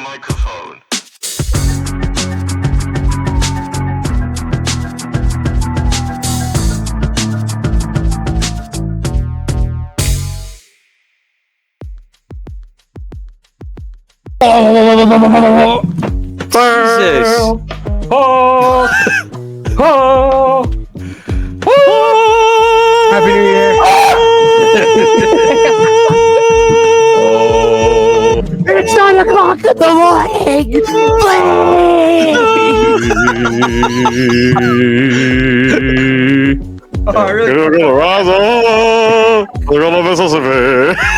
microphone. Jesus. Oh, oh, oh. Happy New Year. Oh. It's 9 o'clock in the morning. Oh, I really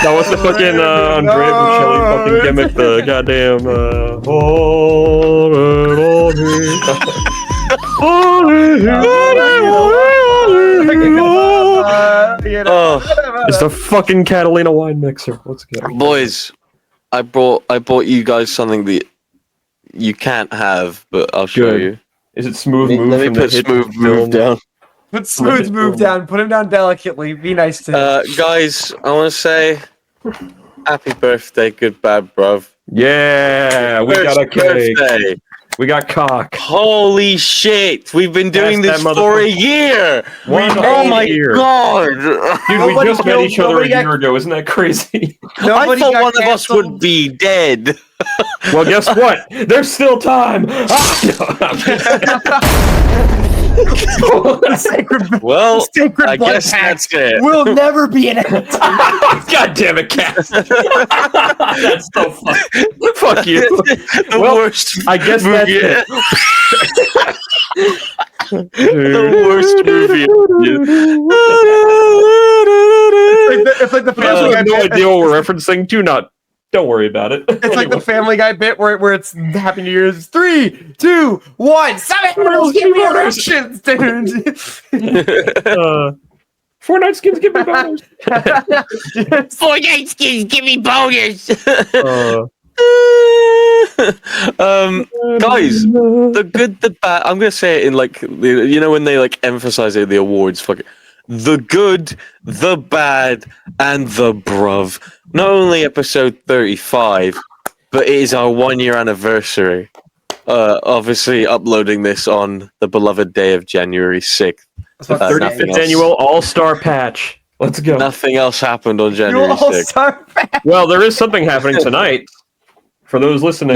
that was the fucking Andrea Bocelli fucking gimmick, the goddamn it's the fucking Catalina wine mixer. Let's go. Boys, I bought you guys something that you can't have, but I'll show Good. you. Is it smooth move? Let me from put the hit smooth film? move down. Put Smooth Move down. Put him down delicately. Be nice to him. Guys, I want to say happy birthday, good bad bruv. Yeah, we got a cake. Birthday. We got cock. Holy shit! We've been doing That's this that for a year. Oh my god! Dude, Nobody we just met killed- each other a nobody got- year ago. Isn't that crazy? I Nobody thought got one of us canceled. would be dead. Well, guess what? There's still time. Sacred, Well, sacred I blood guess pact that's it. will never be an end. God damn it, Cass. That's so funny. Fuck you. The Well, worst. I guess that's movie. it. The worst movie. It's like the For those Family who Guy have no bit. idea what we're referencing, don't worry about it. It's like the Family Guy bit where it's Happy New Year's. 3, 2, 1. Seven girls give me erections, dude. Fortnite skins give me bonus. Fortnite skins, give me bonus. Guys, the good, the bad. I'm gonna say it in like when they like emphasize it in the awards. Fuck it. The good, the bad, and the bruv. Not only episode 35, but it is our 1-year anniversary. Obviously, uploading this on the beloved day of January 6th. 35th annual All-Star Patch. Let's go. Nothing else happened on January 6th. All-Star Pack. Well, there is something happening tonight. For those listening,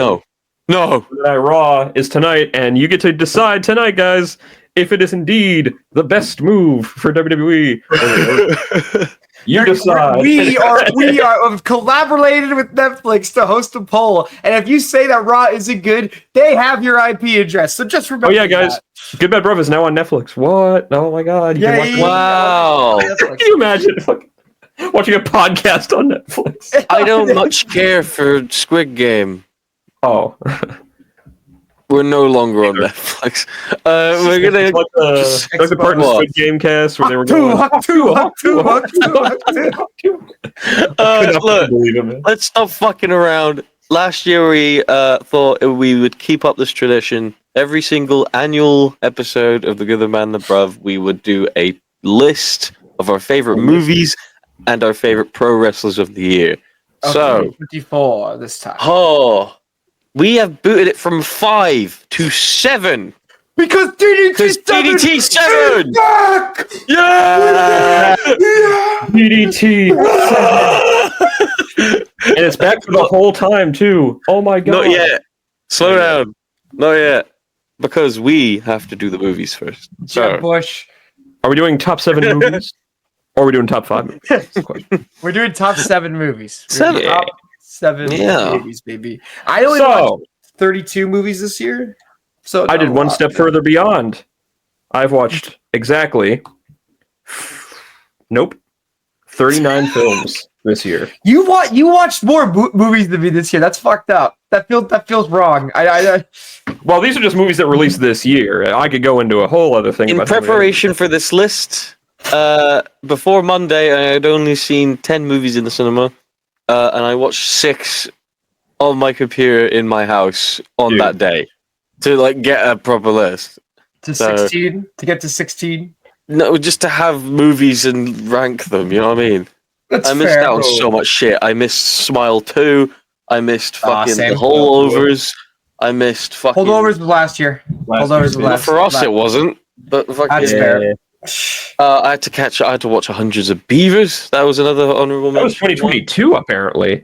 No. That Raw is tonight, and you get to decide tonight, guys, if it is indeed the best move for WWE. You decide. We have collaborated with Netflix to host a poll, and if you say that Raw isn't good, they have your IP address. So just remember. Oh yeah, guys. that. Good Bad Bruv is now on Netflix. What? Oh my god. You can watch it. Wow. Can you imagine watching a podcast on Netflix? I don't much care for Squid Game. Oh. We're no longer on Netflix. We're gonna It's like the part in the Squid Game cast where they were going. Huck two. look, let's stop fucking around. Last year we thought we would keep up this tradition. Every single annual episode of The Good, the Man, the Bruv, we would do a list of our favorite movies and our favorite pro wrestlers of the year. So 54 this time. We have booted it from 5 to 7. Because DDT 7 back! Yeah! DDT. And it's back for the whole time too. Oh my god. Not yet. Slow down. Not yet. Because we have to do the movies first. Jeb Bush. Are we doing top 7 movies? Or are we doing top 5 movies? That's the question. We're doing top 7 movies. Seven. Top 7 Yeah. movies, baby. I only watched 32 movies this year. So I did one step further beyond. I've watched exactly 39 films this year. You watched more movies than me this year. That's fucked up. That feels wrong. Well, these are just movies that released this year. I could go into a whole other thing. In about preparation for this list, before Monday, I had only seen 10 movies in the cinema, and I watched 6 on my computer in my house on that day to like get a proper list. To 16? To get to 16? No, just to have movies and rank them, you know what I mean? That's I missed fair. out on so much shit. I missed Smile 2, I missed fucking same. the holdovers. I missed fucking Holdovers was last year. Holdovers was Well, last. for us, it wasn't. But fucking, That's fair. I had to watch Hundreds of Beavers. That was another honorable That was mention. 2022, apparently.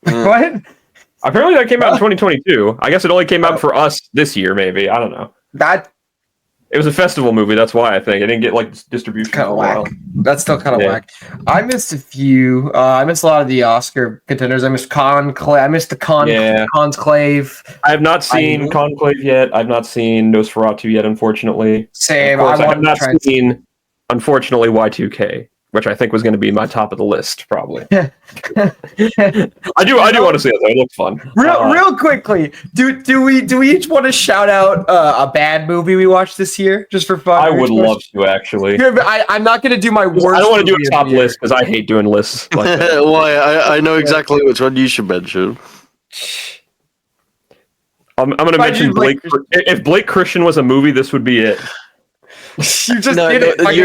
What? Apparently, that came out in 2022. I guess it only came out for us this year, maybe. I don't know. That It was a festival movie. That's why I think it didn't get like distribution kind for of a while. whack. That's still kind of Yeah. whack. I missed a few. I missed a lot of the Oscar contenders. I missed Conclave. I missed the Yeah. Conclave. I have not seen Conclave yet. I've not seen Nosferatu yet, unfortunately. Same. Of course, I have wanted to not try and- seen, unfortunately, Y2K, which I think was going to be my top of the list, probably. I do want to see it though. It looks fun. Real quickly, do we each want to shout out a bad movie we watched this year just for fun? I would love to actually. Yeah, but I'm not gonna do my worst. I don't want to do movie a of top the year. list because I hate doing lists like that. Why? I know exactly which one you should mention. I'm going to Why mention do you like Blake. If Blake Christian was a movie, this would be it. You just No, did it.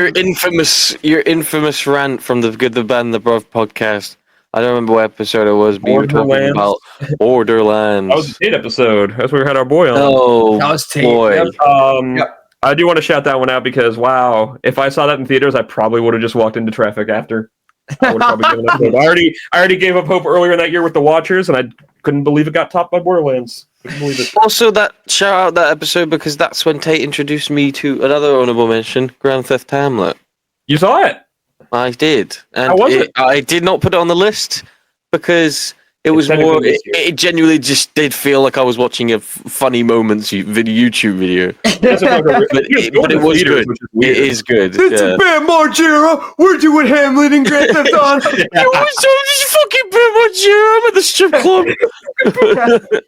your infamous rant from the Good, the Bad, and the Bruv podcast. I don't remember what episode it was, but you were talking Borderlands. about Borderlands. That was the Tate episode. That's where we had our boy on. Oh, That was Tate, boy. yep. Yep. I do want to shout that one out because wow, if I saw that in theaters, I probably would have just walked into traffic after. I would have probably given up hope. I already gave up hope earlier in that year with The Watchers, and I couldn't believe it got topped by Borderlands. Couldn't believe it. Also, that shout out that episode because that's when Tate introduced me to another honorable mention, Grand Theft Hamlet. You saw it? I did, and How was it? I did not put it on the list because it was technically more. this year. It genuinely just did feel like I was watching a funny moments YouTube video. But But it was good. It is good. It's Yeah. a Bam Margera. We're doing Hamlet and Grand Theft Auto. It was just fucking I'm at the strip club.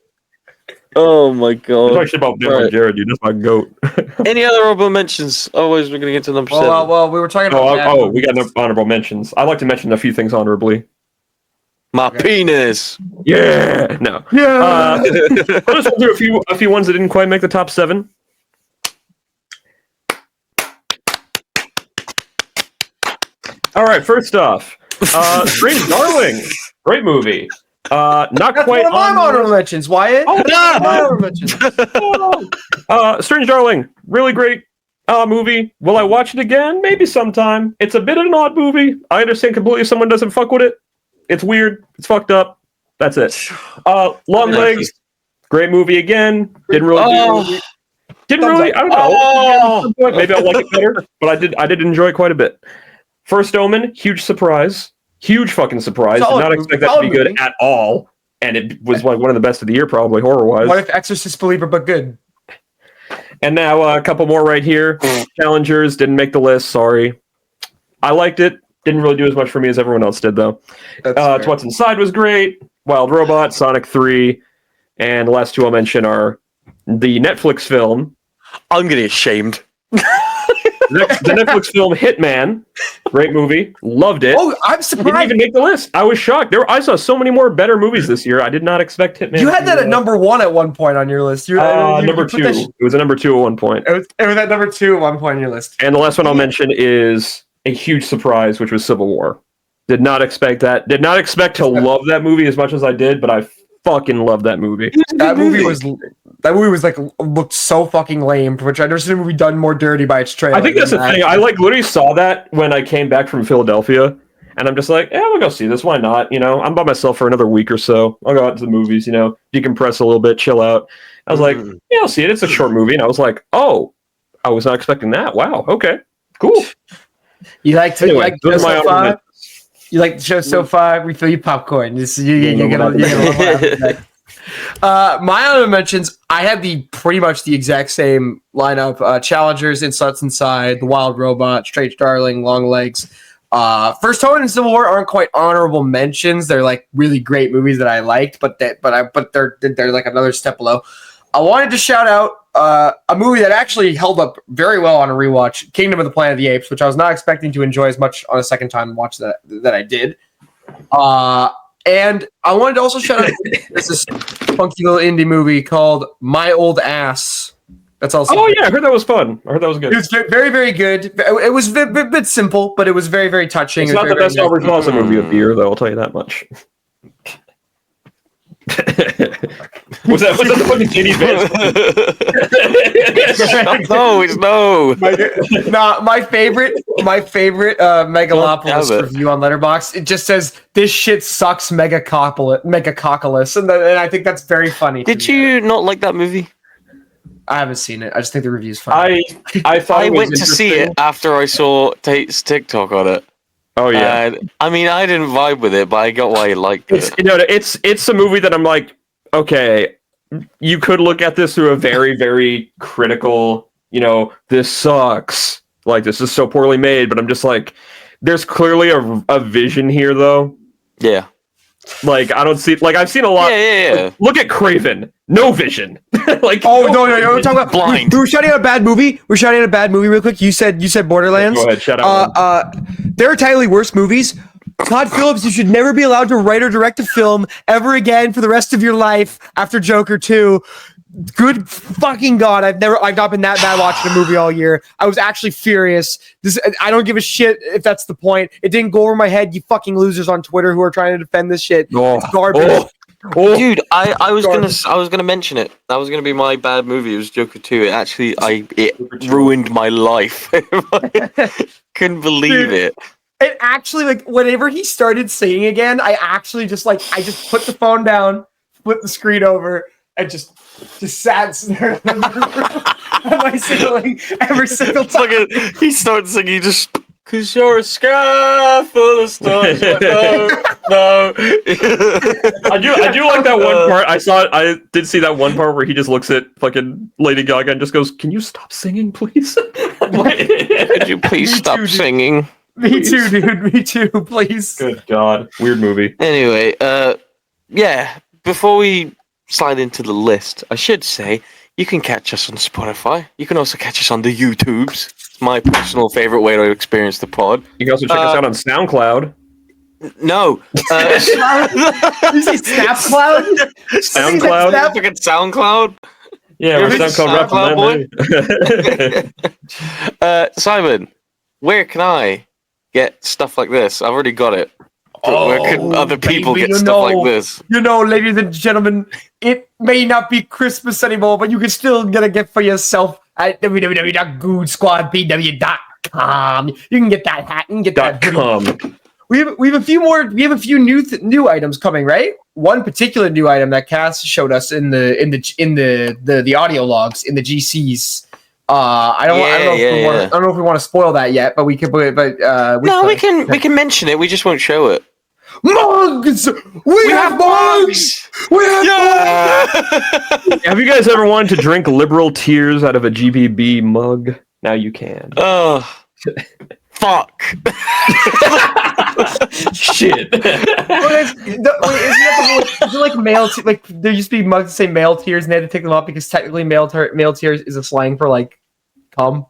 Oh my god! Talk shit about Bill Jared, dude. That's my goat. Any other honorable mentions? Otherwise, we're gonna get to number 7. Well, we were talking about. bad We got no honorable mentions. I'd like to mention a few things honorably. My penis. Yeah, no. Yeah. I'll just do a few ones that didn't quite make the top 7. All right, first off, Strange Darling, great movie. Not That's quite one of my on honorable mentions. Wyatt. Oh, That's my honorable mentions. Strange Darling, really great movie. Will I watch it again? Maybe sometime. It's a bit of an odd movie. I understand completely if someone doesn't fuck with it. It's weird. It's fucked up. That's it. Long Legs, great movie again. Didn't really. I don't know. Maybe I'll like it better, but I did enjoy it quite a bit. First Omen, huge surprise. Huge fucking surprise. Did not expect that to be good at all. And it was like one of the best of the year, probably horror-wise. What if Exorcist Believer but good? And now a couple more right here. Challengers didn't make the list. Sorry. I liked it. Didn't really do as much for me as everyone else did, though. It's What's Inside was great. Wild Robot, Sonic 3. And the last two I'll mention are the Netflix film. I'm gonna get shamed. The Netflix film Hitman. Great movie. Loved it. Oh, I'm Didn't surprised. even make the list. I was shocked. I saw so many more better movies this year. I did not expect Hitman. You had that at number 1 at one point on your list. You number put 2. that It was a number 2 at one point. It was at number 2 at one point on your list. And the last one I'll mention is a huge surprise, which was Civil War. Did not expect that. Did not expect to love that movie as much as I did, but I fucking love that movie. That movie was like looked so fucking lame. For which I've never seen a movie done more dirty by its trailer. I think that's the thing. I literally saw that when I came back from Philadelphia, and I'm just like, yeah, we'll go see this. Why not? You know, I'm by myself for another week or so. I'll go out to the movies. You know, decompress a little bit, chill out. I was like, yeah, I'll see it. It's a short movie, and I was like, oh, I was not expecting that. Wow. Okay. Cool. You like to Anyway, those are my honorable mentions. You like the show so far? Refill your popcorn. You're gonna love that. My honorable mentions. I have pretty much the exact same lineup. Challengers, Insults Inside, The Wild Robot, Strange Darling, Long Legs. First Omen and Civil War aren't quite honorable mentions. They're like really great movies that I liked, but they're like another step below. I wanted to shout out a movie that actually held up very well on a rewatch, Kingdom of the Planet of the Apes, which I was not expecting to enjoy as much on a second time watch that I did. And I wanted to also shout out this funky little indie movie called My Old Ass. That's also. Oh yeah, I heard that was fun. I heard that was good. It was very, very good. It was a bit simple, but it was very, very touching. It's not the best Albert Plaza movie of the year, though. I'll tell you that much. Was that the fucking titty bit? No, it's no. My favorite Megalopolis it. review on Letterboxd. It just says this shit sucks, Megacoculus, and I think that's very funny. Did you not like that movie? I haven't seen it. I just think the review's funny. I thought I it was went to see it after I saw Tate's TikTok on it. Oh yeah. And, I mean, I didn't vibe with it, but I got why you liked it. It's a movie that I'm like, okay, you could look at this through a very, very critical, this sucks. Like, this is so poorly made, but I'm just like, there's clearly a vision here, though. Yeah. Like, I don't see, like, I've seen a lot. Yeah. Look at Craven. No vision. Like, no. We're talking about Blind. We were shouting out a bad movie. We're shouting out a bad movie real quick. You said Borderlands. Go ahead, shout out. There are entirely worse movies. Todd Phillips, you should never be allowed to write or direct a film ever again for the rest of your life after Joker 2. Good fucking God, I've not been that bad watching a movie all year. I was actually furious. I don't give a shit if that's the point. It didn't go over my head, you fucking losers on Twitter who are trying to defend this shit. It's garbage. Dude, I was gonna mention it. That was gonna be my bad movie. It was Joker 2. It ruined my life. Couldn't believe it. It actually, like, whenever he started singing again, I actually just put the phone down, flipped the screen over, and just sat there at my ceiling every single time. He starts singing just cause you're a sky full of stars. No. I do like that one part. I did see that one part where he just looks at fucking Lady Gaga and just goes, "Can you stop singing, please? Could you please stop singing?" Me too, dude. Me too, please. Good God. Weird movie. Anyway, yeah, before we slide into the list, I should say you can catch us on Spotify. You can also catch us on the YouTubes. It's my personal favorite way to experience the pod. You can also check us out on SoundCloud. No. You say SnapCloud? SoundCloud? Fucking SoundCloud? Yeah, we're SoundCloud representative. Simon, where can I get stuff like this? I've already got it. Where can other people get stuff like this? Ladies and gentlemen, it may not be Christmas anymore, but you can still get a gift for yourself at www.goodsquadpw.com. You can get that hat. You can get that .com. We have a few new items coming, right? One particular new item that Cass showed us in the audio logs in the GCs. I don't know if we want to spoil that yet, but we can. We can mention it. We just won't show it. Mugs. We have mugs. We have mugs. Have you guys ever wanted to drink liberal tears out of a GBB mug? Now you can. Oh, fuck. Shit. Is it like male? Like there used to be mugs that say male tears, and they had to take them off because technically male tears is a slang for like cum.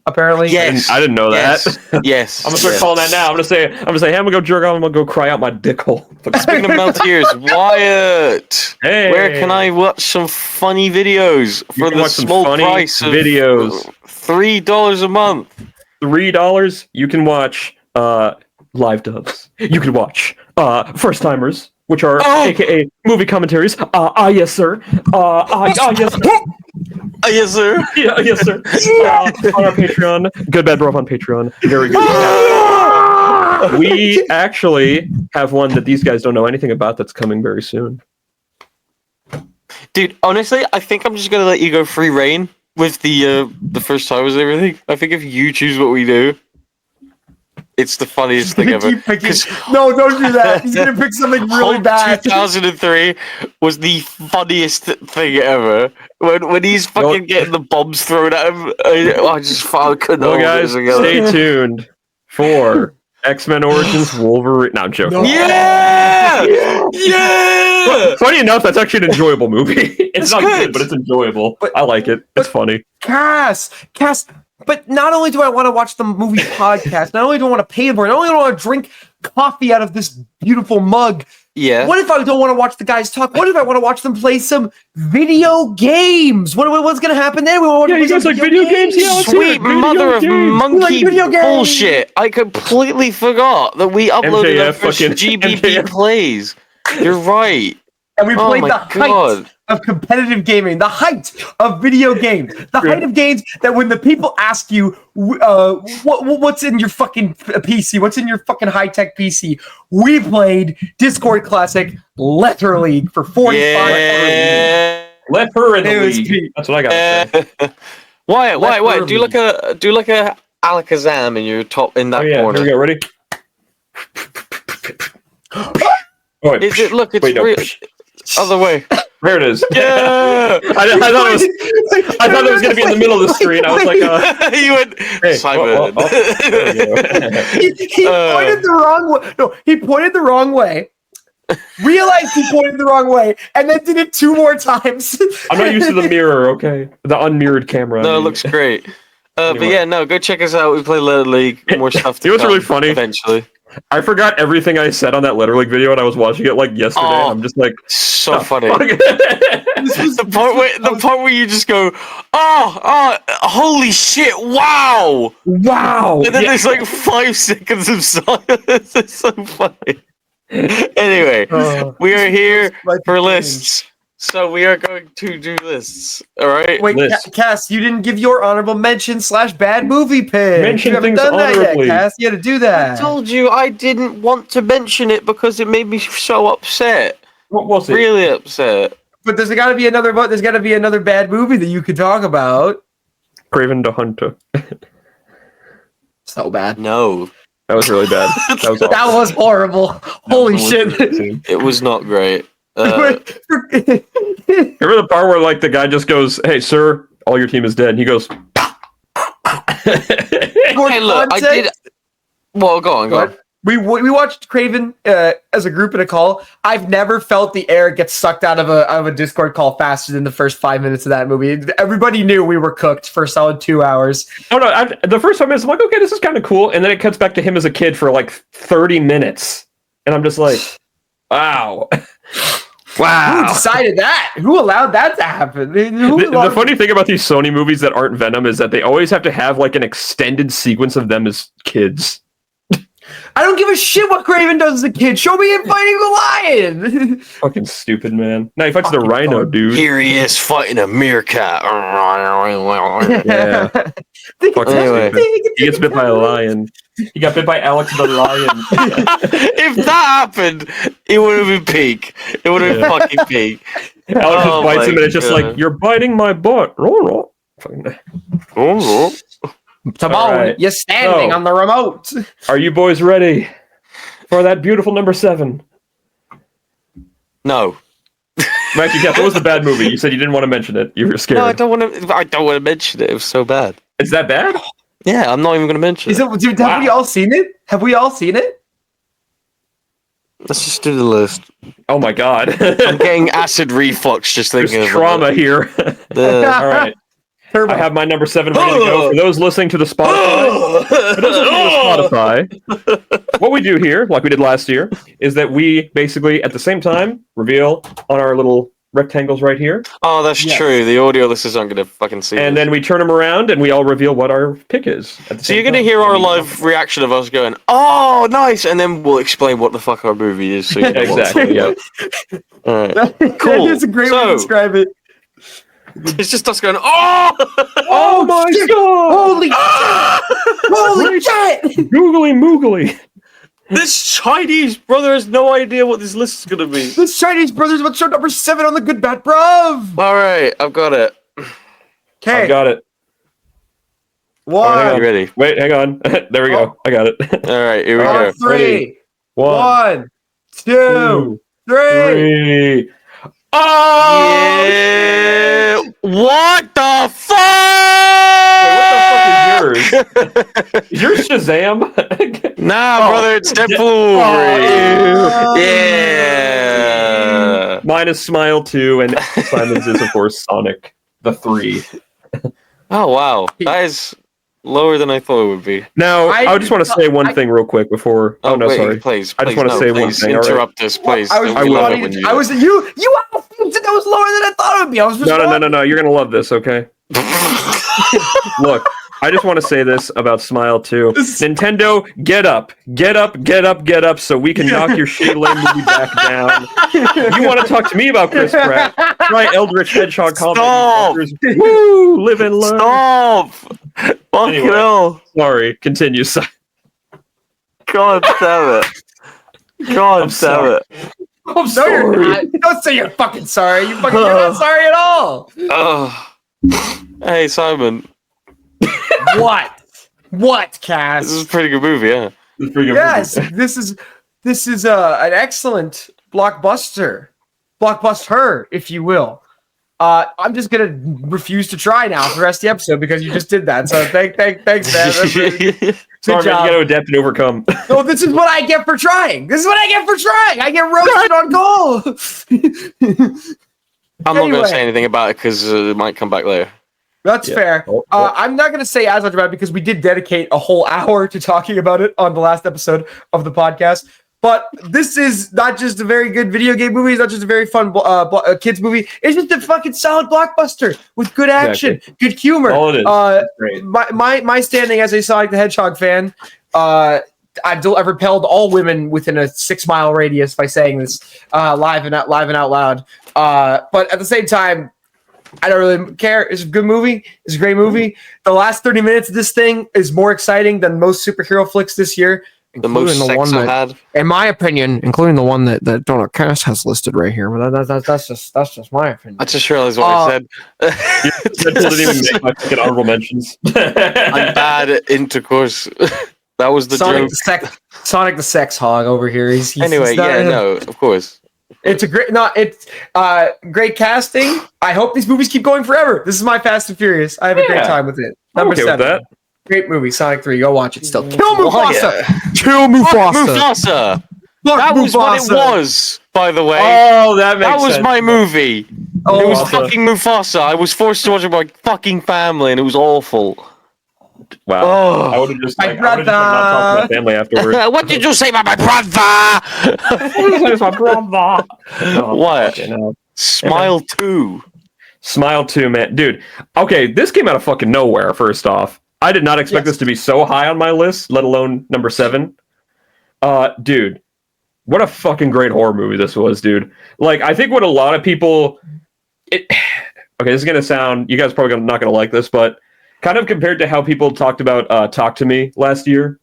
Apparently, yes. I didn't know that. Yes. I'm gonna start calling that now. I'm gonna say, hey, I'm gonna go jerk off. I'm gonna go cry out my dick hole. Speaking of male tears, Wyatt, hey, where can I watch some funny videos for the small price of videos? $3 a month. $3. You can watch live dubs. You can watch first timers, which are AKA movie commentaries. Yes sir. Yes. Yes sir. Yeah, yes sir. On our Patreon, Good Bad Bruv on Patreon. Very good. We actually have one that these guys don't know anything about that's coming very soon. Dude, honestly, I think I'm just gonna let you go free reign with the first timers and everything. I think if you choose what we do, it's the funniest thing ever. No, don't do that. He's gonna pick something really bad. 2003 was the funniest thing ever. When he's fucking getting the bombs thrown at him, I couldn't. Well, guys, stay tuned for X-Men Origins Wolverine. No, I'm joking. No. Yeah! Funny enough, that's actually an enjoyable movie. It's not good, but it's enjoyable. I like it. It's funny. Cass. But not only do I want to watch the movie podcast, not only do I want to pay for it, not only do I want to drink coffee out of this beautiful mug. Yeah. What if I don't want to watch the guys talk? What if I want to watch them play some video games? What's going to happen there? You guys like video games? Yeah, sweet mother of monkey bullshit. I completely forgot that we uploaded our first GBB plays. You're right. And we Oh played my the height God. of competitive gaming, the height of video games, the height of games that when the people ask you, what's in your fucking PC, what's in your fucking high-tech PC, we played Discord Classic literally for 45 hours. Yeah. Let her in the It was league. Pete. That's what I gotta say. Why? Left Do like a Alakazam in your top in that Oh yeah, corner. here we go. Ready? Oh, wait. Is it? Look, it's Wait, no. real. Other way. There it is. Yeah. I thought it was gonna be in the middle of the screen. I was like, You went, hey, Simon. there we go. He pointed the wrong way. No, he pointed the wrong way. Realized he pointed the wrong way, and then did it 2 more times. I'm not used to the mirror. Okay, the unmirrored camera. No, it looks great. But Anyway. yeah, no, go check us out. We play Little League. More stuff to You know what's come really funny? Eventually. I forgot everything I said on that Letter League video, and I was watching it like yesterday. Oh. I'm just like, So funny. fuck? The part where you just go, holy shit, wow! Wow. And then Yeah. there's like 5 seconds of silence. It's so funny. Anyway, we are here for lists. So we are going to do lists. All right. Wait, List. Cass, you didn't give your honorable mention / bad movie pick. Mention you haven't things done that honorably. yet, Cass. You had to do I that. told you I didn't want to mention it because it made me so upset. We'll see. Really upset. But there's got to be another. There's got to be another bad movie that you could talk about. Craven the Hunter. So bad. No, That was really bad. That was awful. That was horrible. Holy was shit. it was not great. Remember the part where like the guy just goes, "Hey, sir, all your team is dead," and he goes, Hey, look, I did. Well, go on. What? We watched Craven as a group in a call. I've never felt the air get sucked out of a Discord call faster than the first 5 minutes of that movie. Everybody knew we were cooked for a solid 2 hours. "Oh no!" The first 5 minutes, I'm like, "Okay, this is kind of cool," and then it cuts back to him as a kid for like 30 minutes, and I'm just like, "Wow." Who decided that? Who allowed that to happen? The funny thing about these Sony movies that aren't Venom is that they always have to have like an extended sequence of them as kids. I don't give a shit what Craven does as a kid. Show me him fighting the lion. Fucking stupid, man. No, he fights the rhino, dude. Here he is fighting a meerkat. Yeah. Fucking Anyway. stupid. He gets bit by a lion. He got bit by Alex the lion. If that happened, it would have been peak. It would have been fucking peak. Alex just Oh bites my him, and it's just God. like, "You're biting my butt." Fucking- Come All on, right. you're standing So- on the remote. Are you boys ready for that beautiful number 7? No. Mikey Cat, that was the bad movie. You said you didn't want to mention it. You were scared. No, I don't want to. I don't want to mention it. It was so bad. Is that bad? Yeah, I'm not even going to mention Is it. it? Dude, have we all seen it? Have we all seen it? Let's just do the list. Oh my god. I'm getting acid reflux just There's thinking trauma of here. All right. Turbo. I have my number 7 ready to go. For those listening to the Spotify, for those listening to the Spotify, what we do here, like we did last year, is that we basically at the same time reveal on our little rectangles right here, Oh, that's Yes. true. The audio listeners aren't going to fucking see and this. then we turn them around and we all reveal what our pick is. At the So you're same going to time. hear our live reaction of us going, "Oh, nice," and then we'll explain what the fuck our movie is. So you know what- Exactly. Yeah. All right. That Cool. is a great way So- to describe it. It's just us going, "Oh!" Oh my shit. god! Holy shit! Holy shit! Googly moogly. This Chinese brother has no idea what this list is going to be. This Chinese Brothers what's show number 7 on the Good Bad Bruv. All right, I've got it. I Okay, got it. one, You ready? Wait, hang on. There we go. I got it. All right, here we go. 3, One, 1, 2, 3. 3. Oh! Yeah. What the fuck? Wait, what the fuck is yours? Is yours Shazam? Nah, Oh. brother, it's Deadpool. Oh, Yeah. Mine is Smile 2, and Simon's is, of course, Sonic the 3. Oh wow, that is lower than I thought it would be. Now, I just want to say one thing real quick before... Oh, no, wait, sorry. Please, I just wanna no, say one please thing, all right? Interrupt us, please. I was We love it wanting when to- you. I was you asked me that was lower than I thought it would be. I was just No. You're going to love this, okay? Look, I just want to say this about Smile 2. Nintendo, get up, get up, get up, get up, so we can knock your shitty lame movie back down. You want to talk to me about Chris Pratt? Try Eldritch Hedgehog Stop! Woo! Live and learn. Stop! Fuck Anyway. hell! Sorry, continue. God damn it! God damn sorry. it! I'm sorry. Don't say you're fucking sorry. You're not sorry at all. Hey Simon, What? What, Cass? this is a pretty good movie, yeah. It's pretty good Yes, movie. this is an excellent blockbuster, if you will. I'm just gonna refuse to try now for the rest of the episode because you just did that. So thanks, man. That's really- Good Sorry, man, job. you got to adapt and overcome. No, this is what I get for trying. I get roasted on goal. I'm not Anyway. gonna say anything about it because it might come back later. That's fair. I'm not going to say as much about it because we did dedicate a whole hour to talking about it on the last episode of the podcast. But this is not just a very good video game movie. It's not just a very fun kids movie. It's just a fucking solid blockbuster with good action, good humor. All it is. Great. My standing as a Sonic the Hedgehog fan, I've repelled all women within a 6 mile radius by saying this live and out loud. But at the same time, I don't really care. It's a good movie. It's a great movie. The last 30 minutes of this thing is more exciting than most superhero flicks this year. The most sex I've had. In my opinion, including the one that Donut Cast has listed right here. But that's just my opinion. I just realized what I said. Deadpool didn't even make my fucking honorable mentions. I'm bad at intercourse. That was the joke. Sonic the Sex Hog over here. He's Anyway, of course. It's a great, great casting. I hope these movies keep going forever. This is my Fast and Furious. I have a great time with it. I'm okay 7. with that. Great movie, Sonic 3. Go watch it still. Kill Why, Mufasa! Kill Mufasa! Mufasa! Fuck That was what it Mufasa! was, by the way. Oh, that makes That was sense. my movie. Oh, It was Mufasa. fucking Mufasa. I was forced to watch it with my fucking family, and it was awful. Wow. Oh. I would have just, My not talked to my family afterwards. What did you say about my brother? What? Okay, no. Smile 2. Smile 2, man. Dude, okay, this came out of fucking nowhere, first off. I did not expect this to be so high on my list, let alone number 7. Dude, what a fucking great horror movie this was, dude. Like, I think what a lot of people... Okay, this is going to sound... You guys are probably not going to like this, but kind of compared to how people talked about Talk to Me last year,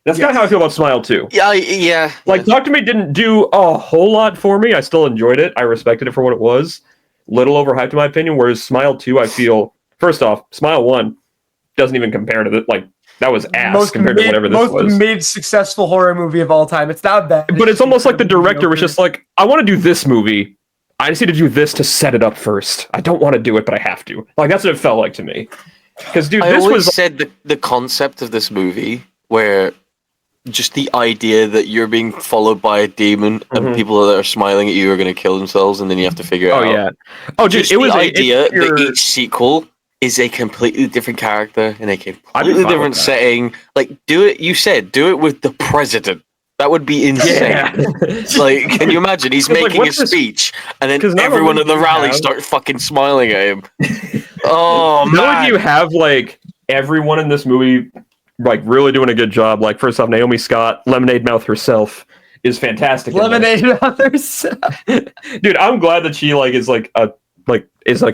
that's kind of how I feel about Smile 2. Yeah. Like, Talk to Me didn't do a whole lot for me. I still enjoyed it. I respected it for what it was. Little overhyped, in my opinion, whereas Smile 2, I feel... First off, Smile 1 doesn't even compare to the... Like, that was ass compared to whatever this was. Most mid-successful horror movie of all time. It's not bad. But it's almost like the director was just like, I want to do this movie. I just need to do this to set it up first. I don't want to do it, but I have to. Like, that's what it felt like to me. Because, dude, I this always was... said the concept of this movie, where just the idea that you're being followed by a demon and people that are smiling at you are going to kill themselves, and then you have to figure it out. Oh, yeah. Oh, dude, Just it was the idea that pure- each sequel is a completely different character in a I'd be completely fine different with that. setting. Like, do it with the president. That would be insane. Yeah. Like, can you imagine? He's 'Cause, like, making a what's this- speech, and 'cause then not everyone only at the do you rally have- starts fucking smiling at him. Oh, Not only man. do you have, like, everyone in this movie, like, really doing a good job. Like, first off, Naomi Scott, Lemonade Mouth herself, is fantastic. in this. Lemonade others. Dude, I'm glad that she, like, is, like,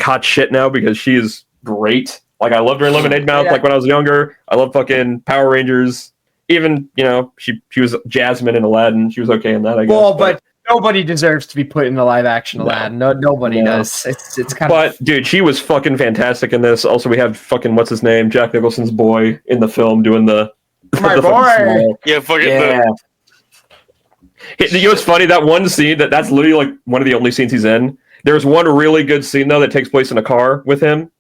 hot shit now because she is great. Like, I loved her in Lemonade Mouth, Yeah. like, when I was younger. I love fucking Power Rangers. Even, you know, she was Jasmine in Aladdin. She was okay in that, I guess. Well, but nobody deserves to be put in the live action Aladdin. Nobody No. does. It's kind of. But, dude, she was fucking fantastic in this. Also, we have fucking, what's his name? Jack Nicholson's boy in the film doing the... My the fucking boy! smile. Yeah, fucking Yeah. You know what's funny? That one scene, that's literally, like, one of the only scenes he's in. There's one really good scene, though, that takes place in a car with him.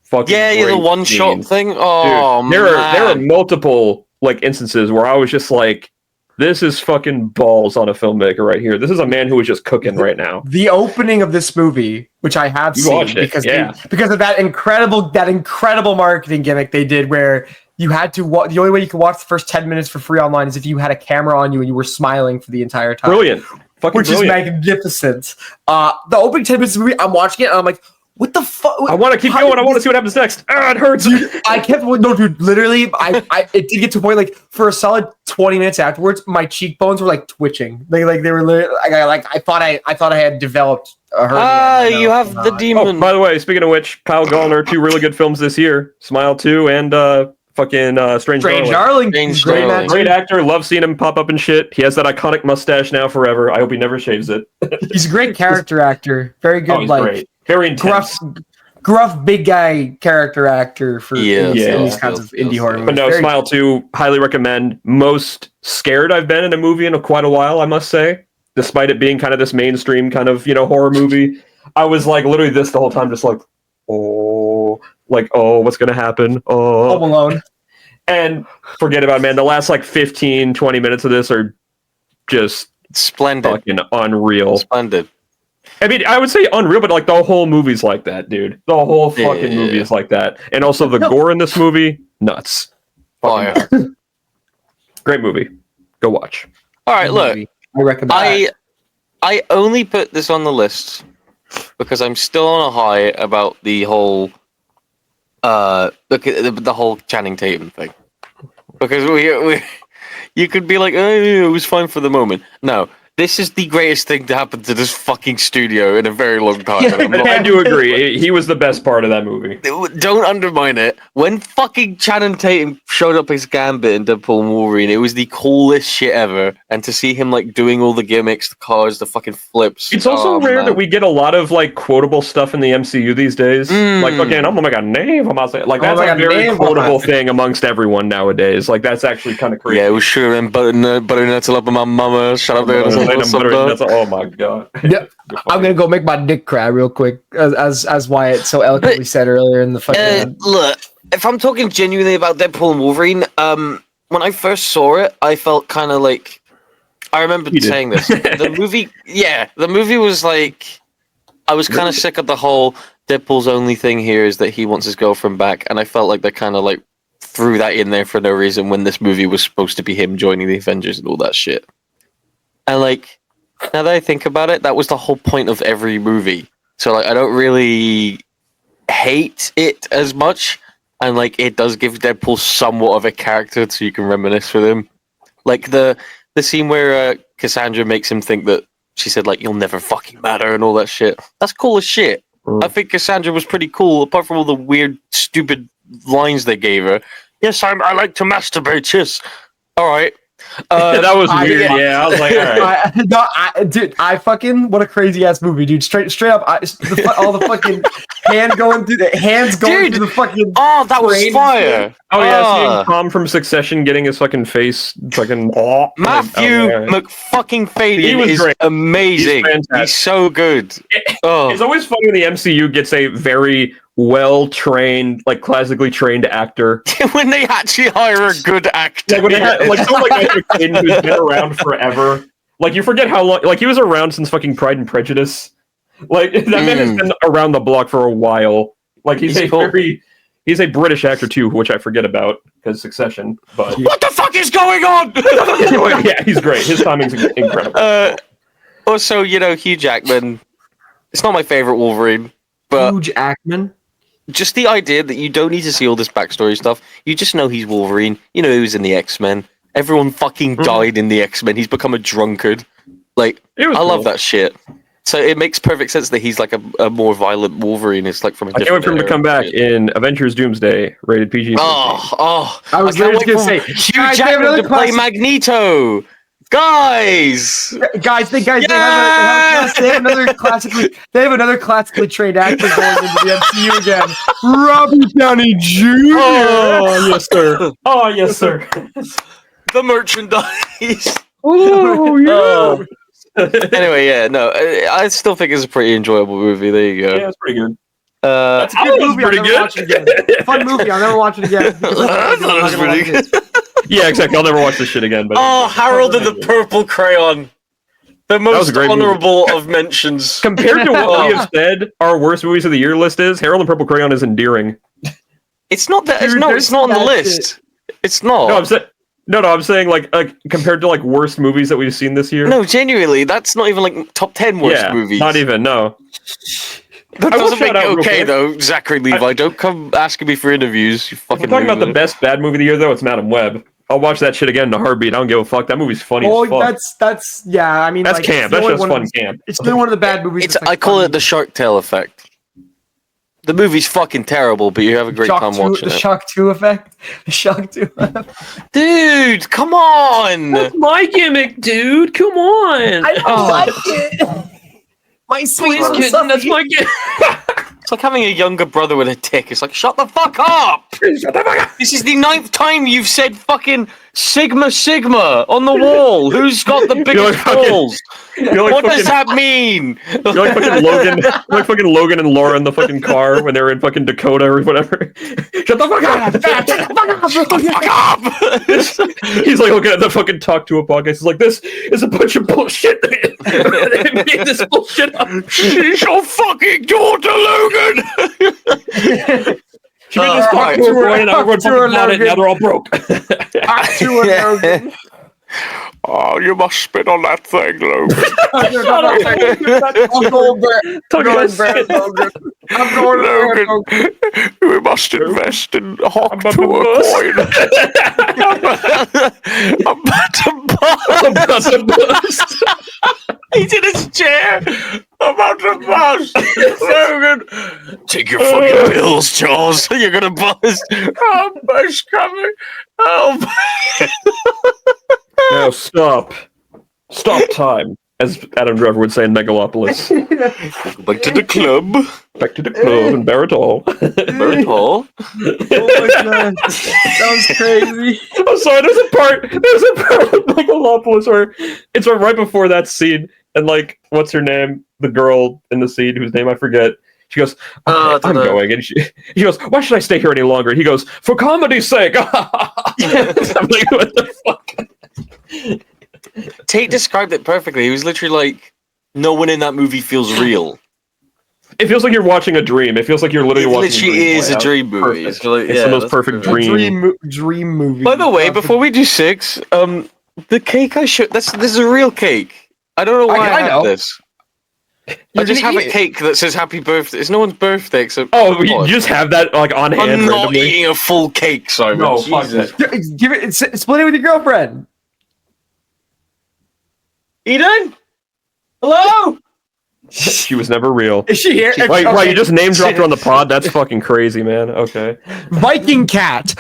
Fucking the great one-shot scenes. thing. Oh, Dude, there are man. multiple, like, instances where I was just like, this is fucking balls on a filmmaker right here. This is a man who is just cooking right now. The opening of this movie, which I have You seen watched it, because yeah. because of that incredible marketing gimmick they did, where you had to the only way you could watch the first 10 minutes for free online is if you had a camera on you and you were smiling for the entire time. Brilliant. Fucking Which brilliant. is magnificent. The opening 10 minutes of the movie, I'm watching it and I'm like, What the fuck? I want to keep going. I want to see what happens next. It hurts. Dude, I kept dude. Literally, it did get to a point like for a solid 20 minutes afterwards, my cheekbones were like twitching. They were literally I thought I had developed a hernia. You have the demon. Oh, by the way, speaking of which, Kyle Gallner, 2 really good films this year: Smile 2 and Strange Darling. Great actor. Love seeing him pop up and shit. He has that iconic mustache now forever. I hope he never shaves it. He's a great character actor. Very good. He's great. Very intense. Gruff big guy character actor for these kinds of indie horror movies. But no, Smile 2, highly recommend. Most scared I've been in a movie in quite a while, I must say. Despite it being kind of this mainstream kind of, horror movie. I was like literally this the whole time, just like, what's going to happen? Oh. Home Alone. And forget about it, man. The last 15, 20 minutes of this are just splendid. Fucking unreal. Splendid. I mean, I would say unreal, but the whole movie's like that, dude. The whole fucking movie is like that. And also the gore in this movie, nuts. Fire. Great movie. Go watch. All right, look. I recommend I only put this on the list because I'm still on a high about the whole the whole Channing Tatum thing. Because you could be like, oh, it was fine for the moment. No. This is the greatest thing to happen to this fucking studio in a very long time. I do agree. He was the best part of that movie. Don't undermine it. When fucking Channing Tatum showed up as Gambit in Deadpool and Wolverine, it was the coolest shit ever. And to see him doing all the gimmicks, the cars, the fucking flips. It's also rare that we get a lot of quotable stuff in the MCU these days. Again, I'm gonna make a name. That's a very quotable thing amongst everyone nowadays. That's actually kind of crazy. Yeah, it was sure and butternut up my mama. Shut up there. Oh my god! Yeah, I'm gonna go make my dick cry real quick, as Wyatt so eloquently said earlier in the fucking. Look, if I'm talking genuinely about Deadpool and Wolverine, when I first saw it, I felt kind of like I remember saying this. The movie was like I was kind of sick of the whole Deadpool's only thing here is that he wants his girlfriend back, and I felt like they kind of threw that in there for no reason when this movie was supposed to be him joining the Avengers and all that shit. And now that I think about it, that was the whole point of every movie. So I don't really hate it as much, and it does give Deadpool somewhat of a character, so you can reminisce with him. The scene where Cassandra makes him think that she said you'll never fucking matter and all that shit. That's cool as shit. I think Cassandra was pretty cool, apart from all the weird, stupid lines they gave her. Yes, I like to masturbate. Yes, all right. That was weird. I was like, all right. Dude, what a crazy ass movie, dude. Straight up, all the fucking hands going through the fucking. Oh, that was fire! Oh yeah, seeing Tom from Succession getting his fucking face fucking. Matthew McFucking Faded is great. Amazing. He's so good. It's always funny when the MCU gets a very well-trained, classically trained actor. When they actually hire a good actor. When they had, someone like Andrew Caden who's been around forever. You forget how long, he was around since fucking Pride and Prejudice. That man has been around the block for a while. He's a British actor too, which I forget about because Succession. But what the fuck is going on? Yeah, he's great. His timing's incredible. Also, Hugh Jackman. It's not my favorite Wolverine, but Hugh Jackman. Just the idea that you don't need to see all this backstory stuff. You just know he's Wolverine. You know he was in the X-Men. Everyone fucking died in the X-Men. He's become a drunkard. I love that shit. So it makes perfect sense that he's a more violent Wolverine. It's from a different I can't wait for him to come back in Avengers Doomsday, rated PG. I was literally going to say, Hugh Jackman to play Magneto. Guys, they have another classically trained actor going into the MCU again. Robert Downey Jr. Oh yes, sir. Oh yes, sir. The merchandise. Oh yeah. Anyway, I still think it's a pretty enjoyable movie. There you go. Yeah, it's pretty good. That's a good movie. Pretty good. Fun movie. I'll never watch it again. Yeah, exactly. I'll never watch this shit again. But Harold and the Purple Crayon. The most honorable of mentions. Compared to what we have said, our worst movies of the year list is, Harold and the Purple Crayon is endearing. It's not that. It's not on the list. It's not. I'm saying compared to worst movies that we've seen this year. No, genuinely, that's not even top 10 worst movies. Not even. No. That I will doesn't make shout it out real okay, quick. though, Zachary Levi. Don't come asking me for interviews, you If fucking we're talking about the loser. best bad movie of the year, though, it's Madam Web. I'll watch that shit again in a heartbeat. I don't give a fuck. That movie's funny as fuck. that's yeah. I mean, That's like, camp. it's the That's only just one fun of the- camp. It's the only one of the bad movies. It's, that's, like, I call funny. it the Shark Tale effect. The movie's fucking terrible, but you have a great Shock time 2, watching the it. Shock 2 effect. The Shock 2 effect. Dude, come on! That's my gimmick, dude. Come on. I don't like it. My sweet little kitten. That's Suffy. my gimmick. It's like having a younger brother with a tick. It's like, shut the fuck up! Shut the fuck up. This is the 9th time you've said fucking Sigma Sigma on the wall. Who's got the biggest fucking- balls? You're like What fucking, does that mean? you're like fucking Logan. You're like fucking Logan and Laura in the fucking car when they were in fucking Dakota or whatever. Shut the fuck up! Fuck up! He's like looking at the fucking Talk to a podcast. He's like, this is a bunch of bullshit. They made this bullshit up. She's your fucking daughter, Logan! She made this Alright. talk to her boy and everyone To her, fucking bought it. Now they're all broke. Oh, you must spit on that thing, Logan. I'm going back. Talking about shit. I'm going Logan, we must invest in Hawk about to to a bust. coin. I'm about to bust. I'm about to bust. He's in his chair. I'm about to bust. Logan, take your fucking pills, Charles. You're gonna bust. Oh, bust coming. Oh, Now stop. Stop time. As Adam Driver would say in Megalopolis. back to the club. Back to the club in Barretall. Very tall. Oh my god, that was crazy. I'm sorry, there's a part of Megalopolis where it's right before that scene, and like, what's her name? The girl in the scene whose name I forget. She goes, I'm going. And she goes, why should I stay here any longer? He goes, for comedy's sake. I'm like, what the fuck? Tate described it perfectly. He was literally like, no one in that movie feels real. It feels like you're watching a dream. It feels like you're literally It watching literally a dream. is a dream movie. Perfect. Like, It's the most that's perfect perfect. dream. Dream movie. By the way, before we do 6, the cake I should this is a real cake. I don't know why I have know. this. You're I just gonna have a eat it. cake that says happy birthday. It's no one's birthday except Oh, you just have that like on hand I'm not randomly. eating a full cake, Simon. No, fuck Jesus. Give it. Split it with your girlfriend. Eden? Hello? She was never real. Is she here? Right, Okay. you just name dropped her on the pod. That's fucking crazy, man. Okay. Viking cat,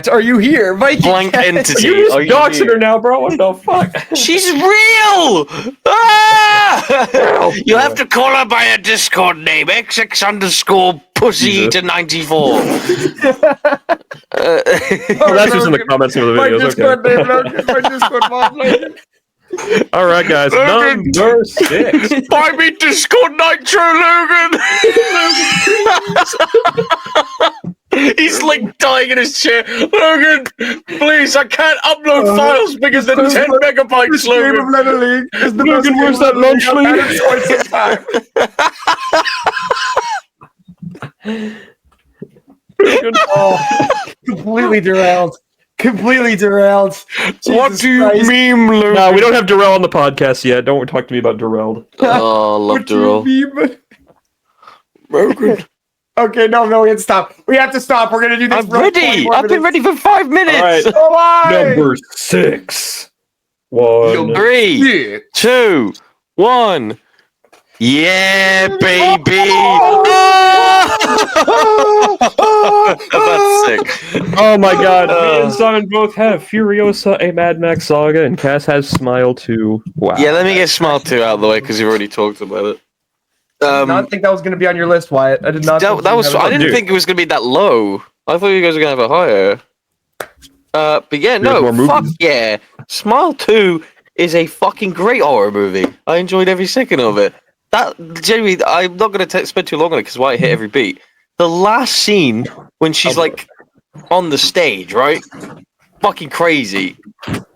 are you here? Viking Blank cat. entity. You Are just you doxing her now, bro. What the fuck? She's real! Ah! You have to call her by a Discord name, XX_pussy Jesus. to 94. Oh, that's just in the comments of the My videos. Discord Okay. name, Logan. My Discord mod, Logan. All right, guys. Logan. Number 6. Buy me Discord Nitro, Logan! He's like dying in his chair. Logan, please, I can't upload files bigger than 10 The megabytes, stream of Logan. Letter League is the Logan, best where's game that lunch I've league? had in quite some time. Oh, completely derailed. What Jesus do you Christ. mean, Logan? No, we don't have Darrell on the podcast yet. Don't talk to me about Darrell. Oh, I love What do you Darrell. mean? Logan. Okay, no, we have to stop. We have to stop. We're gonna do this. I'm for like 20 ready. more I've been ready minutes. for 5 minutes. All right. Oh, why? Number 6. 1. 3, Yeah. 2, 1. Yeah, baby. That's sick. Oh my god. Me and Simon both have Furiosa, a Mad Max saga, and Cass has Smile 2. Wow. Yeah, let me get Smile 2 out of the way because you've already talked about it. I did not think that was going to be on your list, Wyatt. I did not. think That you was. had it I on- didn't Dude. think it was gonna be that low. I thought you guys were gonna have it higher. But yeah, There's more no, fuck movies. yeah. Smile 2 is a fucking great horror movie. I enjoyed every second of it. That genuinely, I'm not gonna spend too long on it because why hit every beat. The last scene when she's like on the stage, right? Fucking crazy.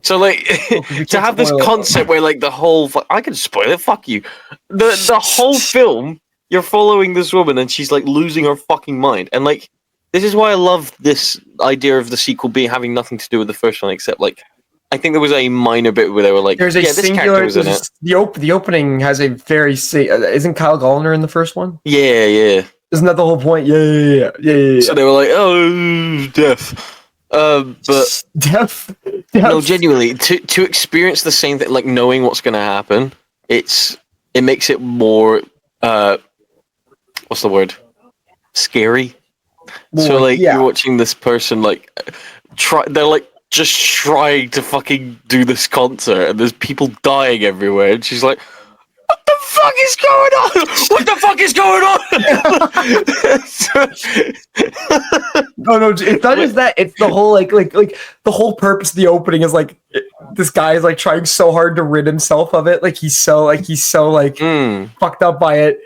So like to have this spoil it. concept where like the whole I can spoil it. Fuck you. The whole film you're following this woman and she's like losing her fucking mind. And like this is why I love this idea of the sequel being having nothing to do with the first one except like I think there was a minor bit where they were like, There's a yeah, this character singular. was in it. The opening has a very. Isn't Kyle Gallner in the first one? Yeah, yeah. Isn't that the whole point? Yeah. So they were like, oh, death. But Death. no, genuinely, to experience the same thing, like knowing what's going to happen, it makes it more, what's the word? Scary. So like you're watching this person like they're like just trying to fucking do this concert, and there's people dying everywhere, and she's like, "What the fuck is going on? What the fuck is going on?" No, it's not just that. It's the whole like the whole purpose of the opening is like this guy is like trying so hard to rid himself of it. Like he's so fucked up by it,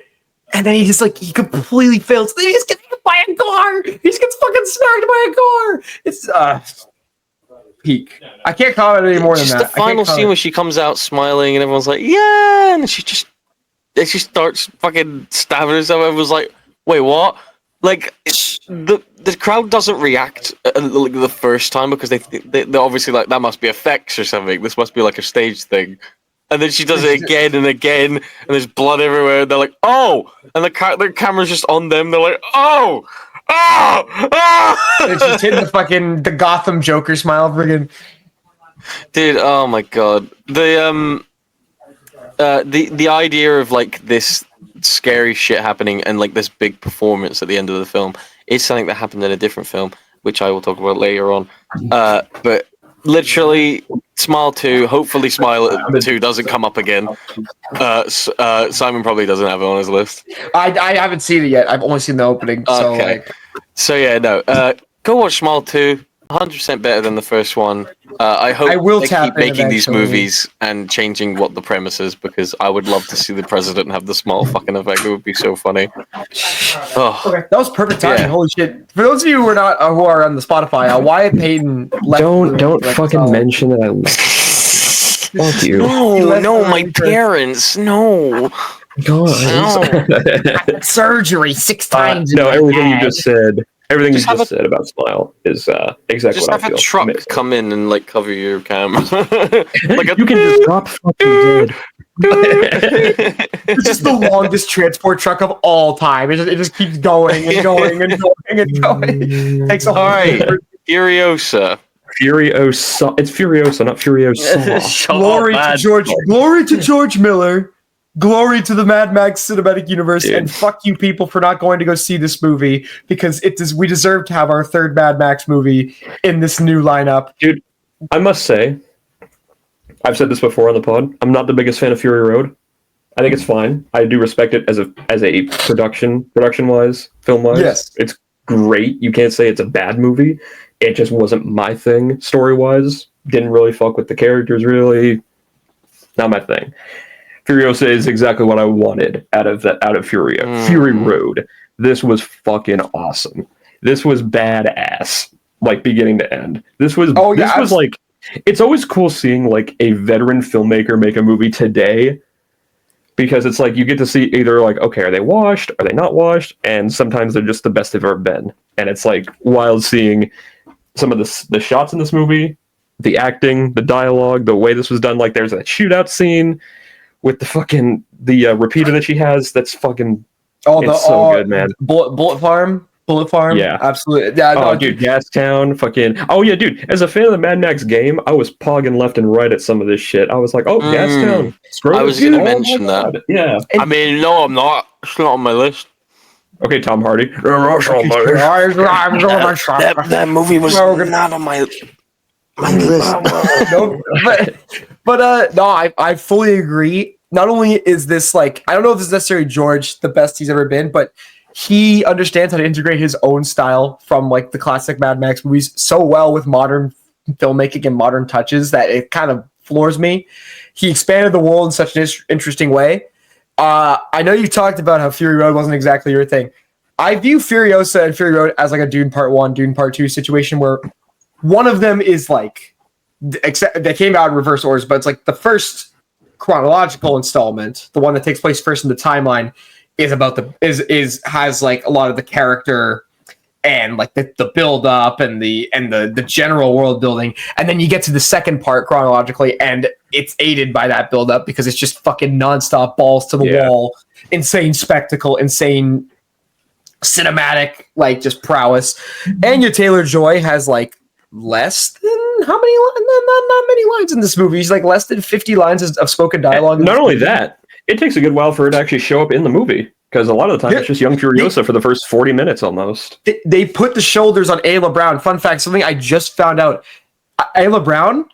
and then he completely fails. Then he just gets hit by a car. He just gets fucking smacked by a car. It's peak. I can't comment any more than that. Just the final scene where she comes out smiling and everyone's like, yeah, and she starts fucking stabbing herself. Everyone's like, wait, what? Like the crowd doesn't react like the first time because they're obviously like, that must be effects or something. This must be like a stage thing. And then she does it again and again, and there's blood everywhere. And they're like, oh, and their camera's just on them. They're like, oh. And she's hitting the Gotham Joker smile friggin'. Dude, oh my god. The idea of like this scary shit happening and like this big performance at the end of the film is something that happened in a different film, which I will talk about later on. But literally, Smile 2, hopefully Smile 2 doesn't come up again. Simon probably doesn't have it on his list. I haven't seen it yet. I've only seen the opening. Okay. So yeah, no. Go watch Smile 2. 100% better than the first one. I hope they keep making these movies and changing what the premise is, because I would love to see the president have the small fucking effect. It would be so funny. Oh. Okay, that was perfect timing. Yeah. Holy shit! For those of you who are on the Spotify, Wyatt Payton left. Don't fucking mention that. Fuck you. No, my parents. No. God. Surgery 6 times. No, everything you just said. Everything you just said about Smile is exactly what I feel. Just have a truck come in and like cover your camera. You can just drop fucking dead. It's just the longest transport truck of all time. It just keeps going and going and going and going. Takes a whole Furiosa. Furiosa. It's Furiosa, not Furiosa. Glory to George Miller. Glory to the Mad Max cinematic universe, dude. And fuck you people for not going to go see this movie, because we deserve to have our third Mad Max movie in this new lineup. Dude, I must say, I've said this before on the pod, I'm not the biggest fan of Fury Road. I think it's fine. I do respect it as a production-wise, film-wise. Yes. It's great. You can't say it's a bad movie. It just wasn't my thing, story-wise. Didn't really fuck with the characters, really. Not my thing. Furiosa is exactly what I wanted out of Fury Road. This was fucking awesome. This was badass, like beginning to end. This was like, it's always cool seeing like a veteran filmmaker make a movie today, because it's like you get to see either like, okay, are they washed? Are they not washed? And sometimes they're just the best they've ever been. And it's like wild seeing some of the shots in this movie, the acting, the dialogue, the way this was done. Like there's that shootout scene with the repeater that she has, that's fucking it's so good, man. Bullet Farm, yeah, absolutely. Yeah, dude, Gastown, fucking. Oh yeah, dude. As a fan of the Mad Max game, I was pogging left and right at some of this shit. I was like, oh, Gastown. I was going to mention that. Yeah. I mean, no, I'm not. It's not on my list. Okay, Tom Hardy. That movie was not on my list. I fully agree. Not only is this like, I don't know if this is necessarily George the best he's ever been, but he understands how to integrate his own style from like the classic Mad Max movies so well with modern filmmaking and modern touches that it kind of floors me. He expanded the world in such an interesting way. I know you talked about how Fury Road wasn't exactly your thing. I view Furiosa and Fury Road as like a Dune Part 1, Dune Part 2 situation where one of them is like, except they came out in reverse orders, but it's like the first chronological installment, the one that takes place first in the timeline, is about has like a lot of the character and like the build up and the general world building, and then you get to the second part chronologically, and it's aided by that build up because it's just fucking nonstop balls to the wall, insane spectacle, insane cinematic, like just prowess. Anya Taylor-Joy has like less than how many not many lines in this movie. He's like less than 50 lines of spoken dialogue. Not only that, it takes a good while for her to actually show up in the movie, because a lot of the time it's just young Furiosa for the first 40 minutes almost. They put the shoulders on Ayla Brown. Fun fact, something I just found out. Ayla Brown,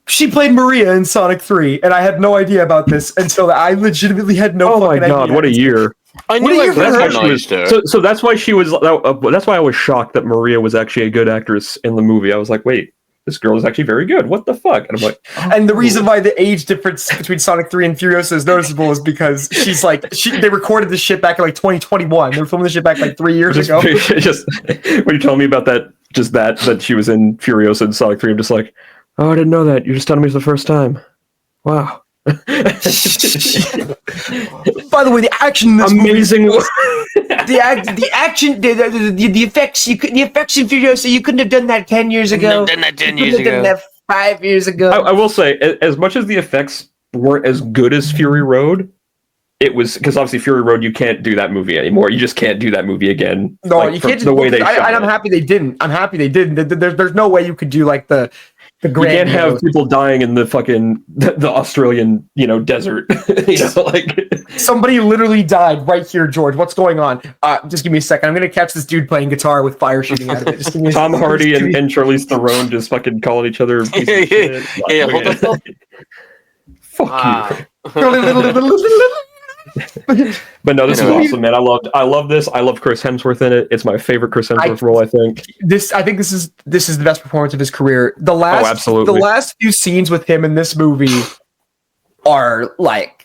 she played Maria in Sonic 3, and I had no idea about this until I legitimately had no fucking idea. Oh my god, what a year. I knew I recognized her. So that's why she was. That's why I was shocked that Maria was actually a good actress in the movie. I was like, wait, this girl is actually very good. What the fuck? And I'm like, and the reason why the age difference between Sonic 3 and Furiosa is noticeable is because she's like, they recorded this shit back in like 2021. They were filming this shit back like 3 years ago. Just when you told me about that, that she was in Furiosa and Sonic 3, I'm just like, oh, I didn't know that. You're just telling me for the first time. Wow. By the way, the action in this amazing. Movie, the action, the effects. The effects in Furiosa. You couldn't have done that 10 years ago. Done that 10 years ago. Done that 5 years ago. I will say, as much as the effects weren't as good as Fury Road, it was because obviously Fury Road, you can't do that movie anymore. You just can't do that movie again. No, like, you can't. The way they. I'm happy they didn't. I'm happy they didn't. There's no way you could do like the. You can't have people dying in the fucking the Australian, desert. Like somebody literally died right here, George. What's going on? Just give me a second. I'm gonna catch this dude playing guitar with fire shooting out of it. Just give me Tom Hardy and Charlize Theron just fucking calling each other. Yeah, hold on. Fuck you. But no, this is awesome, man. I love this. I love Chris Hemsworth in it. It's my favorite Chris Hemsworth role, I think. I think this is the best performance of his career. The last few scenes with him in this movie are like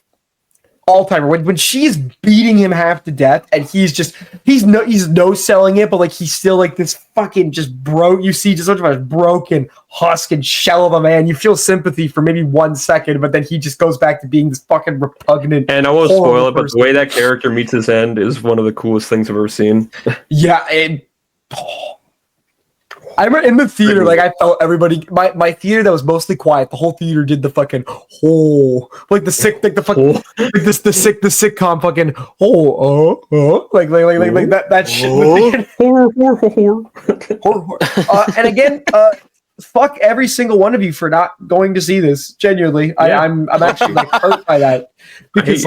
all time. When she's beating him half to death, and he's no selling it, but like he's still like this fucking just broke. You see just such a broken husk and shell of a man. You feel sympathy for maybe 1 second, but then he just goes back to being this fucking repugnant. And I won't spoil it, but the way that character meets his end is one of the coolest things I've ever seen. Yeah, I remember in the theater, like I felt everybody. My theater that was mostly quiet. The whole theater did the fucking like the sick, like the fucking like the sitcom fucking like that shit. And again, fuck every single one of you for not going to see this. Genuinely, I'm actually like hurt by that because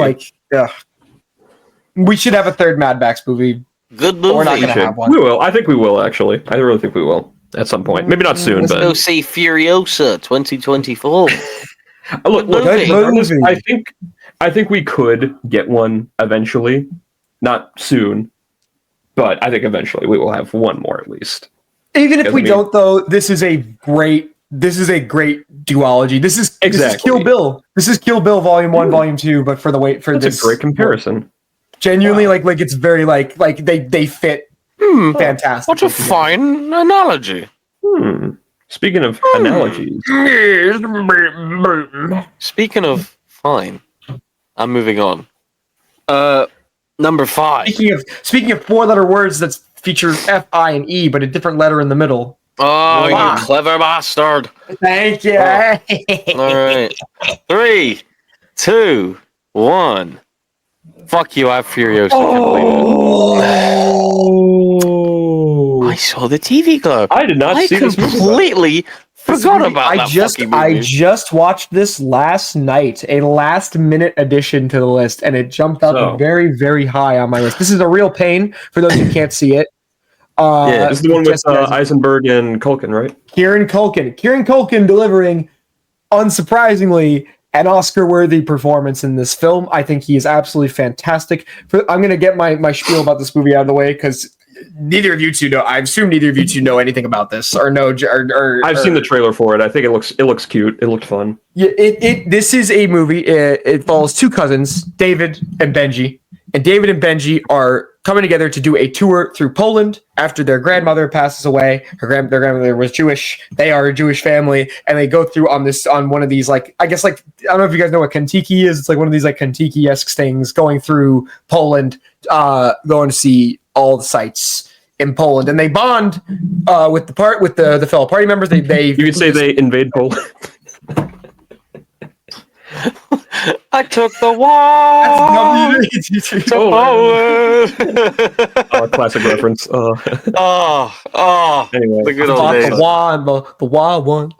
we should have a third Mad Max movie. Good movie. We're not gonna have one. We will. I think we will actually. I really think we will at some point. Maybe not soon, but go see Furiosa 2024. Look. I think we could get one eventually. Not soon, but I think eventually we will have one more at least. Even if we don't, though, this is a great duology. This is Kill Bill. This is Kill Bill Volume 1, Volume 2, but That's a great comparison. Genuinely, like it's very like they fit fantastic. What a fine analogy. Speaking of analogies. Speaking of fine, I'm moving on. Number 5. Speaking of 4-letter words that feature F, I, and E, but a different letter in the middle. Oh, you clever bastard. Thank you. All right. 3, 2, 1. Fuck you, I'm Furiosa. I saw the TV glow. I did not see this movie. Completely forgot about that fucking movie. I just watched this last night, a last-minute addition to the list, and it jumped up very, very high on my list. This is a real pain for those who can't see it. This is the one with Eisenberg and Culkin, right? Kieran Culkin delivering, unsurprisingly, an Oscar-worthy performance in this film. I think he is absolutely fantastic. I'm going to get my spiel about this movie out of the way because neither of you two know. I assume neither of you two know anything about this or know. I've seen the trailer for it. I think it looks cute. It looked fun. Yeah, this is a movie. It follows two cousins, David and Benji, and David and Benji are coming together to do a tour through Poland after their grandmother passes away. Their grandmother was Jewish. They are a Jewish family, and they go through on one of these, like, I guess, like, I don't know if you guys know what Kontiki is. It's like one of these like Kontiki-esque things, going through Poland, going to see all the sites in Poland, and they bond with the fellow party members. They You could say they invade Poland. I took the wall to Poland. Classic reference. Anyway, the good old days. the wall one.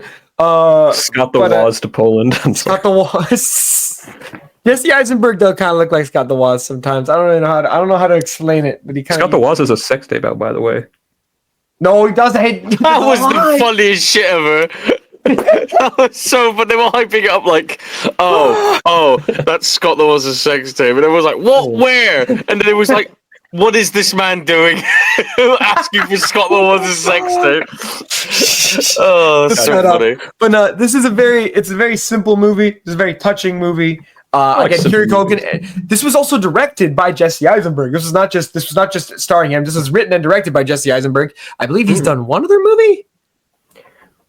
Scott the Waz to Poland. I'm sorry. Scott the Waz. Jesse Eisenberg though kind of look like Scott the Waz sometimes. I don't know how to explain it, but he kind of. Scott the Waz is a sex tape out, by the way. No, he doesn't. That was the funniest shit ever. That was so funny. They were hyping it up like, oh, that's Scott the Waz a sex tape, and it was like, what, where? And then it was like, what is this man doing? Asking for Scott the Waz a sex tape. Oh, that's so funny. But no, this is a very simple movie. It's a very touching movie. Again, Kieran Culkin. This was also directed by Jesse Eisenberg. This was not just starring him. This was written and directed by Jesse Eisenberg. I believe he's done one other movie.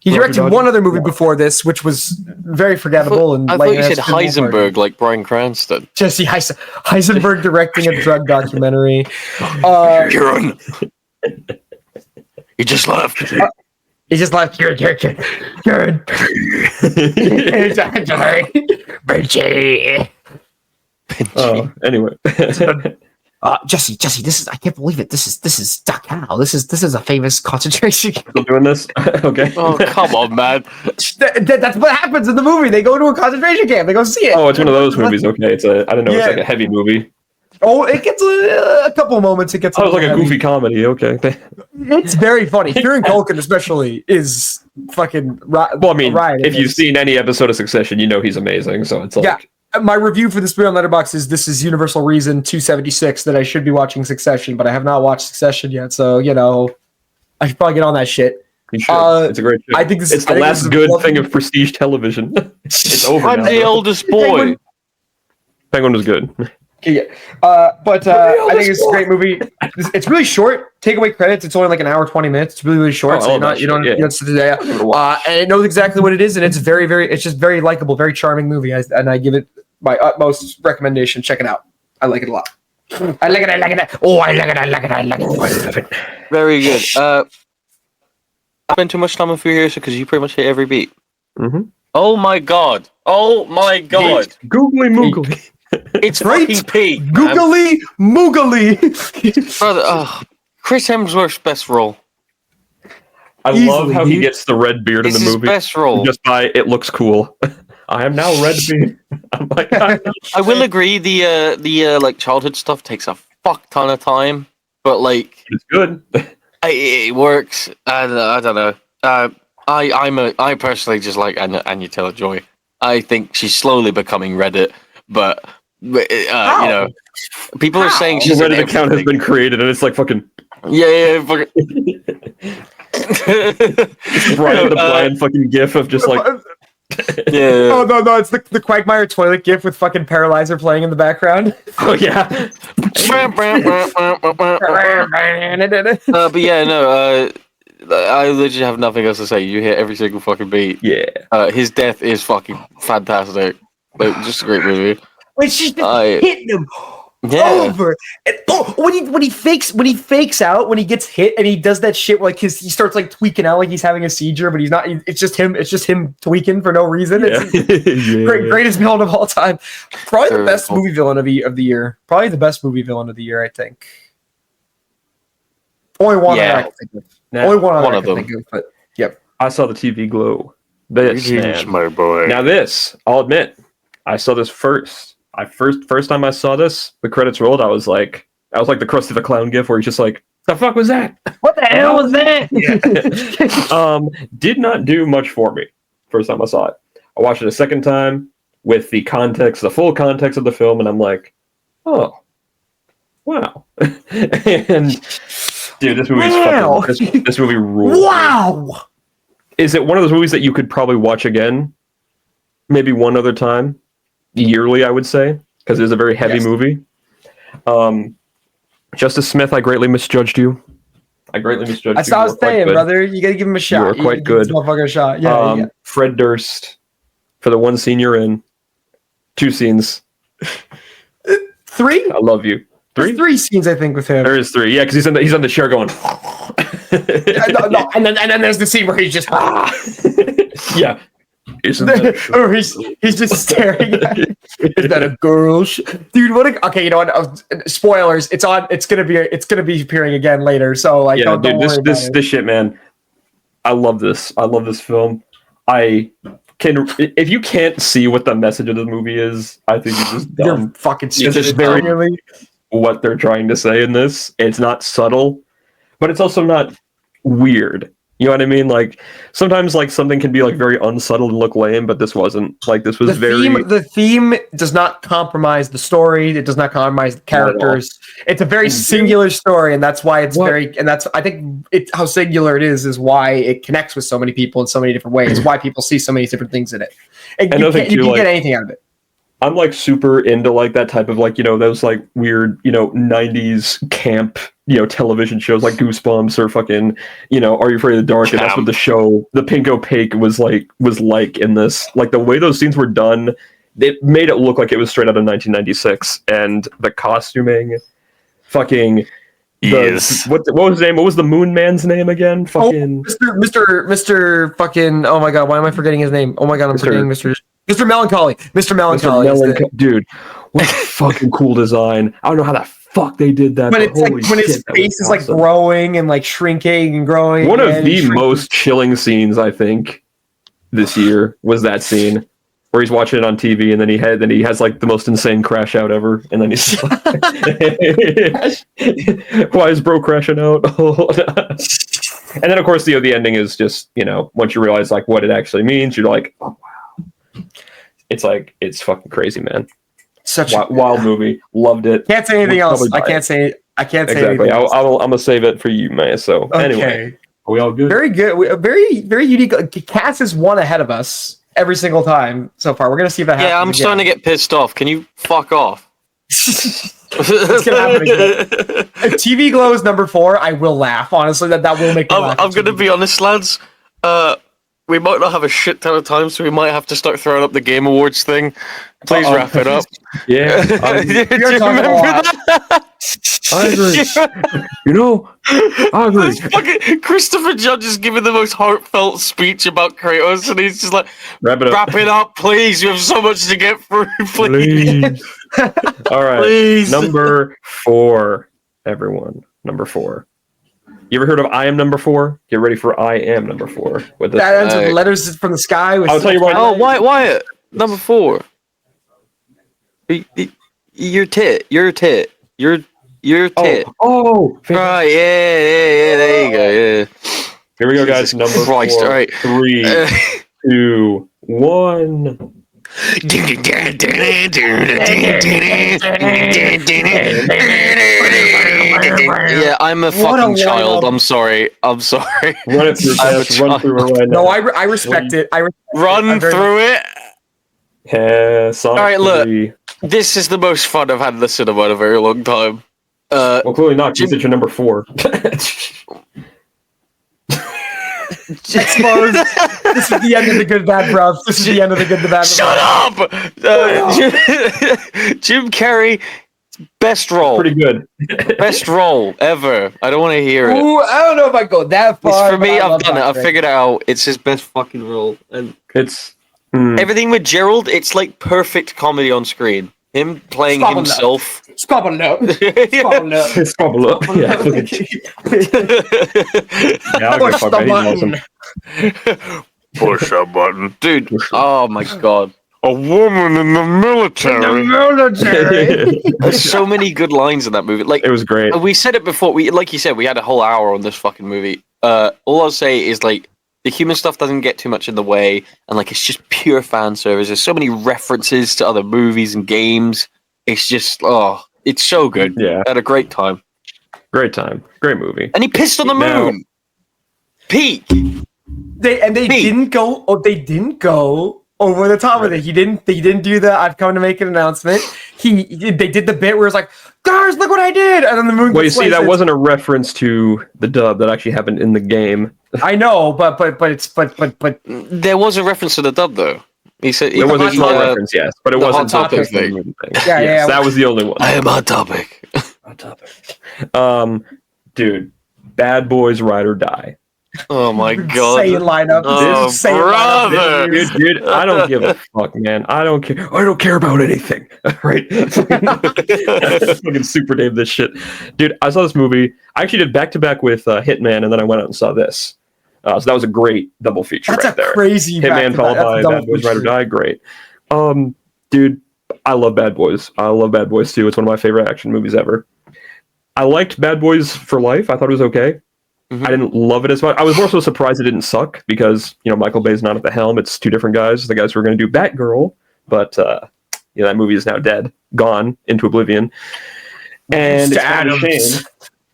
He directed one other movie before this, which was very forgettable. I thought you said Heisenberg, like Bryan Cranston. Jesse Heisenberg directing a drug documentary. Kieran. He just left. He just left. Kieran. Anyway. Jesse, this is, I can't believe it. This is Dachau. This is a famous concentration camp. Still doing this? Okay. Oh, come on, man. That's what happens in the movie. They go to a concentration camp. They go see it. Oh, it's one of those movies. Okay. I don't know. Yeah. It's like a heavy movie. Oh, it gets a couple moments. It gets. Oh, it's like a goofy comedy. Okay. It's very funny. Kieran Culkin, especially, is fucking. Well, I mean, if you've seen any episode of Succession, you know he's amazing. So it's like. Yeah. My review for this movie on Letterboxd is this is Universal Reason 276 that I should be watching Succession, but I have not watched Succession yet. So I should probably get on that shit. You should. It's a great show. I think it's the last good thing of prestige television. It's over. I'm the oldest boy. Penguin was good. Yeah, but I think it's a great movie. It's really short. Take away credits. It's only like an hour 20 minutes. It's really really short. So you don't sit there. And it knows exactly what it is, and it's very very. It's just very likable, very charming movie. And I give it my utmost recommendation. Check it out. I like it a lot. I like it. Oh, I like it. Very good. I spent too much time on Furiosa because you pretty much hit every beat. Mm-hmm. Oh my god. Googly moogly. It's fucking peak. Googly moogly. Brother, Chris Hemsworth's best role. I love how he gets the red beard in the movie. Best role. Just by it looks cool. I am now red beard. I'm like, I will agree. The like childhood stuff takes a fuck ton of time, but like it's good. It works. I don't know. I personally just like Anya Taylor-Joy. I think she's slowly becoming Reddit, but people are saying she's the Reddit account has been created, and it's like fucking fucking Brian the Brian fucking gif of just like Oh no, it's the Quagmire toilet gif with fucking Paralyzer playing in the background. Oh yeah. But yeah, no. I literally have nothing else to say. You hit every single fucking beat. Yeah. His death is fucking fantastic. Just a great movie. When she's just hitting him over, and when he fakes out when he gets hit and he does that shit like he starts like tweaking out like he's having a seizure, but he's not. It's just him tweaking for no reason. It's greatest villain of all time. Probably the best movie villain of the year. Probably the best movie villain of the year. I think. Only one. Only one of them. But yep. I saw the TV glow. This man, my boy. Now this, I'll admit, I saw this first. First time I saw this, the credits rolled. I was like the Krusty the Clown gif where he's just like, "The fuck was that? What the hell was that?" Did not do much for me. First time I saw it, I watched it a second time with the full context of the film, and I'm like, "Oh, wow!" And dude, this movie's fucking. This movie rules. Wow. Is it one of those movies that you could probably watch again, maybe one other time? Yearly, I would say, because it's a very heavy movie. Justice Smith, I greatly misjudged you. I saw I was saying, brother, you gotta give him a shot. You were quite good. Motherfucker a shot. Yeah, Fred Durst, for the one scene you're in, 2 scenes. 3? I love you. There's 3 scenes, I think, with him. There is 3. Yeah, because he's on the chair going. No, and then there's the scene where he's just Yeah. Isn't that or he's just staring at it. Is that a girl? Dude, okay, you know what? Spoilers. It's gonna be appearing again later. So like, yeah, don't dude, worry this shit, man. I love this. I love this film. I can. If you can't see what the message of the movie is, I think you're just dumb. You're fucking It's stupid. just very what they're trying to say in this. It's not subtle, but it's also not weird. You know what I mean? Like sometimes like something can be like very unsubtle and look lame, but this wasn't. Like this was the theme does not compromise the story. It does not compromise the characters. It's a very singular story, and that's why it's I think how singular it is why it connects with so many people in so many different ways. Why people see so many different things in it. And you can't get anything out of it. I'm like super into like that type of like, you know, those like weird, you know, 90s camp, you know, television shows like Goosebumps or fucking, you know, Are You Afraid of the Dark? And that's what the show, The Pink Opaque was like in this. Like the way those scenes were done, it made it look like it was straight out of 1996. And the costuming, fucking Yes. What was his name? What was the Moon Man's name again? Fucking Mr. fucking, oh my god, why am I forgetting his name? Oh my god, I'm forgetting Mr. Melancholy. Mr. Melancholy. Dude, what a fucking cool design. I don't know how the fuck they did that. But it's like when his face is like growing and like shrinking and growing. One of the most chilling scenes, I think, this year was that scene where he's watching it on TV and then he has like the most insane crash out ever. And then he's why is bro crashing out? And then of course the ending is just, you know, once you realize like what it actually means, you're like, oh wow. It's fucking crazy, man. Such a wild movie. Loved it. Can't say anything else. I can't say exactly. I'm gonna save it for you, man. So anyway, are we all good? Very good. Very, very unique. Cass is one ahead of us every single time so far. We're gonna see if that happens. Yeah, I'm starting to get pissed off. Can you fuck off? It's gonna happen again. If TV Glow is number 4, I will laugh. Honestly, that will make me laugh. I'm gonna be honest, lads. We might not have a shit ton of time, so we might have to start throwing up the Game Awards thing. Please wrap it up. Yeah. Do you remember that? I agree. You know, I agree. Fucking Christopher Judge is giving the most heartfelt speech about Kratos, and he's just like, wrap it up, please. You have so much to get through, please. All right. Please. Number 4, everyone. Number 4. You ever heard of I Am Number 4? Get ready for I Am Number 4. With this. That ends with letters from the sky. I'll tell you what. Oh, Wyatt. Number 4. Your tit. Your tit. Your tit. Oh. Right, yeah, there you go, yeah. Here we go, guys. Number 4. All right. 3, 2, 1. Yeah, I'm a fucking child. I'm sorry. Run it through. Run through it right now. No, I respect it. Run through it. Yeah, all right, look. This is the most fun I've had in the cinema in a very long time. Well, clearly not. Because it's your number 4. This is the end of the good bad, bruv. This is the end of the good the bad. Shut up! Jim Carrey, best role. Pretty good. Best role ever. I don't want to hear it. Ooh, I don't know if I go that far. For me, I've done it. I've figured it out. It's his best fucking role, and it's everything with Gerald. It's like perfect comedy on screen. Him playing himself. Squabble up. Squabble up. Yeah. Push the button. Push a button. Dude, oh my god. A woman in the military. There's so many good lines in that movie. Like, it was great. We said it before. Like you said, we had a whole hour on this fucking movie. All I'll say is, like, the human stuff doesn't get too much in the way, and like it's just pure fan service. There's so many references to other movies and games. It's just, it's so good. Yeah, I had a great time. Great movie. And he pissed on the moon. Peak. They didn't go. Oh, they didn't go over the top of it. He didn't do the I've come to make an announcement. They did the bit where it's like, guys, look what I did, and then the moon. Well, you see, that wasn't a reference to the dub that actually happened in the game. I know, but there was a reference to the dub though. He said there was a small reference, yes, but it wasn't Hot Topic thing. Yeah, that was the only one. I am Hot Topic. Dude, Bad Boys Ride or Die. Oh my god. Insane lineup. Oh, Insane lineup. brother. Dude, I don't give a fuck, man. I don't care. I don't care about anything. Right? Fucking Super Dave this shit. Dude, I saw this movie. I actually did back-to-back with Hitman, and then I went out and saw this. So that was a great double feature That's right a there. crazy Hitman followed by Bad Boys Ride or Die. Great. Dude, I love Bad Boys. I love Bad Boys 2. It's one of my favorite action movies ever. I liked Bad Boys for Life. I thought it was okay. I didn't love it as much. I was more so surprised it didn't suck because, Michael Bay's not at the helm. It's two different guys. The guys who are going to do Batgirl, but that movie is now dead, gone into oblivion. And it's kind of a shame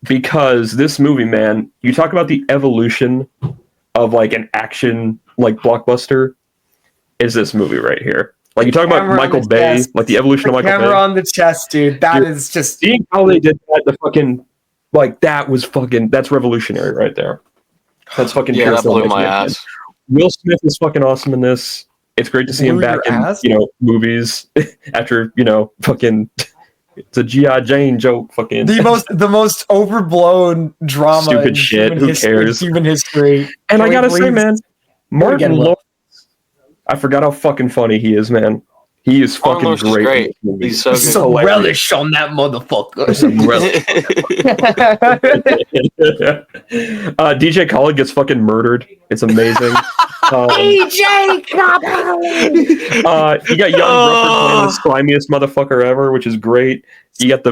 because this movie, man, you talk about the evolution of like an action like blockbuster is this movie right here. Like you talk about Michael Bay, like the evolution of Michael Bay. Camera on the chest, dude. That is just seeing how they did that. The fucking that's revolutionary right there. That's fucking yeah. That blew my ass. Will Smith is fucking awesome in this. It's great to see him back in movies after fucking. It's a G.I. Jane joke. Fucking the most overblown drama. Stupid shit. Who cares? Human history. And I gotta say, man, Martin Lawrence. I forgot how fucking funny he is, man. He is fucking great. He's so good. Some relish on that motherfucker. Some relish. DJ Khaled gets fucking murdered. It's amazing. DJ Khaled. You got Young Rufford playing the slimiest motherfucker ever, which is great. You got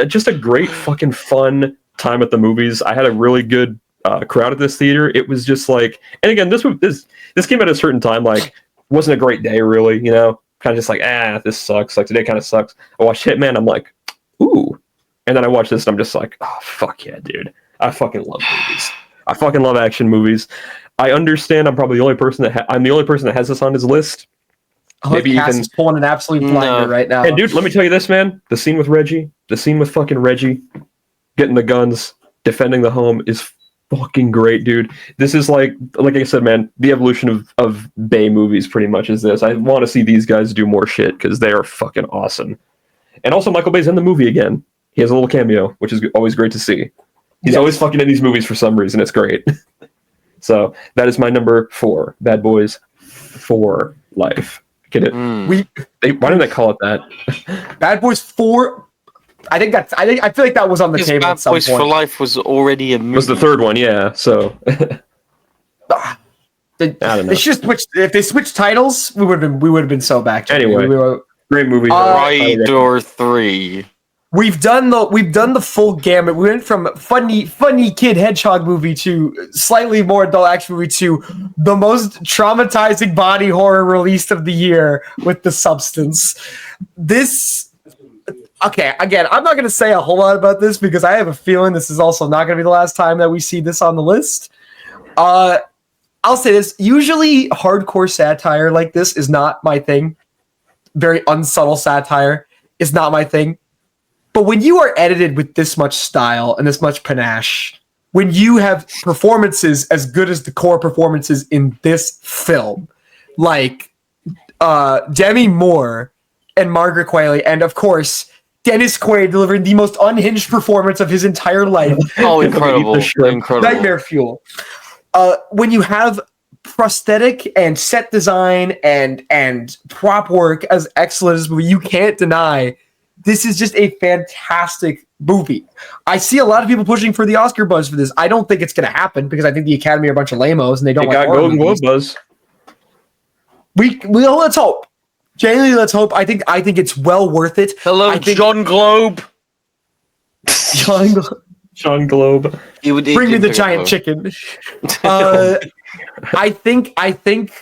just a great fucking fun time at the movies. I had a really good crowd at this theater. It was just like, and again, this came at a certain time, like wasn't a great day really, kind of just like, this sucks. Like today kind of sucks. I watched Hitman, I'm like, ooh. And then I watched this and I'm just like, oh fuck yeah, dude. I fucking love movies. I fucking love action movies. I understand I'm probably the only person that has this on his list. Maybe Cass is pulling an absolute blinder right now. And dude, let me tell you this, man. The scene with fucking Reggie getting the guns, defending the home is fucking great, dude. This is like I said, man, the evolution of Bay movies pretty much is this. I want to see these guys do more shit because they are fucking awesome. And also Michael Bay's in the movie again. He has a little cameo, which is always great to see. He's always fucking in these movies for some reason. It's great. So that is my number 4. Bad Boys for Life. Get it? Why didn't they call it that? Bad Boys 4. I feel like that was on the table at some point. Bad Boys for Life was already a movie. It was the third one, yeah. So I don't know. If they switched titles, we would have been so back. Anyway, great movie. Ride 3. We've done the full gamut. We went from funny kid hedgehog movie to slightly more adult action movie to the most traumatizing body horror release of the year with The Substance. Okay, again, I'm not going to say a whole lot about this because I have a feeling this is also not going to be the last time that we see this on the list. I'll say this. Usually, hardcore satire like this is not my thing. Very unsubtle satire is not my thing. But when you are edited with this much style and this much panache, when you have performances as good as the core performances in this film, like Demi Moore and Margaret Qualley, and of course, Dennis Quaid delivering the most unhinged performance of his entire life. Oh, incredible. Incredible. Nightmare fuel. When you have prosthetic and set design and prop work as excellent as movie, you can't deny this is just a fantastic movie. I see a lot of people pushing for the Oscar buzz for this. I don't think it's going to happen because I think the Academy are a bunch of lamos and they don't like Golden Globe buzz. Let's hope. Genuinely, let's hope. I think it's well worth it. Hello, John Globe. John Globe. Bring me the giant chicken. I think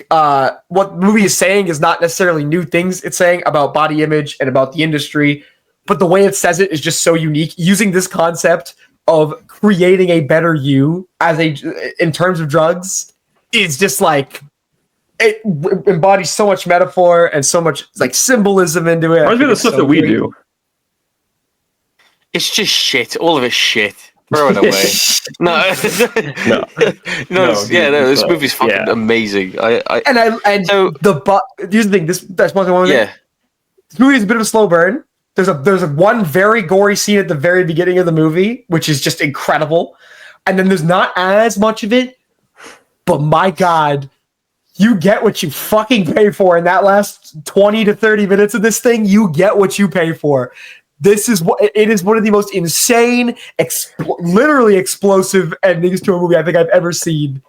what the movie is saying is not necessarily new things. It's saying about body image and about the industry, but the way it says it is just so unique. Using this concept of creating a better you in terms of drugs is just like it embodies so much metaphor and so much like symbolism into it. Reminds me of the stuff that we do. It's just shit. All of it's shit. Throw it away. This movie's fucking amazing. Here's the thing. That's one thing. Yeah. This movie is a bit of a slow burn. There's a one very gory scene at the very beginning of the movie, which is just incredible. And then there's not as much of it, but my God, you get what you fucking pay for in that last 20 to 30 minutes of this thing. You get what you pay for. It is one of the most insane, literally explosive endings to a movie I think I've ever seen.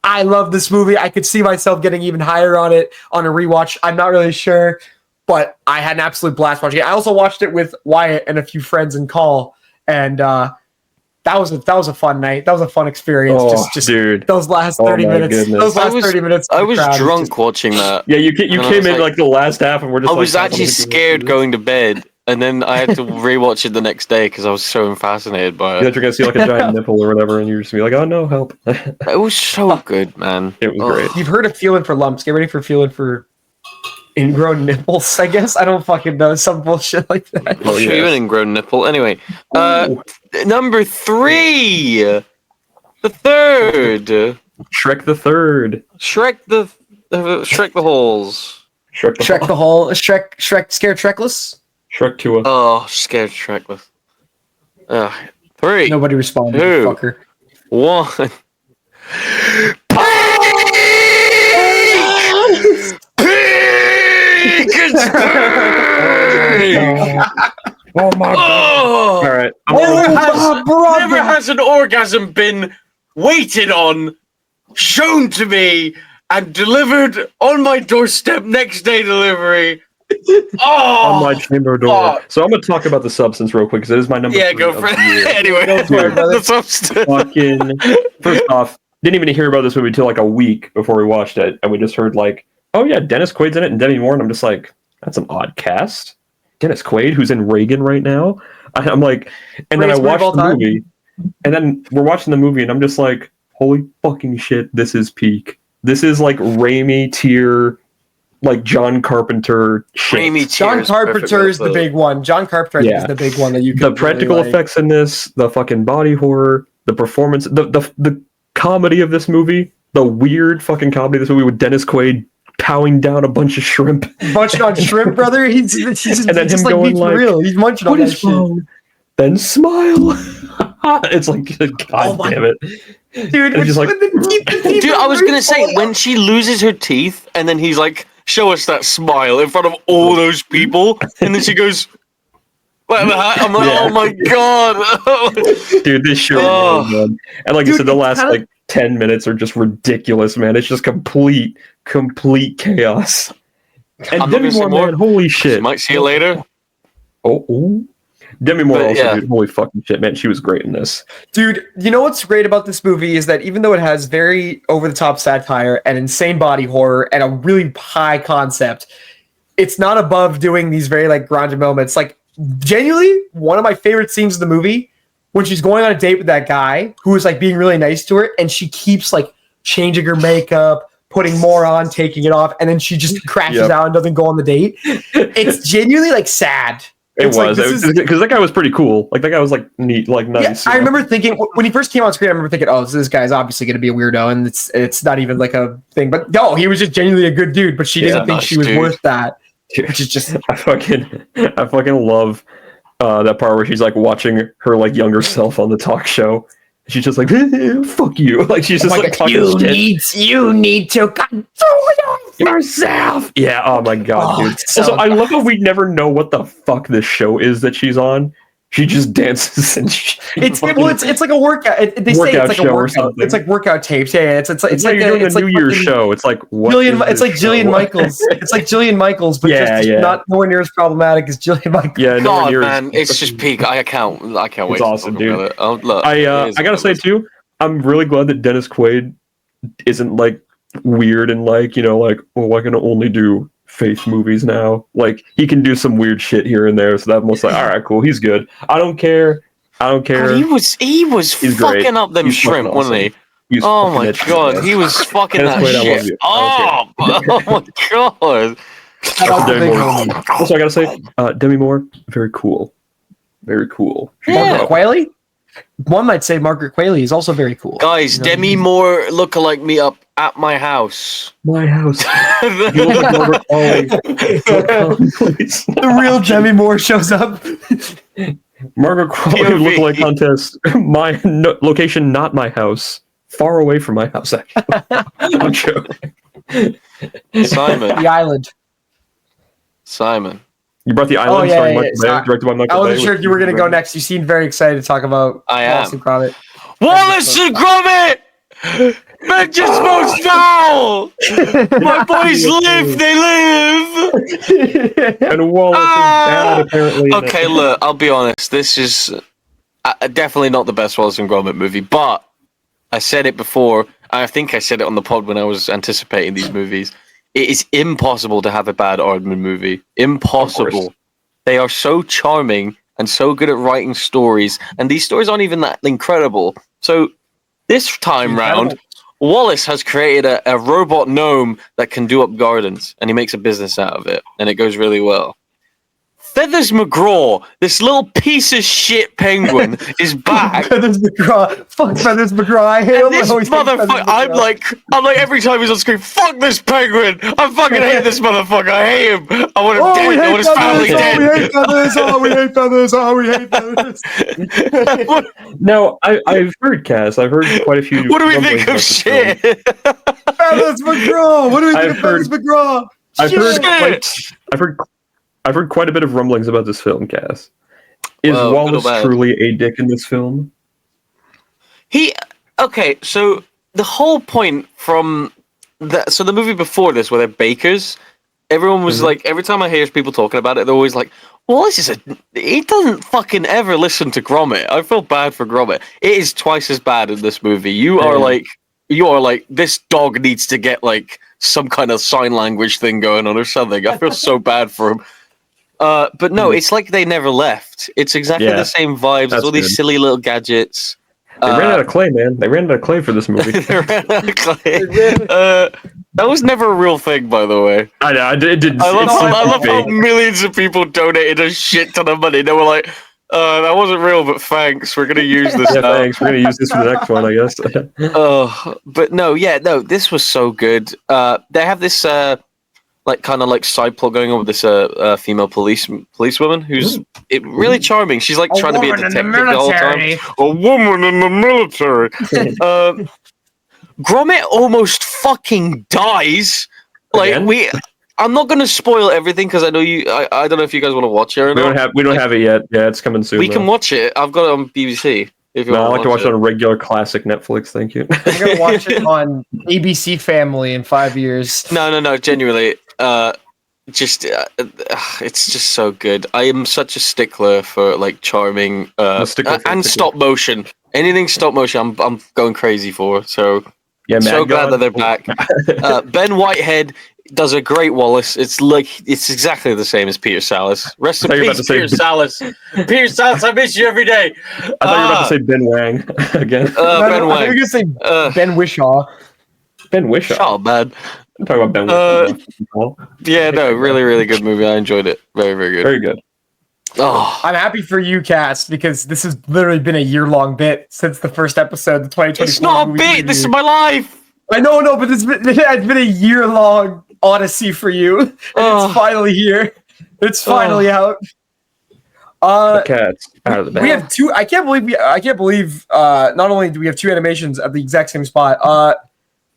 I love this movie. I could see myself getting even higher on it on a rewatch. I'm not really sure, but I had an absolute blast watching it. I also watched it with Wyatt and a few friends in call, and that was a fun night. That was a fun experience. Just dude, those last 30 minutes. Goodness. Those last 30 minutes. I was drunk watching that. Yeah, you came in like the last half, and we're just. I was actually scared going to bed, and then I had to rewatch it the next day because I was so fascinated by it. You're gonna see like a giant nipple or whatever, and you're just gonna be like, "Oh no, help!" It was so good, man. It was great. You've heard of feeling for lumps. Get ready for feeling for ingrown nipples, I guess. I don't fucking know. Some bullshit like that. I'll show you an ingrown nipple. Anyway, number 3, the third, Shrek the Third. Shrek the holes. Shrek the hole. Shrek scared Shrekless. Shrek 2. Oh, scared Shrekless. 3. Nobody responded. 2. Fucker. 1. Oh my god! All right. Never has an orgasm been waited on, shown to me, and delivered on my doorstep next day delivery. On my chamber door. So I'm gonna talk about the substance real quick because it is my number. Yeah, 3 go of for the year. it. Anyway, the substance. Fucking first off, didn't even hear about this movie until like a week before we watched it, and we just heard like, oh yeah, Dennis Quaid's in it and Demi Moore, and I'm just like, that's an odd cast. Dennis Quaid, who's in Reagan right now. I'm like, and then I watched the movie, and then we're watching the movie, and I'm just like, holy fucking shit, this is peak. This is like Raimi tier, like John Carpenter shit. Raimi John Carpenter is the big one. John Carpenter I think, is the big one that you can. The practical effects in this, the fucking body horror, the performance, the comedy of this movie, the weird fucking comedy of this movie with Dennis Quaid powing down a bunch of shrimp. Munching on shrimp, brother. He's just, and then just him like going me for like, real. He's munching on that shit. Then smile. It's like, god damn it. Dude, just like, dude, I was gonna say, when she loses her teeth, and then he's like, show us that smile in front of all those people, and then she goes, I'm like, oh my god. Dude, this show is really good. And like I said, the last like 10 minutes are just ridiculous, man. It's just complete chaos. And Demi Moore, man, holy shit. You might see you later. Oh. Demi Moore also, dude, holy fucking shit, man. She was great in this. Dude, you know what's great about this movie is that even though it has very over-the-top satire and insane body horror and a really high concept, it's not above doing these very like grungy moments. Like, genuinely, one of my favorite scenes of the movie, when she's going on a date with that guy who is like being really nice to her, and she keeps like changing her makeup, putting more on, taking it off, and then she just crashes out and doesn't go on the date. It's genuinely like sad. It was because that guy was pretty cool. Like that guy was like neat, like nice. Yeah, I remember thinking when he first came on screen, I remember thinking, "Oh, this guy's obviously going to be a weirdo," and it's not even like a thing. But no, he was just genuinely a good dude. But she didn't think she was worth that, which is just I fucking love that part where she's like watching her like younger self on the talk show. She's just like, fuck you. Like she's just like talking you need to control yourself. Yeah, oh my god, dude. Also, I love how we never know what the fuck this show is that she's on. She just dances and it's like a workout. They say it's like a workout. It's like workout tapes. Yeah, it's like you're doing a New Year's show. It's like it's like Jillian Michaels. It's like Jillian Michaels, but just not nowhere near as problematic as Jillian Michaels. Yeah, God, man, it's just peak. I can't wait. It's awesome, dude. I gotta say too, I'm really glad that Dennis Quaid isn't like weird and like, you know, like, I can only do faith movies now. Like he can do some weird shit here and there, so that almost like, all right, cool, he's good. I don't care. God, he was fucking up them shrimp, wasn't he? Oh my god, he was fucking that shit up. Oh my god. Also, I gotta say, Demi Moore, very cool. Very cool. Yeah. Quayle? one might say Margaret Qualley is also very cool. Guys, Demi Moore lookalike meetup at my house. My house. You look like Margaret Qualley. Please. The real Demi Moore shows up. Margaret Qualley lookalike contest. My location, not my house. Far away from my house, actually. I'm joking. Simon. The Island. Simon. You brought The Island, starring Michael Bay, directed by Michael Bay. I wasn't sure if you were going to go next. You seemed very excited to talk about Wallace and Gromit. Wallace and Gromit! Men just smokes foul! My boys live, they live! And Wallace is bad, apparently. Okay, look, I'll be honest. This is definitely not the best Wallace and Gromit movie, but I said it before. I think I said it on the pod when I was anticipating these movies. It is impossible to have a bad Aardman movie. Impossible. They are so charming and so good at writing stories, and these stories aren't even that incredible. So this time round, Wallace has created a robot gnome that can do up gardens, and he makes a business out of it, and it goes really well. Feathers McGraw, this little piece of shit penguin, is back. Feathers McGraw. Fuck Feathers McGraw. I hate him. This motherfucker. I'm like every time he's on screen, fuck this penguin. I fucking hate this motherfucker. I hate him. I want him dead. I want his family dead. We hate feathers. Oh, we hate feathers. Oh, we hate feathers. No, I've heard Kaz. I've heard quite a few. What do we think of shit? Feathers McGraw. What do we think of Feathers McGraw? I've heard quite a bit of rumblings about this film, Cass. Is Wallace truly a dick in this film? Okay, so the whole point from the movie before this, where they're bakers, everyone was like, every time I hear people talking about it, they're always like, Wallace he doesn't fucking ever listen to Gromit. I feel bad for Gromit. It is twice as bad in this movie. You are like, this dog needs to get like some kind of sign language thing going on or something. I feel so bad for him. But no, it's like they never left. It's exactly the same vibes. It's all these silly little gadgets. They ran out of clay, man. They ran out of clay for this movie. They ran out of clay. That was never a real thing, by the way. I know. I love how millions of people donated a shit ton of money. They were like, that wasn't real, but thanks. We're going to use this now. Thanks. We're going to use this for the next one, I guess. But no, this was so good. They have this... kind of side plot going on with this female policewoman who's really charming. She's like trying to be a detective the whole time. A woman in the military. Gromit almost fucking dies. I'm not going to spoil everything because I know you. I don't know if you guys want to watch it or not. We don't have it yet. Yeah, it's coming soon. We can watch it. I've got it on BBC. If you I like to watch it on regular classic Netflix. Thank you. I'm gonna watch it on ABC Family in 5 years. No. Genuinely, it's just so good. I am such a stickler for charming and stop motion. Anything stop motion, I'm going crazy for. So yeah, so glad that they're back. Ben Whitehead does a great Wallace. It's exactly the same as Peter Sallis. Rest in peace, Peter Sallis. Peter Sallis, I miss you every day. I thought you were about to say Ben Wang again. Ben Wang. I think you say Ben Whishaw. Ben Whishaw. Oh man. I'm talking about Ben Whishaw. Yeah, no, really, really good movie. I enjoyed it. Very, very good. Very good. Oh, I'm happy for you, Cass, because this has literally been a year-long bit since the first episode, the 2024. It's not a bit. This is my life. I know, but it's been a year-long odyssey for you. And it's finally here. It's finally out. The cat's out of the bag. We have two. I can't believe. Not only do we have two animations at the exact same spot.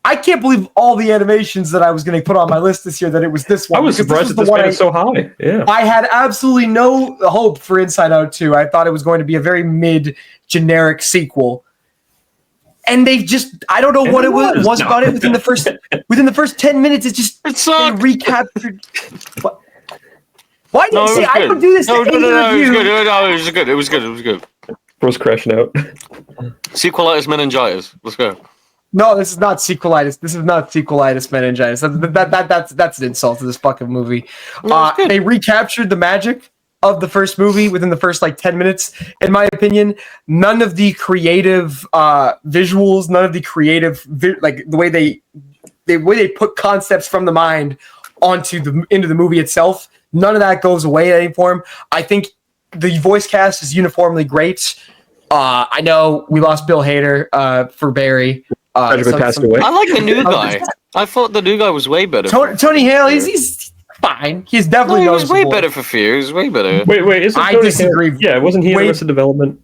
I can't believe all the animations that I was going to put on my list this year that it was this one. I was surprised that this made it so high. Yeah. I had absolutely no hope for Inside Out 2. I thought it was going to be a very mid-generic sequel. And they just, I don't know what it was about it within the first 10 minutes. It sucked. They recaptured. Why did you say I don't do this to any review? It was good. Bro's crashing out. Sequelitis meningitis. Let's go. No, this is not sequelitis. This is not sequelitis meningitis. That's an insult to this fucking movie. They recaptured the magic of the first movie within the first 10 minutes. In my opinion, none of the creative visuals, none of the creative the way they put concepts from the mind into the movie itself. None of that goes away in any form. I think the voice cast is uniformly great. I know we lost Bill Hader for Barry. Tragically passed away. I like the new guy. I thought the new guy was way better. Tony Hale, he's fine. He's definitely he was way noticeable. better for Fear. He was way better. Wait, isn't I Tony disagree. Hale- Yeah, wasn't he in Arrested Development?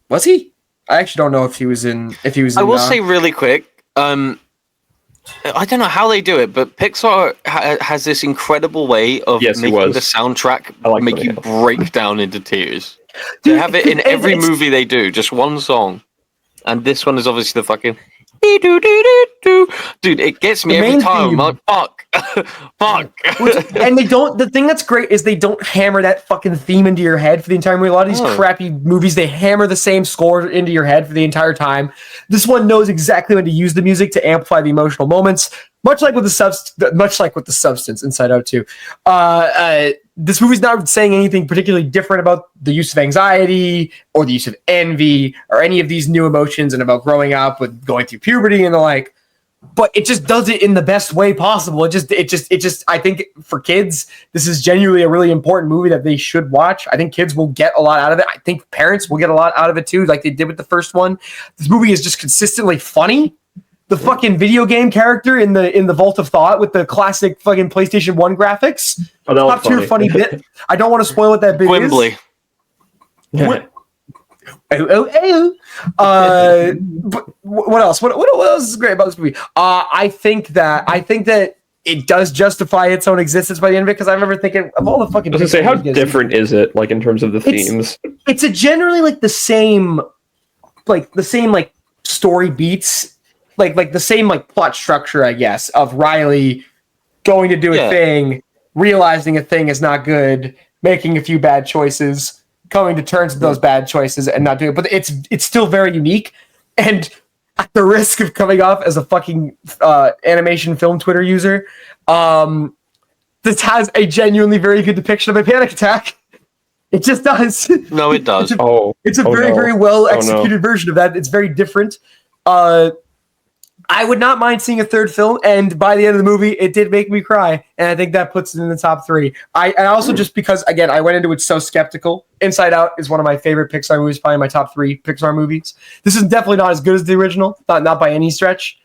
Was he? I actually don't know if he was in. I will say really quick. I don't know how they do it, but Pixar has this incredible way of making the soundtrack make you break down into tears. They have it in every movie they do, just one song. And this one is obviously the fucking... Dude, it gets me every time. I'm like, fuck. Fuck. And they don't... The thing that's great is they don't hammer that fucking theme into your head for the entire movie. A lot of these crappy movies, they hammer the same score into your head for the entire time. This one knows exactly when to use the music to amplify the emotional moments. Much like with the substance, Inside Out 2. This movie's not saying anything particularly different about the use of anxiety or the use of envy or any of these new emotions and about growing up with going through puberty and the like. But it just does it in the best way possible. It just. I think for kids, this is genuinely a really important movie that they should watch. I think kids will get a lot out of it. I think parents will get a lot out of it too, like they did with the first one. This movie is just consistently funny. The fucking video game character in the Vault of Thought with the classic fucking PlayStation 1 graphics. Oh, that was top tier funny bit. I don't want to spoil what that bit Wembley. is. But what else? What else is great about this movie? I think that it does justify its own existence by the end of it, because I remember thinking of all the fucking... I was gonna say, how different is it, like, in terms of the themes? It's a generally like the same story beats, like the same like plot structure, I guess, of Riley going to do a thing, realizing a thing is not good, making a few bad choices, coming to terms with those bad choices and not doing it. But it's still very unique. And at the risk of coming off as a fucking animation film Twitter user, this has a genuinely very good depiction of a panic attack. It just does. No, it does. It's a very well executed version of that. It's very different. I would not mind seeing a third film, and by the end of the movie, it did make me cry, and I think that puts it in the top 3. I also just because, again, I went into it so skeptical. Inside Out is one of my favorite Pixar movies, probably my top 3 Pixar movies. This is definitely not as good as the original, not by any stretch,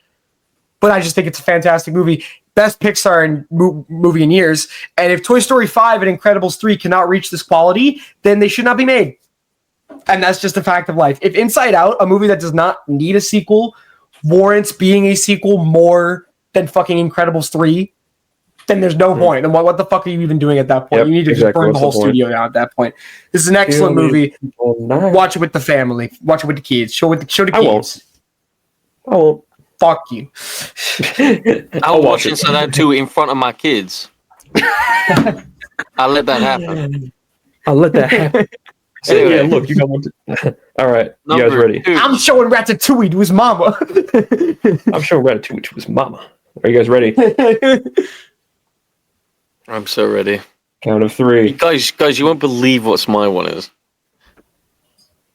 but I just think it's a fantastic movie. Best Pixar movie in years, and if Toy Story 5 and Incredibles 3 cannot reach this quality, then they should not be made. And that's just a fact of life. If Inside Out, a movie that does not need a sequel, warrants being a sequel more than fucking Incredibles 3, then there's no point. And what the fuck are you even doing at that point? Yep, you need to just burn the whole studio down at that point. This is an excellent movie. Watch it with the family. Watch it with the kids. Show the kids. I won't. Fuck you. I'll watch Inside Out 2 in front of my kids. I'll let that happen. So, yeah, look, you got one. All right, you guys ready? 2. I'm showing Ratatouille to his mama. I'm showing Ratatouille to his mama. Are you guys ready? I'm so ready. Count of 3. Guys, you won't believe what my one is.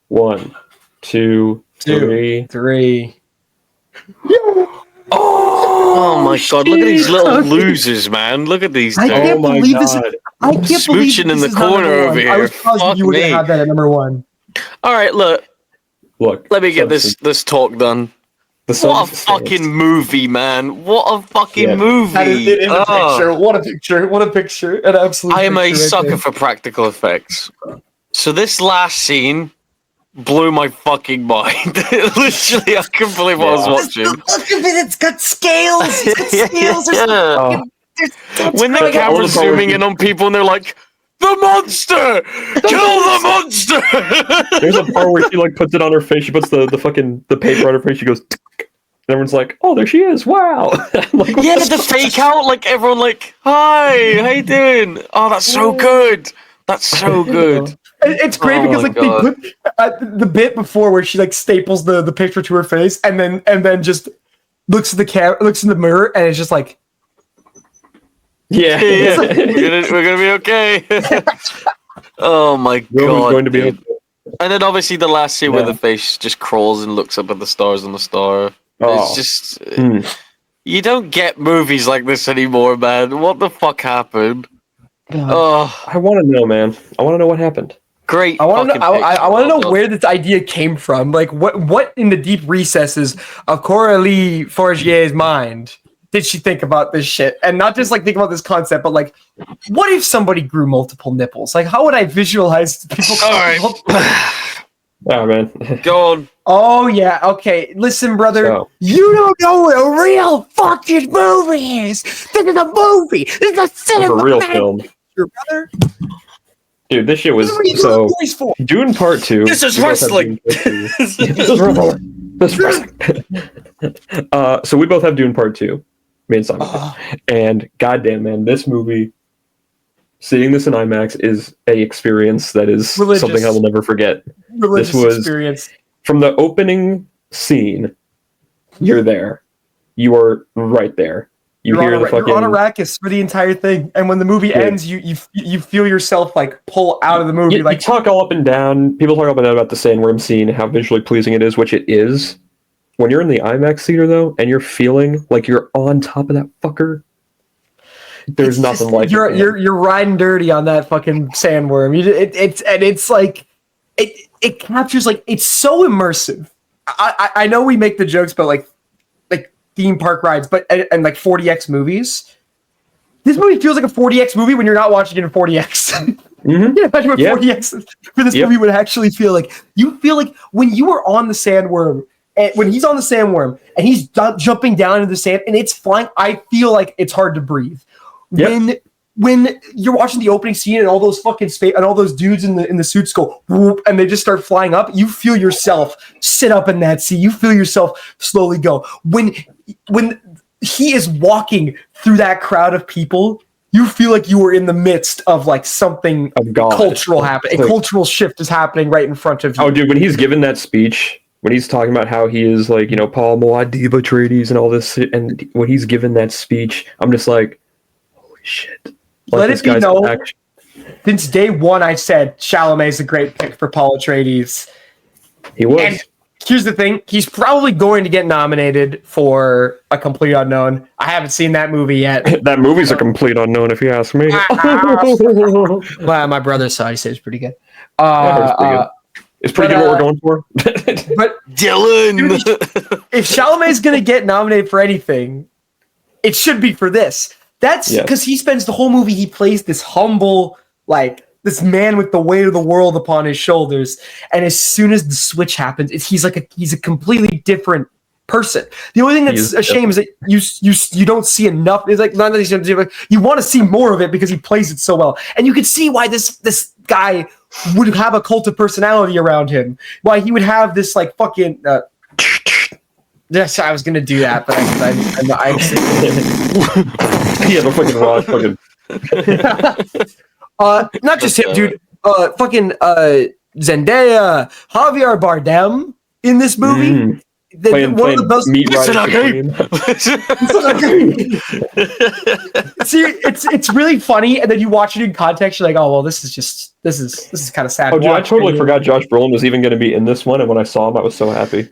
1, 2, 3. Oh my god! Look at these little losers, man! Look at these. I can't believe this. I can't believe Smooching in the this is not corner number over one. here. I was positive you would have had that at number 1. All right, look. Let me get substance. this talk done. What a fucking movie, man! What a fucking movie! Picture. What a picture! What a picture! An absolute. I am a picture right sucker there. for practical effects. So this last scene blew my fucking mind. Literally, I couldn't believe what I was watching. Look at it! It's got scales. It's got scales. When the camera's zooming in on people and they're like, "The monster! Kill the monster!" There's a part where she like puts it on her face. She puts the fucking paper on her face. She goes, and everyone's like, "Oh, there she is! Wow!" Like, Yeah, the fake out, like everyone, like, "Hi, how you doing?" Oh, that's so good. That's so good. It's great because like they put the bit before where she like staples the picture to her face and then just looks at the camera, looks in the mirror, and it's just like, yeah. We're gonna be okay. Oh my god! Going to be okay. And then obviously the last scene where the face just crawls and looks up at the stars on the star. It's just you don't get movies like this anymore, man. What the fuck happened? I want to know, man. I want to know what happened. Great. I want to know where this idea came from. Like, what in the deep recesses of Coralie Forgier's mind did she think about this shit? And not just like think about this concept, but like, what if somebody grew multiple nipples? Like, how would I visualize people? All right. Oh man. Go on. Oh yeah. Okay. Listen, brother. You don't know what a real fucking movie is. This is a movie. This is a cinema. It's a real film. Your brother. Dude, this shit was so. Dune Part 2. This is wrestling. This is wrestling. So we both have Dune Part 2. Me and Simon. And goddamn, man, this movie, seeing this in IMAX is a experience that is something I will never forget. Religious this was experience. From the opening scene. You're there. You are right there. You're on Arrakis for the entire thing, and when the movie ends, you feel yourself like pull out of the movie. You like talk all up and down. People talk up and down about the sandworm scene, how visually pleasing it is, which it is. When you're in the IMAX theater though, and you're feeling like you're on top of that fucker, there's nothing like it. You're riding dirty on that fucking sandworm. It captures like it's so immersive. I know we make the jokes about like theme park rides, but and like 40x movies. This movie feels like a 40x movie when you're not watching it in 40x. Mm-hmm. Yeah, imagine what 40x for this movie would actually feel like. You feel like when you are on the sandworm, and when he's on the sandworm and he's jumping down into the sand and it's flying, I feel like it's hard to breathe. Yep. When you're watching the opening scene and all those fucking space and all those dudes in the suits go whoop, and they just start flying up, you feel yourself sit up in that seat. You feel yourself slowly go. When he is walking through that crowd of people, you feel like you are in the midst of like something cultural happening. A cultural shift is happening right in front of you. Oh, dude, when he's given that speech, when he's talking about how he is like, Paul Muad'Dib Atreides and all this shit, and when he's given that speech, I'm just like, holy shit. Let it be known, since day one, I said Chalamet's a great pick for Paul Atreides. He was. And here's the thing. He's probably going to get nominated for A Complete Unknown. I haven't seen that movie yet. That movie's a complete unknown, if you ask me. Well, my brother saw it. He said it's pretty good. It's pretty good what we're going for. But Dylan! Dude, if Chalamet's going to get nominated for anything, it should be for this. That's because he spends the whole movie, he plays this humble, like, this man with the weight of the world upon his shoulders. And as soon as the switch happens, he's a completely different person. The only thing that's a shame is that you don't see enough. It's like none of these. You want to see more of it because he plays it so well, and you could see why this guy would have a cult of personality around him. Why he would have this like fucking. Yes, I was gonna do that, but I'm yeah, the fucking raw fucking. Not just him, dude. Fucking Zendaya, Javier Bardem in this movie. One of the best. See, it's really funny, and then you watch it in context. You're like, oh well, this is kind of sad. Oh, dude, I totally forgot Josh Brolin was even going to be in this one, and when I saw him, I was so happy.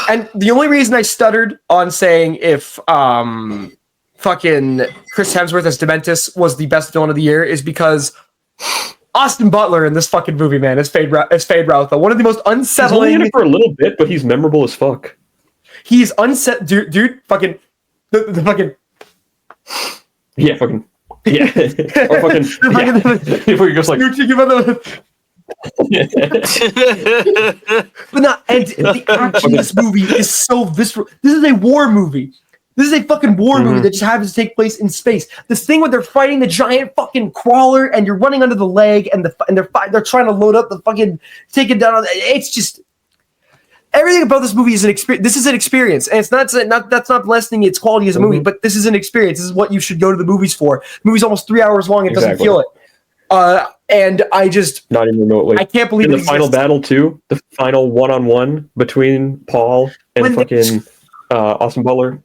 And the only reason I stuttered on saying if fucking Chris Hemsworth as Dementis was the best villain of the year is because Austin Butler in this fucking movie, man, is Fade Rautha. One of the most unsettling. He's only in it for a little bit, but he's memorable as fuck. He's dude. Fucking the fucking. Yeah, fucking. Yeah, or fucking. Before he goes like. But not, and the action in this movie is so visceral. This is a war movie. This is a fucking war movie that just happens to take place in space. This thing where they're fighting the giant fucking crawler and you're running under the leg and they're trying to load up the fucking take it down. It's just everything about this movie is an experience. This is an experience, and it's not that's not lessening its quality as a movie, but this is an experience. This is what you should go to the movies for. The movie's almost 3 hours long. It doesn't feel it. And I just not even remotely. I can't believe in the final battle too. The final one-on-one between Paul and fucking Austin Butler,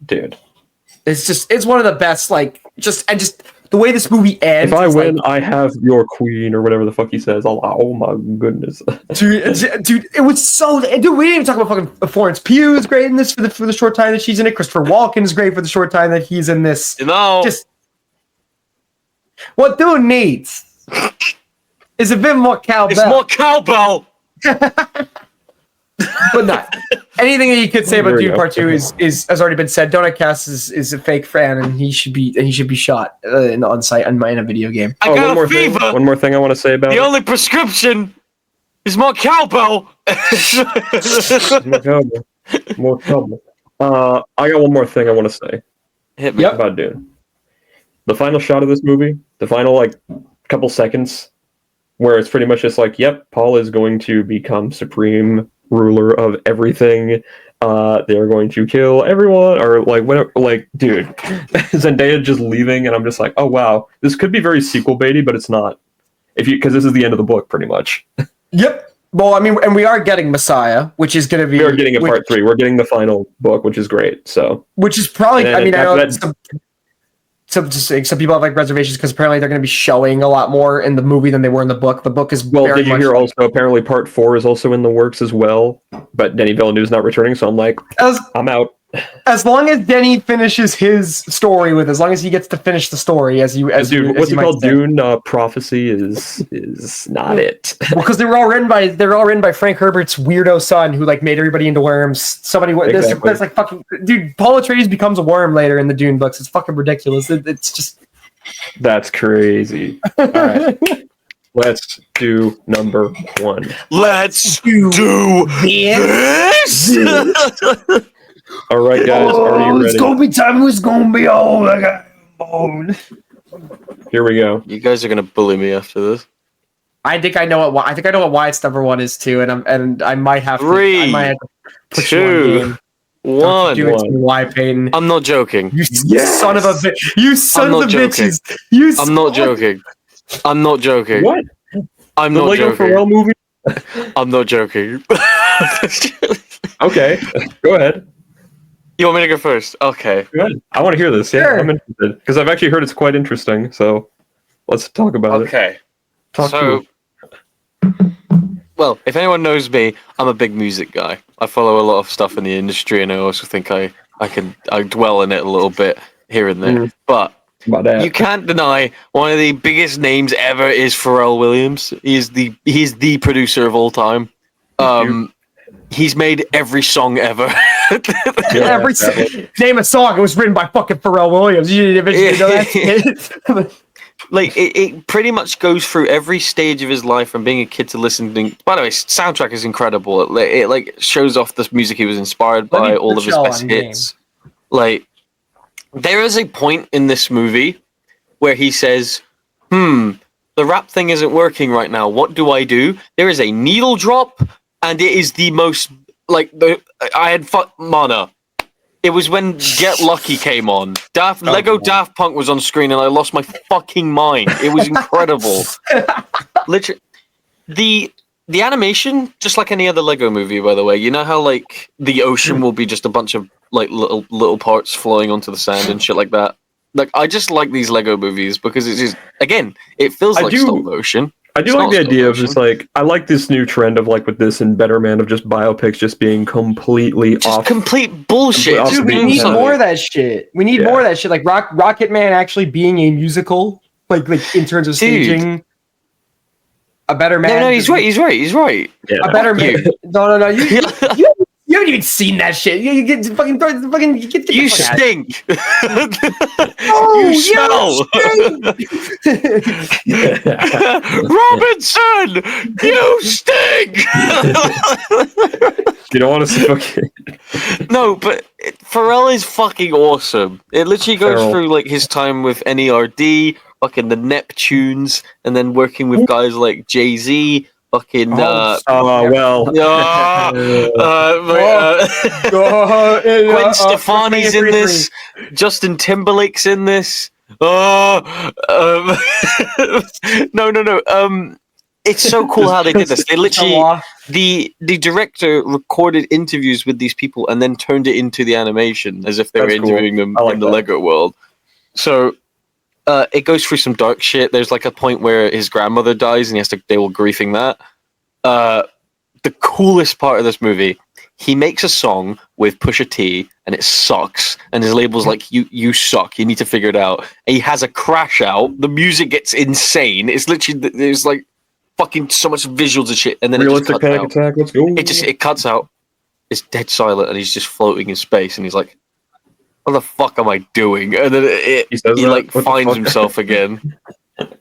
dude. It's one of the best. Like just the way this movie ends. If I win, like, I have your queen or whatever the fuck he says. Oh my goodness, dude, it was so. Dude, we didn't even talk about fucking Florence Pugh is great in this for the short time that she's in it. Christopher Walken is great for the short time that he's in this. Just. What dude needs It's a bit more cowbell. It's more cowbell. But not anything that you could say about Dune Part 2 is has already been said. Donut Cass is a fake fan, and he should be shot on site in a video game. I got a fever. One more thing I want to say about the only prescription is more cowbell. More cowbell. I got one more thing I want to say. Hit me about Dune. The final shot of this movie, the final couple seconds, where it's pretty much just yep, Paul is going to become supreme ruler of everything. They're going to kill everyone, or whatever. Dude, Zendaya just leaving, and I'm just oh wow, this could be very sequel baity, but it's not. Because this is the end of the book, pretty much. Yep. Well, I mean, and we are getting Messiah, which is going to be. We are getting a part 3. We're getting the final book, which is great. So. Which is probably. I mean, I know some people have reservations because apparently they're going to be showing a lot more in the movie than they were in the book. The book is did you hear also apparently part 4 is also in the works as well, but Denis Villeneuve's not returning, so I'm out. As long as Denny finishes his story as long as he gets to finish the story what's it called? Dune Prophecy is not it. Well, because they're all written by Frank Herbert's weirdo son who made everybody into worms. Somebody exactly. That's fucking dude. Paul Atreides becomes a worm later in the Dune books. It's fucking ridiculous. It's just that's crazy. All right. Let's do number 1. Let's do this. All right, guys, are you ready? It's gonna be time. It's gonna be all I got bone. Here we go. You guys are gonna bully me after this. I think I know what Wyatt's number 1 is too, and I might have 3, I might have to put 2, 1. Why, Peyton? I'm not joking. You son of a bitch! You son of a bitches! I'm not joking. I'm not joking. What? I'm not Lego joking. Pharrell movie? I'm not joking. Okay, go ahead. You want me to go first? Okay. Good. I want to hear this. Yeah, sure. I'm interested because I've actually heard it's quite interesting. So let's talk about it. Okay. Well, if anyone knows me, I'm a big music guy. I follow a lot of stuff in the industry, and I also think I dwell in it a little bit here and there. But you can't deny one of the biggest names ever is Pharrell Williams. He's the producer of all time. He's made every song ever. Name a song. It was written by fucking Pharrell Williams. You didn't eventually know that. It pretty much goes through every stage of his life from being a kid to listening. By the way, soundtrack is incredible. It shows off the music he was inspired by, all of his best hits. There is a point in this movie where he says, the rap thing isn't working right now. What do I do? There is a needle drop. And it is the most Mana. It was when Get Lucky came on. Lego Daft Punk was on screen, and I lost my fucking mind. It was incredible. Literally, the animation, just like any other Lego movie, by the way. You know how the ocean will be just a bunch of little parts flowing onto the sand and shit like that. I just like these Lego movies because it's just, again, it feels like stop motion. I do like the idea of just I like this new trend of with this and Better Man of just biopics just being completely off. Complete bullshit. Dude, we need more of that shit. We need more of that shit. Rocket Man actually being a musical, in terms of staging. A Better Man. No, he's right. Yeah, a Better Man. No. You haven't even seen that shit. You get fucking get you stink. Oh, you smell. Robinson, you stink. You don't want to see fucking. No, but Pharrell is fucking awesome. It literally goes through his time with NERD, fucking the Neptunes, and then working with guys like Jay-Z. Fucking Gwen Stefani's in this. Justin Timberlake's in this. No. It's so cool how they did this. They literally the director recorded interviews with these people and then turned it into the animation as if they were interviewing them in the Lego world. So it goes through some dark shit. There's a point where his grandmother dies and he has to deal with grieving that. The coolest part of this movie, he makes a song with Pusha T and it sucks. And his label's you suck. You need to figure it out. And he has a crash out. The music gets insane. It's literally, there's fucking so much visuals and shit, and then Realistic it just Panic cuts out. Attack. Let's go. It cuts out. It's dead silent, and he's just floating in space, and he's like, "What the fuck am I doing?" And then he like finds himself again.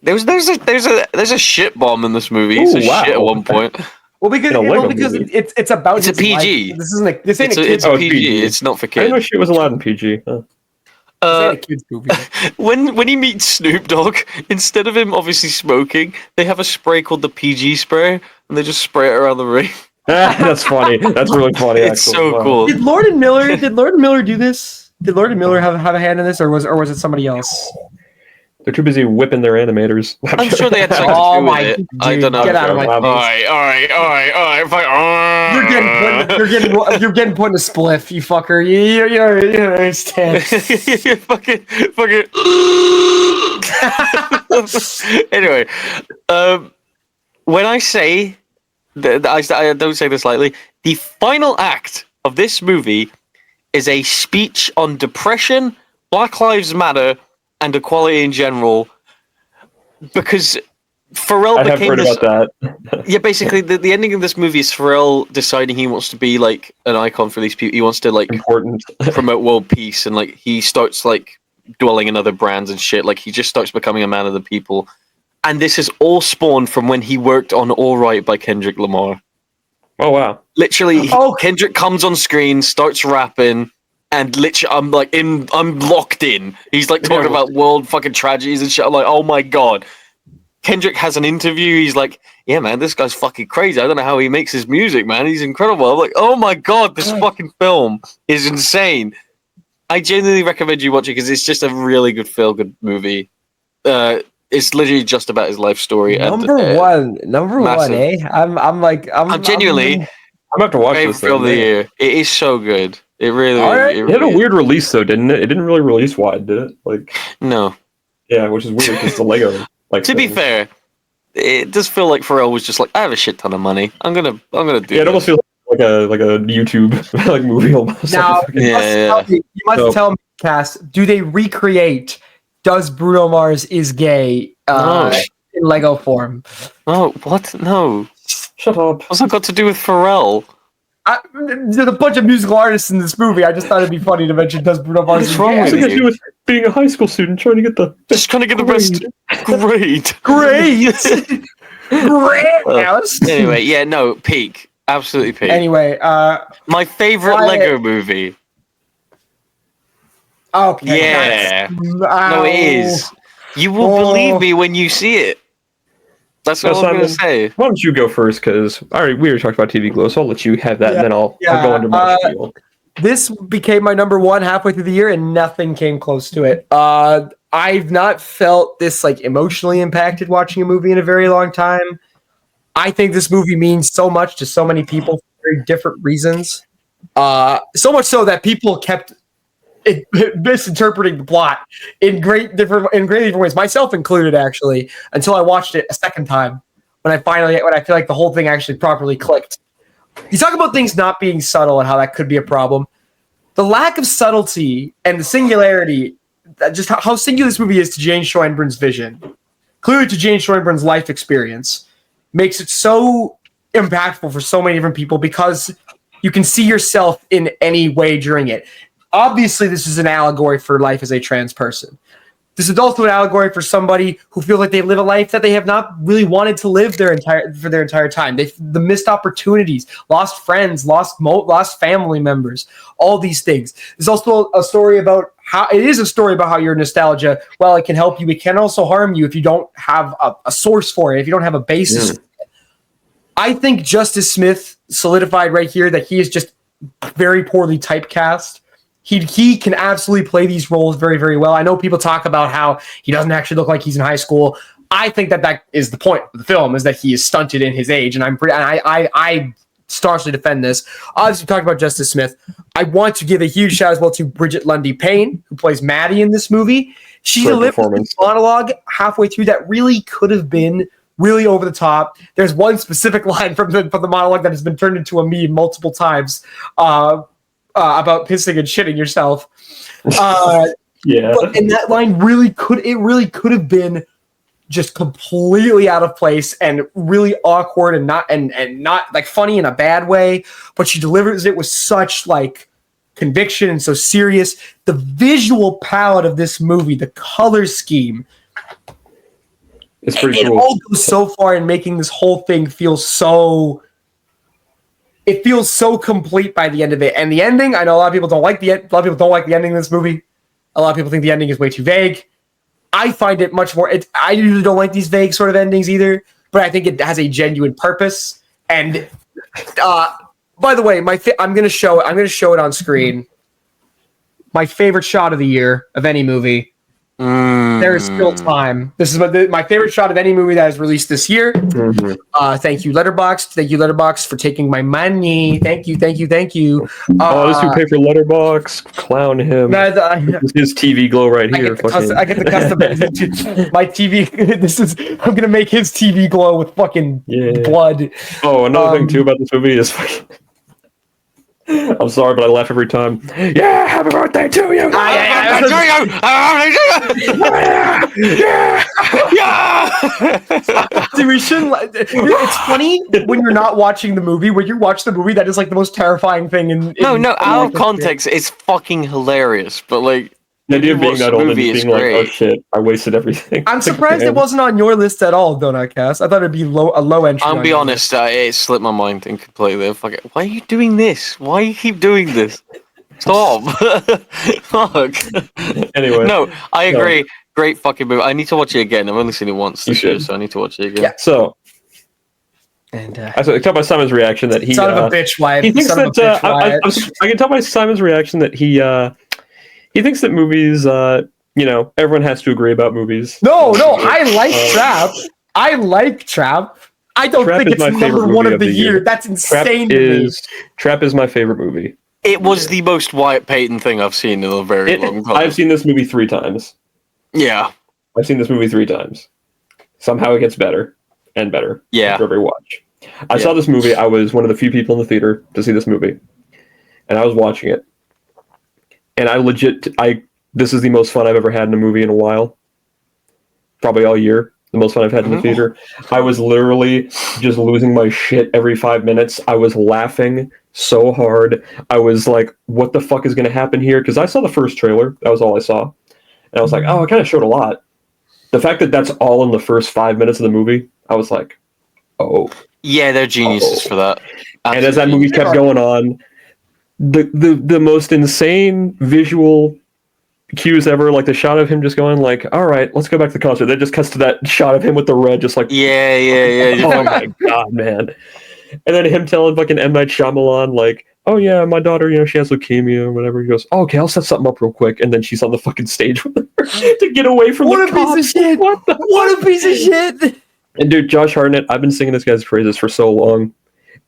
There's a shit bomb in this movie. It's a shit at one point. Well, because it's about it's a PG. Life. This ain't it's a PG. It's not for kids. I didn't know shit was allowed in PG. Huh. This ain't a kids movie. When he meets Snoop Dogg, instead of him obviously smoking, they have a spray called the PG spray, and they just spray it around the ring. That's funny. That's really funny. It's so cool. Did Lord and Miller do this? Did Lord and Miller have a hand in this, or was it somebody else? They're too busy whipping their animators. I'm sure they had something to do with it. Dude, I don't know. Get out of my face. All right. You're getting put in a spliff, you fucker. You don't understand. Anyway, when I say that, I don't say this lightly. The final act of this movie is a speech on depression, Black Lives Matter, and equality in general, because Pharrell became this. About that. Yeah, basically, the ending of this movie is Pharrell deciding he wants to be like an icon for these people. He wants to like promote world peace, and like he starts like dwelling in other brands and shit. Like he just starts becoming a man of the people. And this is all spawned from when he worked on "All Right" by Kendrick Lamar. Oh wow! Literally, Kendrick comes on screen, starts rapping. And literally, I'm locked in. He's like talking about world fucking tragedies and shit. I'm like, oh my god. Kendrick has an interview. He's like, yeah, man, this guy's fucking crazy. I don't know how he makes his music, man. He's incredible. I'm like, oh my god, this fucking film is insane. I genuinely recommend you watch it because it's just a really good feel-good movie. It's literally just about his life story. Number one, eh? I'm genuinely. I'm about to watch this. Film of the year. It is so good. It really. It had a weird release though, didn't it? It didn't really release wide, did it? Like. No. Yeah, which is weird because the Lego. Like. To be fair, it does feel like Pharrell was just like, I have a shit ton of money. I'm gonna do. Yeah, it almost feels like a YouTube like movie almost. Now, you must tell me, Cass. Do they recreate? Does Bruno Mars is gay in Lego form? Oh, what? No. Shut up. What's that got to do with Pharrell? There's a bunch of musical artists in this movie. I just thought ituld be funny to mention does Bruno Mars. What's wrong with you? With being a high school student trying to get the best grade. Great. Anyway, yeah, no, peak, absolutely peak. Anyway, my favorite Lego movie. Okay. Yeah. No, it is. You will believe me when you see it. That's what I'm going to say. Why don't you go first? Because we already talked about TV Glow, so I'll let you have that, and then I'll go into my spiel. This became my number one halfway through the year, and nothing came close to it. I've not felt this like emotionally impacted watching a movie in a very long time. I think this movie means so much to so many people for very different reasons. So much so that people kept misinterpreting the plot in great different ways, myself included, actually, until I watched it a second time when I feel like the whole thing actually properly clicked. You talk about things not being subtle and how that could be a problem. The lack of subtlety and the singularity, just how singular this movie is to Jane Schoenbrun's vision, clearly to Jane Schoenbrun's life experience, makes it so impactful for so many different people because you can see yourself in any way during it. Obviously, this is an allegory for life as a trans person. This is also an allegory for somebody who feels like they live a life that they have not really wanted to live their entire time. The missed opportunities, lost friends, lost family members, all these things. There's also a story about how your nostalgia, while it can help you, it can also harm you if you don't have a source for it, if you don't have a basis. Yeah. I think Justice Smith solidified right here that he is just very poorly typecast. He can absolutely play these roles very, very well. I know people talk about how he doesn't actually look like he's in high school. I think that is the point of the film, is that he is stunted in his age, and I staunchly defend this. Obviously, we talked about Justice Smith. I want to give a huge shout as well to Bridget Lundy Payne, who plays Maddie in this movie. She delivered a monologue halfway through that really could have been really over the top. There's one specific line from the monologue that has been turned into a meme multiple times. About pissing and shitting yourself. Yeah. And that line really could have been just completely out of place and really awkward and not like funny in a bad way, but she delivers it with such like conviction and so serious. The visual palette of this movie, the color scheme, it's pretty cool. It all goes so far in making this whole thing feel so. It feels so complete by the end of it, and the ending. I know a lot of people don't like the ending of this movie. A lot of people think the ending is way too vague. I find it much more. I usually don't like these vague sort of endings either, but I think it has a genuine purpose. And by the way, I'm going to show it on screen. My favorite shot of the year of any movie. There is still time. This is my favorite shot of any movie that is released this year. Thank you, Letterboxd. Thank you, Letterboxd, for taking my money. Thank you. This you pay for Letterboxd. Clown him. This is his TV glow right here. I get the custom my TV. I'm gonna make his TV glow with fucking blood. Oh, another thing too about this movie is fucking. I'm sorry, but I laugh every time. Yeah, happy birthday to you! Dude, we shouldn't. It's funny when you're not watching the movie. When you watch the movie, that is like the most terrifying thing. Out of context, it's fucking hilarious. But like, the idea of being that old and being like, oh shit, I wasted everything. I'm surprised it wasn't on your list at all, Donut Cast. I thought it'd be a low entry. I'll be honest, it slipped my mind completely. Why are you doing this? Why you keep doing this? Stop. Fuck. Anyway. No, I agree. No. Great fucking movie. I need to watch it again. I've only seen it once this year, so I need to watch it again. Yeah. So. And I can tell by Simon's reaction that he. Son of a bitch, Wyatt. He thinks that. I can tell by Simon's reaction that he thinks that movies, everyone has to agree about movies. No, I like Trap. I like Trap. I don't think it's number one of the year. That's insane to me. Trap is my favorite movie. It was the most Wyatt Payton thing I've seen in a very long time. I've seen this movie 3 times. Yeah. I've seen this movie 3 times. Somehow it gets better and better after every watch. I saw this movie. I was one of the few people in the theater to see this movie. And I was watching it. And this is the most fun I've ever had in a movie in a while. Probably all year. The most fun I've had in the theater. I was literally just losing my shit every 5 minutes. I was laughing so hard. I was like, what the fuck is going to happen here? Because I saw the first trailer. That was all I saw. And I was like, oh, it kind of showed a lot. The fact that that's all in the first 5 minutes of the movie, I was like, oh. Yeah, they're geniuses for that. Absolutely. And as that movie kept going on, the most insane visual cues ever, like the shot of him just going like, all right, let's go back to the concert. That just cuts to that shot of him with the red, just like, yeah. Oh my god, man. And then him telling fucking M. Night Shyamalan, like, oh yeah, my daughter, she has leukemia or whatever. He goes, oh, okay, I'll set something up real quick. And then she's on the fucking stage with her to get away from the cops. Piece of shit. What a piece of shit. And dude, Josh Hartnett, I've been singing this guy's praises for so long.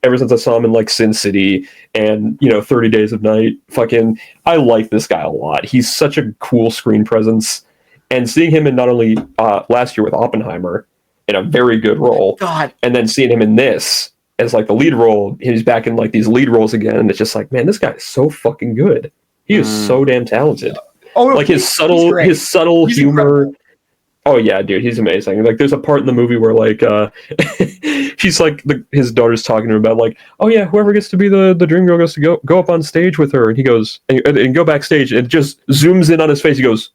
Ever since I saw him in like Sin City and 30 Days of Night, I like this guy a lot. He's such a cool screen presence, and seeing him in not only last year with Oppenheimer in a very good role, and then seeing him in this as like the lead role, he's back in like these lead roles again, and it's just like, man, this guy is so fucking good. He is so damn talented. Oh, like his subtle he's humor. Incredible. Oh yeah, dude, he's amazing. Like, there's a part in the movie where like she's like his daughter's talking to him about like, oh yeah, whoever gets to be the dream girl gets to go up on stage with her, and he goes and go backstage, and it just zooms in on his face. He goes,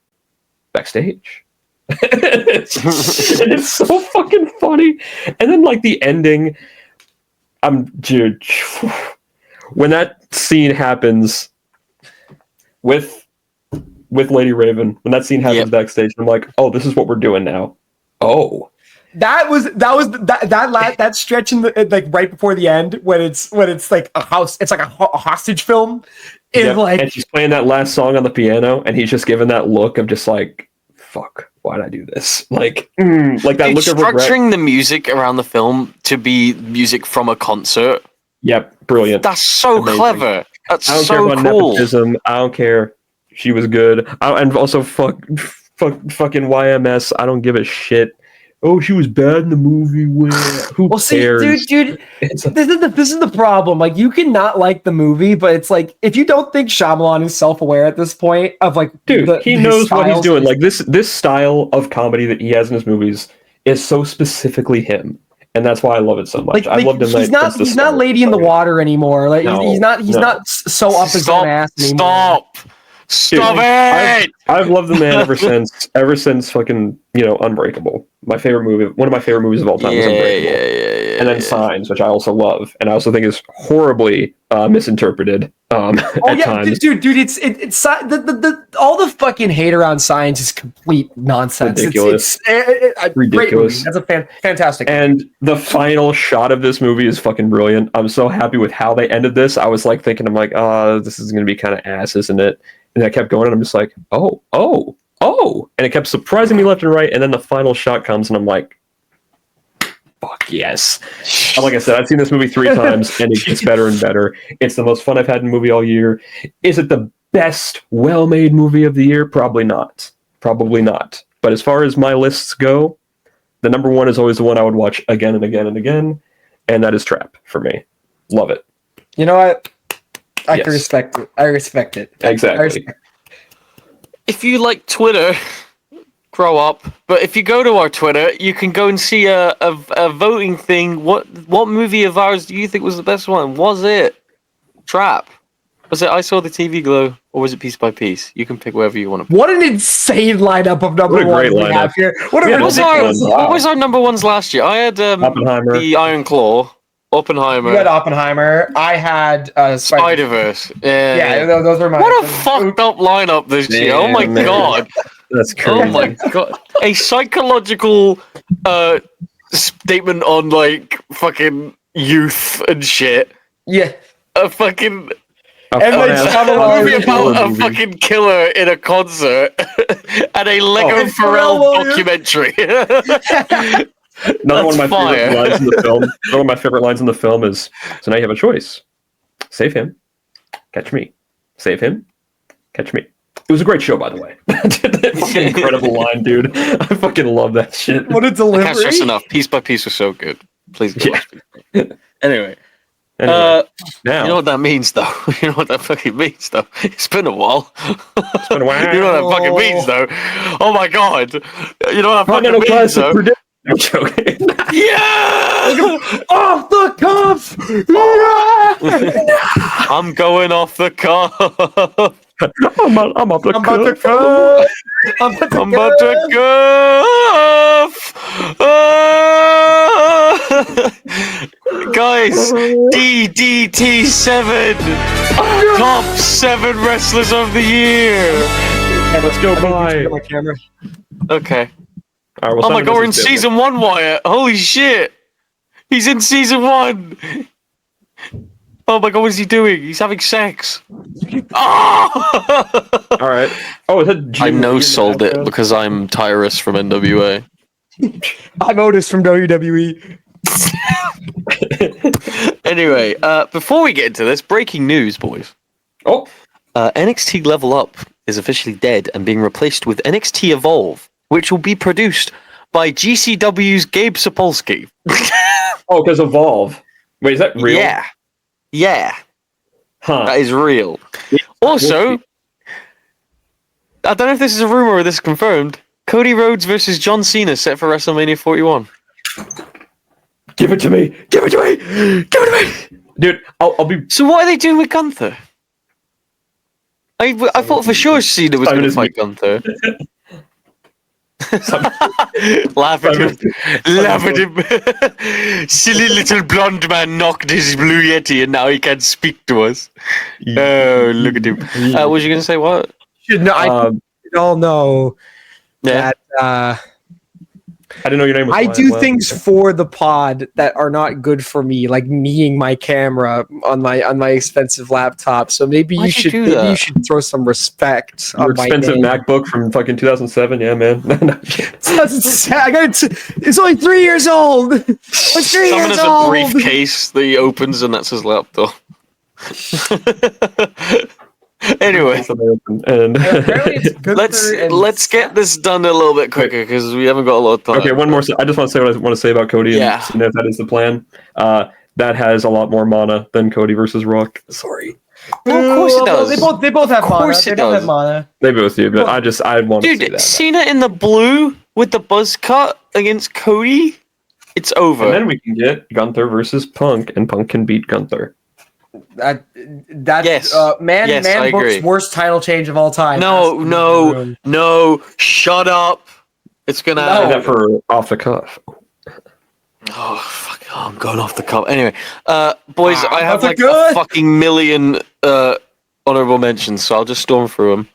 backstage. it's so fucking funny. And then like the ending, dude, when that scene happens with Lady Raven, when that scene happens backstage, I'm like, oh, this is what we're doing now. Oh, that stretch in the like right before the end when it's like a hostage film. Like, and she's playing that last song on the piano, and he's just giving that look of just like, fuck, why'd I do this? Like that look of regret. Structuring the music around the film to be music from a concert. Yep, brilliant. That's so clever. That's I don't so care about cool. nepotism. I don't care. She was good. And also fucking YMS. I don't give a shit. Oh, she was bad in the movie. Who cares? Dude, this is the problem. Like, you can not like the movie, but it's like, if you don't think Shyamalan is self-aware at this point of like, dude, he knows what he's doing. Like this style of comedy that he has in his movies is so specifically him. And that's why I love it so much. I loved him. He's not Lady in the Water anymore. Like he's not so up his own ass anymore. Stop it! I've loved the man ever since fucking Unbreakable. My favorite movie, one of my favorite movies of all time was Unbreakable. And then Signs, which I also love, and I also think is horribly misinterpreted at times. Dude, it's all the fucking hate around Signs is complete nonsense. Ridiculous. It's ridiculous. That's a fantastic. And the final shot of this movie is fucking brilliant. I'm so happy with how they ended this. I was like thinking, oh, this is going to be kind of ass, isn't it? And I kept going, and I'm just like, oh. And it kept surprising me left and right, and then the final shot comes, and I'm like, fuck yes. Like I said, I've seen this movie 3 times, and it gets better and better. It's the most fun I've had in a movie all year. Is it the best well-made movie of the year? Probably not. But as far as my lists go, the number one is always the one I would watch again and again and again, and that is Trap for me. Love it. You know what? I can respect it. I respect it. Exactly. If you like Twitter, grow up. But if you go to our Twitter, you can go and see a voting thing. What movie of ours do you think was the best one? Was it Trap? Was it I Saw the TV Glow? Or was it Piece by Piece? You can pick wherever you want to. What an insane lineup of number ones we have here. What was our number ones last year? I had Oppenheimer. The Iron Claw. Oppenheimer. You had Oppenheimer. I had Spider-Verse. Yeah, those were my. What a fucked up lineup this year! Oh my god, that's crazy. Oh my god, a psychological statement on like fucking youth and shit. Yeah, a fucking. A movie about a fucking killer in a concert and a Lego Pharrell documentary. One of my favorite lines in the film. One of my favorite lines in the film is, "So now you have a choice: save him, catch me. Save him, catch me." It was a great show, by the way. Fucking incredible line, dude. I fucking love that shit. What a delivery! I can't stress enough. Piece by Piece was so good. Please go watch Piece. Anyway. Now. You know what that means, though? You know what that fucking means, though? It's been a while. It's been a while. You know what that fucking means, though? Oh my god. You know what that fucking means, though? I'm joking. Yeah! Off the cuff! Yeah! I'm going off the cuff. I'm off the cuff. I'm about to cuff. Guys, DDT7 top 7 wrestlers of the year. Yeah, let's go by. Okay. Right, oh my god, we're in season 1, Wyatt. Holy shit. He's in season 1. Oh my god, what is he doing? He's having sex. Oh! Alright. Oh, is that I no-sold it because I'm Tyrus from NWA. I'm Otis from WWE. Anyway, before we get into this, breaking news, boys. Oh. NXT Level Up is officially dead and being replaced with NXT Evolve, which will be produced by GCW's Gabe Sapolsky. Oh, because Evolve. Wait, is that real? Yeah. Huh. That is real. Also, I don't know if this is a rumor or this is confirmed. Cody Rhodes versus John Cena set for WrestleMania 41. Give it to me! Give it to me! Give it to me! Dude, I'll be... So what are they doing with Gunther? I thought for sure Cena was going to fight Gunther. Laugh at him. Silly little blonde man knocked his blue Yeti and now he can't speak to us. Oh, look at him. What was you going to say? What? I all know that I didn't know your name was I do things for the pod that are not good for me, like kneeing my camera on my expensive laptop. So maybe you should throw some respect Your on my expensive name. MacBook from fucking 2007, yeah, man. It's only 3 years old. It's 3 Someone years has old. a briefcase that he opens and that's his laptop. Anyway, let's get this done a little bit quicker because we haven't got a lot of time. Okay, one more. I just want to say what I want to say about Cody. And if that is the plan, that has a lot more mana than Cody versus Rock. Sorry. No, of course it does. They both have mana. They both have mana. They both do, but I want to see that. Dude, Cena in the blue with the buzz cut against Cody, it's over. And then we can get Gunther versus Punk, and Punk can beat Gunther. That's Yes. man Yes, I book's agree. worst title change of all time. No, shut up. It's gonna Say that for off the cuff. Oh fuck! Oh, I'm going off the cuff. Anyway, boys, I have like good. a fucking million honorable mentions, so I'll just storm through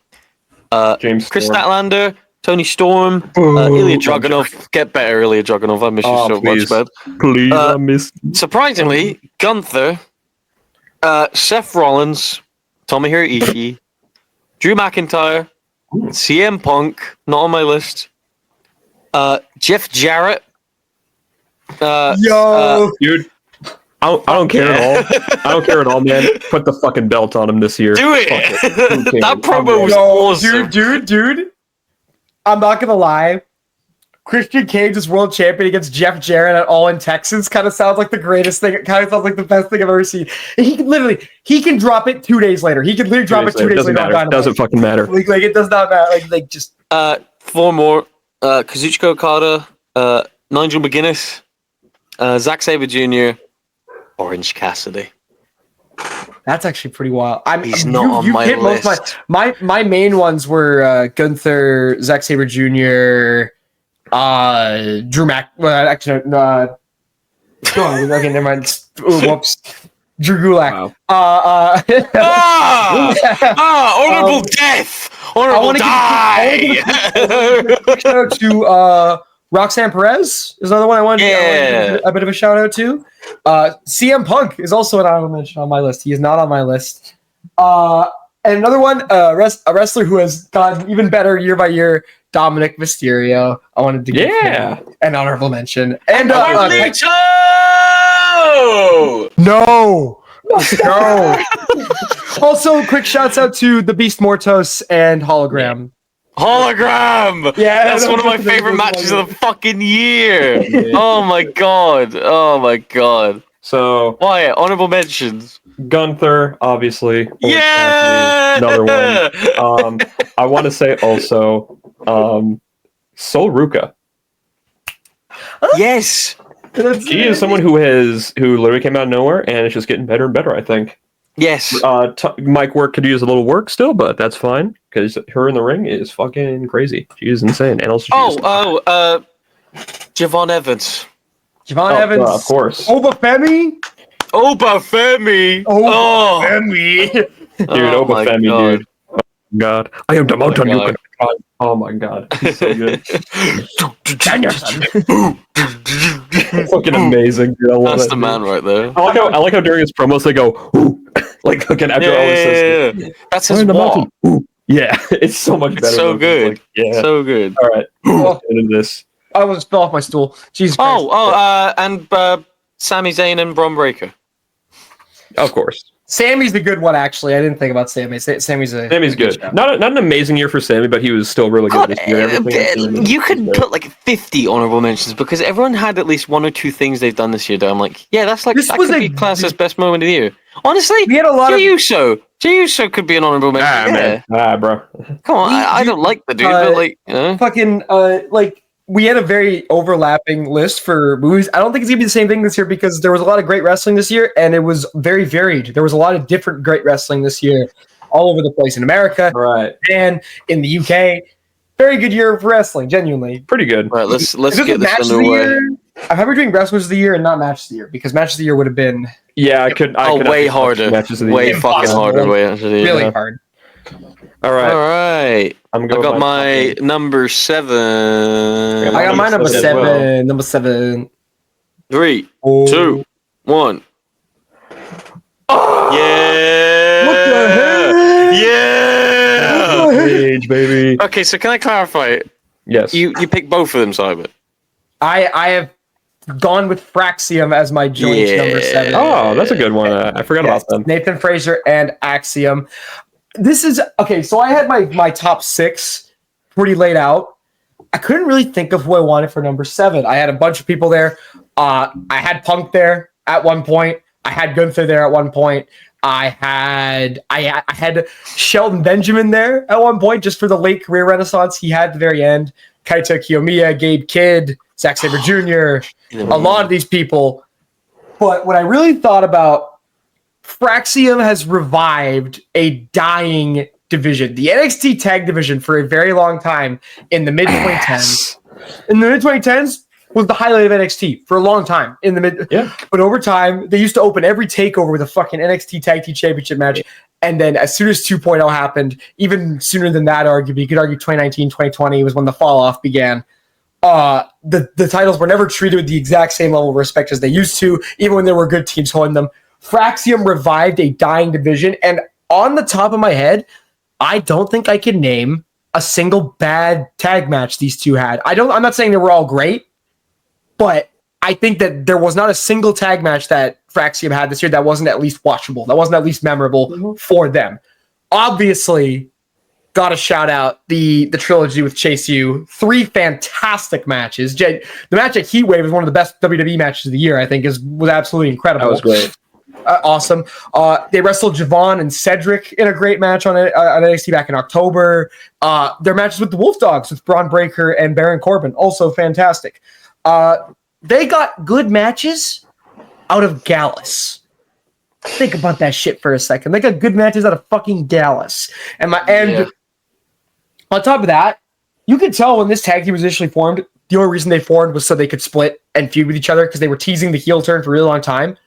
them. James Chris Storm. Statlander, Tony Storm, Ilya Dragunov. Get better, Ilya Dragunov. I miss you so please. much, man. Please, I miss. Surprisingly, Gunther, Seth Rollins, Tomohiro Ishii, Drew McIntyre, CM Punk, not on my list. Jeff Jarrett. Dude, I don't care at all. I don't care at all, man. Put the fucking belt on him this year. Do it. That promo was awesome. Dude. I'm not gonna lie. Christian Cage is world champion against Jeff Jarrett at All in Texas. Kind of sounds like the greatest thing. It kind of sounds like the best thing I've ever seen. He can drop it 2 days later. He can literally drop it 2 days later. Doesn't fucking matter. Like it does not matter. Like just. 4 more. Kazuchika Okada, Nigel McGuinness, Zack Sabre Jr., Orange Cassidy. That's actually pretty wild. He's not on my list. My main ones were Gunther, Zack Sabre Jr., Drew Mac. Well, actually, no. Okay, never mind. Whoops. Drew Gulak. Wow. Honorable death. Honorable die. Shout out to Roxanne Perez is another one I wanted to give a bit of a shout out to. CM Punk is also an honorable mention on my list. He is not on my list. And another one, a wrestler who has gotten even better year by year, Dominic Mysterio. I wanted to give him an honorable mention. And No. Also, quick shouts out to the Beast Mortos and Hologram. Hologram! Yeah, that's one of my favorite matches of the fucking year. Oh my god. So, Wyatt, honorable mentions. Gunther, obviously. Yeah! Another one. I want to say also, Sol Ruka. Yes. He is someone who literally came out of nowhere, and it's just getting better and better, I think. Yes. Mike work could use a little work still, but that's fine because her in the ring is fucking crazy. She is insane. And also, Javon Evans. Evans, of course. Obafemi. Dude, Obafemi, dude. Oh my god, I am the mountain you can climb. Oh my god, he's so good. Fucking amazing, dude. That's the man right there. I like how during his promos they go, ooh. Like fucking after all this. Yeah. That's his walk. Yeah, it's so much better. It's so good. Like, so good. All right, into this. I almost fell off my stool. Jesus Christ. And Sami Zayn and Bron Breakker. Of course. Sammy's the good one, actually. I didn't think about Sammy. Sammy's good. Not an amazing year for Sammy, but he was still really good this year. You could put like 50 honorable mentions because everyone had at least 1 or 2 things they've done this year that I'm like, yeah, that could be classed as best moment of the year. Honestly, we had a lot Jey Uso could be an honorable mention. Bro. Come on, I don't like the dude, but like, you know. Fucking, we had a very overlapping list for movies. I don't think it's going to be the same thing this year because there was a lot of great wrestling this year, and it was very varied. There was a lot of different great wrestling this year all over the place in America and in the UK. Very good year for wrestling, genuinely. Pretty good. All right, let's get this underway. I'm happy doing wrestlers of the year and not match of the year because match of the year would have been... Yeah, I could way harder. Way fucking harder. Really hard. All right. I got my number 7. I got my number 7. Well. Number 7. 3, 2, 1. Oh! Yeah! What the hell? Yeah! What the age, baby. Okay, so can I clarify? Yes. You picked both of them, Simon. I have gone with Fraxium as my joint number 7. Oh, that's a good one. I forgot about them. Nathan Fraser and Axiom. This is okay. So I had my top 6 pretty laid out. I couldn't really think of who I wanted for number 7. I had a bunch of people there. I had Punk there at one point. I had Gunther there at one point. I had Shelton Benjamin there at one point just for the late career renaissance he had at the very end. Kaito Kiyomiya, Gabe Kidd, Zack Sabre Jr., a lot of these people. But what I really thought about, Fraxium has revived a dying division. The NXT tag division for a very long time in the mid-2010s. In the mid-2010s was the highlight of NXT for a long time. But over time, they used to open every takeover with a fucking NXT Tag Team Championship match. And then as soon as 2.0 happened, even sooner than that, arguably, you could argue 2019, 2020 was when the fall off began. The titles were never treated with the exact same level of respect as they used to, even when there were good teams holding them. Fraxium revived a dying division, and on the top of my head, I don't think I can name a single bad tag match these two had. I'm not saying they were all great, but I think that there was not a single tag match that Fraxium had this year that wasn't at least watchable, that wasn't at least memorable for them. Obviously, gotta shout out the trilogy with Chase U. 3 fantastic matches. The match at Heatwave is one of the best WWE matches of the year, I think, was absolutely incredible. That was great. Awesome. They wrestled Javon and Cedric in a great match on NXT back in October. Their matches with the Wolf Dogs, with Braun Breaker and Baron Corbin, also fantastic. They got good matches out of Gallus. Think about that shit for a second. They got good matches out of fucking Gallus. And on top of that, you could tell when this tag team was initially formed, the only reason they formed was so they could split and feud with each other because they were teasing the heel turn for a really long time.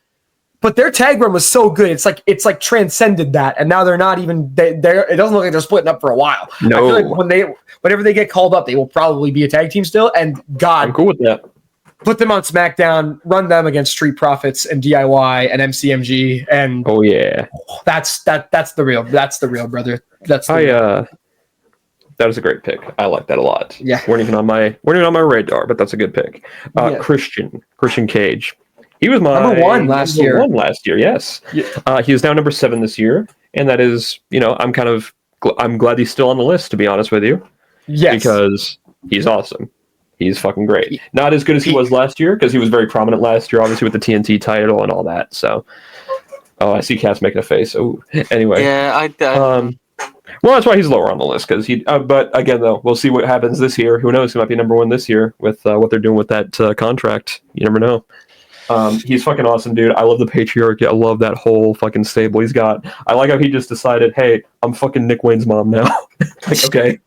But their tag run was so good, it's like transcended that, and now they're not even. It doesn't look like they're splitting up for a while. No, I feel like whenever they get called up, they will probably be a tag team still. And God, I'm cool with that. Put them on SmackDown, run them against Street Profits and DIY and MCMG, and that's the real brother. That was a great pick. I like that a lot. Yeah, weren't even on my radar, but that's a good pick. Christian Cage. He was my number one last year. Yes. Yeah. He is now number 7 this year, and that is, I'm glad he's still on the list, to be honest with you. Yes, because he's awesome. He's fucking great. Not as good as he was last year, because he was very prominent last year, obviously with the TNT title and all that. So, I see Cass making a face. Oh, anyway. Yeah, well, that's why he's lower on the list, because he. But again, though, we'll see what happens this year. Who knows? He might be number 1 this year with what they're doing with that contract. You never know. He's fucking awesome, dude. I love the patriarchy. I love that whole fucking stable he's got. I like how he just decided, hey, I'm fucking Nick Wayne's mom now. Like, okay.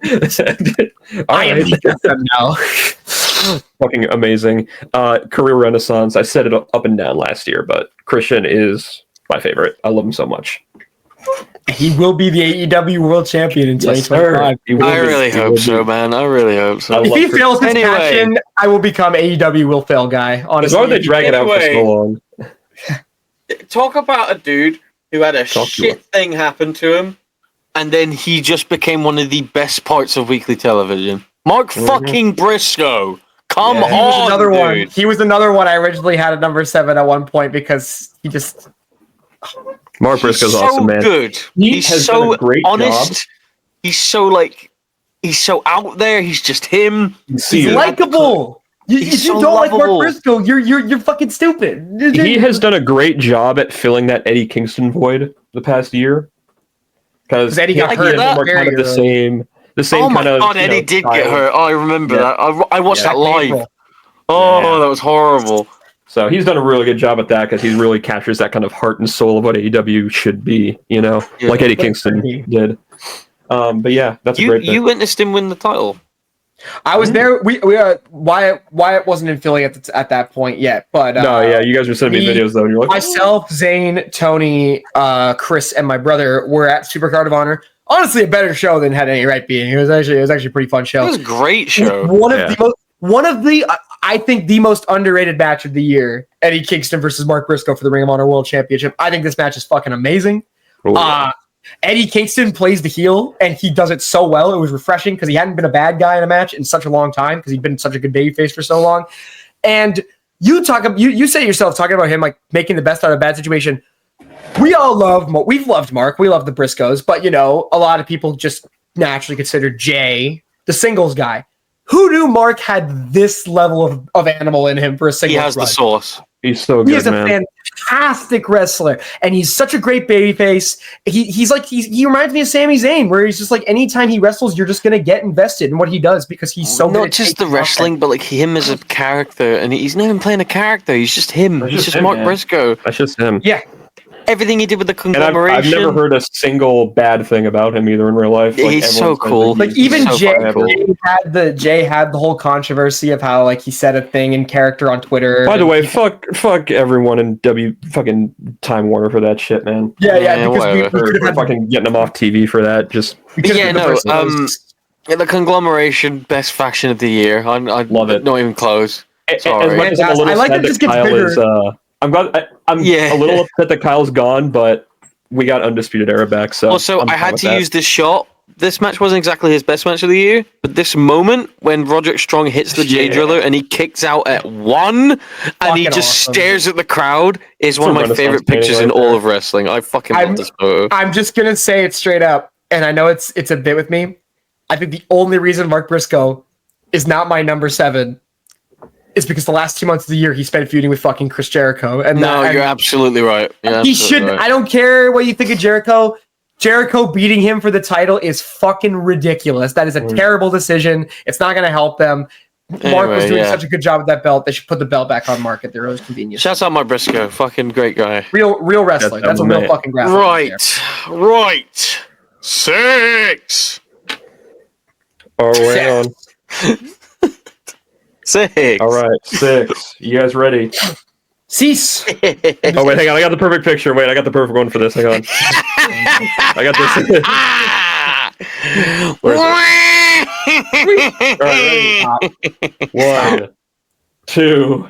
I am the now. Fucking amazing. Career renaissance. I said it up and down last year, but Christian is my favorite. I love him so much. He will be the AEW World Champion in 2025. I really hope so, man. I really hope so. If he fails his passion, I will become AEW will fail guy. Honestly, as long as they drag it out for so long. Talk about a dude who had a shit thing happen to him, and then he just became one of the best parts of weekly television. Mark fucking Briscoe. Come on, he was another dude. one. He was another one I originally had at number 7 at one point because he just. Mark Briscoe's awesome, man. Good. He's so honest. He's so out there. He's just him. He's likable. If you don't like Mark Briscoe, you're fucking stupid. He has done a great job at filling that Eddie Kingston void the past year. Because Eddie got hurt. Kind of the same. Oh my god, Eddie did get hurt. Oh, I remember that. I watched that live. Oh, that was horrible. So he's done a really good job at that because he really captures that kind of heart and soul of what AEW should be, like Eddie Kingston did. But yeah, that's a great thing. You witnessed him win the title. I was there. We Wyatt wasn't in Philly at that point yet, but you guys were sending me videos though. And you're like, myself, Zane, Tony, Chris, and my brother were at Supercard of Honor. Honestly, a better show than had any right being. It was actually a pretty fun show. It was a great show. I think the most underrated match of the year, Eddie Kingston versus Mark Briscoe for the Ring of Honor World Championship. I think this match is fucking amazing. Eddie Kingston plays the heel, and he does it so well. It was refreshing because he hadn't been a bad guy in a match in such a long time because he'd been such a good babyface for so long. And you say yourself talking about him like making the best out of a bad situation. We've loved Mark. We love the Briscoes, but a lot of people just naturally consider Jay the singles guy. Who knew Mark had this level of animal in him for a singles run? He has the sauce. He's so good, He is a man. fantastic wrestler, and he's such a great babyface. He reminds me of Sami Zayn, where he's just like anytime he wrestles, you're just gonna get invested in what he does because he's so not just the wrestling, but like him as a character, and he's not even playing a character. He's just him. He's just Mark Briscoe. That's just him. Yeah. Everything he did with the conglomeration. And I've never heard a single bad thing about him either in real life. Like, he's so cool. Like even Jay had the whole controversy of how like he said a thing in character on Twitter. By the way, fuck everyone in fucking Time Warner for that shit, man. Yeah, because we for fucking getting him off TV for that. Just the conglomeration best faction of the year. I love it. Not even close. Sorry. As much as I'm a little sad that Kyle is, I'm a little upset that Kyle's gone, but we got Undisputed Era back. So also, I had to use this shot. This match wasn't exactly his best match of the year, but this moment when Roderick Strong hits the J Driller and he kicks out at 1 and he just stares at the crowd is one of my favorite pictures in all of wrestling. I fucking love this photo. I'm just gonna say it straight up, and I know it's a bit with me. I think the only reason Mark Briscoe is not my number 7 is because the last 2 months of the year he spent feuding with fucking Chris Jericho. And you're absolutely right. He shouldn't. Right. I don't care what you think of Jericho. Jericho beating him for the title is fucking ridiculous. That is a terrible decision. It's not going to help them. Mark was doing such a good job with that belt. They should put the belt back on Mark at their earliest convenience. Shouts out Mark Briscoe. Fucking great guy. Real wrestler. That's a real fucking grappler. Right. 6. Oh, wait on. 6. All right, 6. You guys ready? Cease. Oh wait, hang on. I got the perfect picture. Wait, I got the perfect one for this. Hang on. I got this. Where is it? All right, ready? 1, 2,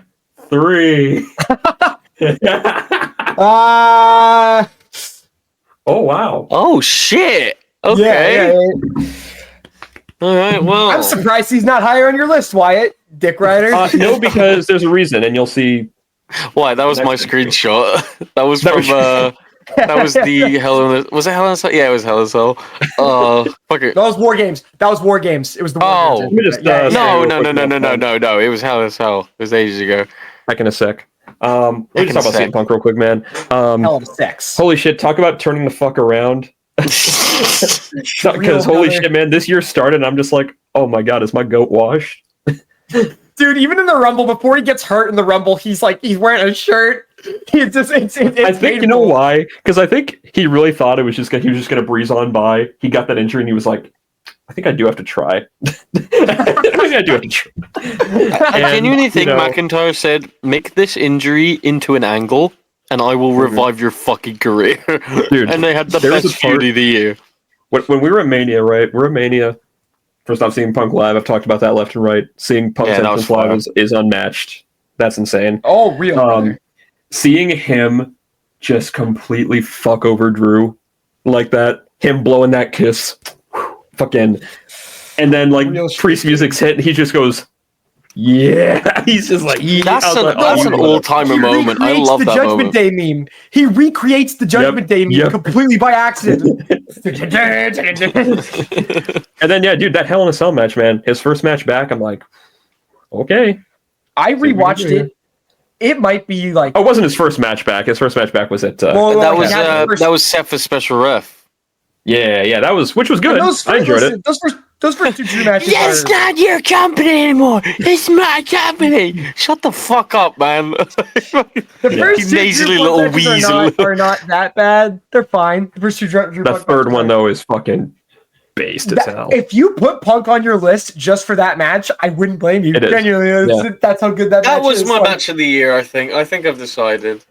3. Oh wow. Oh shit. Okay. Yeah. All right. Well, I'm surprised he's not higher on your list, Wyatt. Dick Rider. No, because there's a reason, and you'll see. Why? That was my screenshot. That was from. That was the Hell in the. Was it Hell in the Cell? Yeah, it was Hell in the Cell. Fuck it. That was War Games. It was the War Games. No. It was Hell in the Cell. It was ages ago. Back in a sec. Let me just talk about CM Punk real quick, man. Hell of sex. Holy shit! Talk about turning the fuck around. Because holy shit, man! This year started, and I'm just like, oh my god, is my goat washed? Dude, even in the Rumble, before he gets hurt in the Rumble, he's wearing a shirt. It's I think painful. You know why? Because I think he really thought he was just gonna breeze on by. He got that injury, and he was like, I think I do have to try. I genuinely think McIntyre said, make this injury into an angle, and I will revive your fucking career. Dude, and they had the best feud of the year. When we were at Mania, right? We're at Mania. First off, seeing Punk live, I've talked about that left and right. Seeing Punk's entrance live is unmatched. That's insane. Oh, real. Seeing him just completely fuck over Drew like that, him blowing that kiss, fucking, and then like Priest music's hit, and he just goes, yeah. He's just like, yeah. That's an all-timer moment. I love that moment. The Judgment Day meme. He recreates the Judgment Day meme completely by accident. And then, yeah, dude, that Hell in a Cell match, man. His first match back, I'm like, okay. I rewatched it. It might be like... Oh, it wasn't his first match back. His first match back was at... that was Seth as special ref. Yeah, that was... Which was good. I enjoyed it. Those first two Drew matches It's not your company anymore. It's my company. Shut the fuck up, man. The first two Drew little weasel are not that bad. They're fine. The first two Drew The third one, though, is fucking based as hell. If you put Punk on your list just for that match, I wouldn't blame you. Genuinely, that's how good that match is. That was my match of the year, I think. I think I've decided.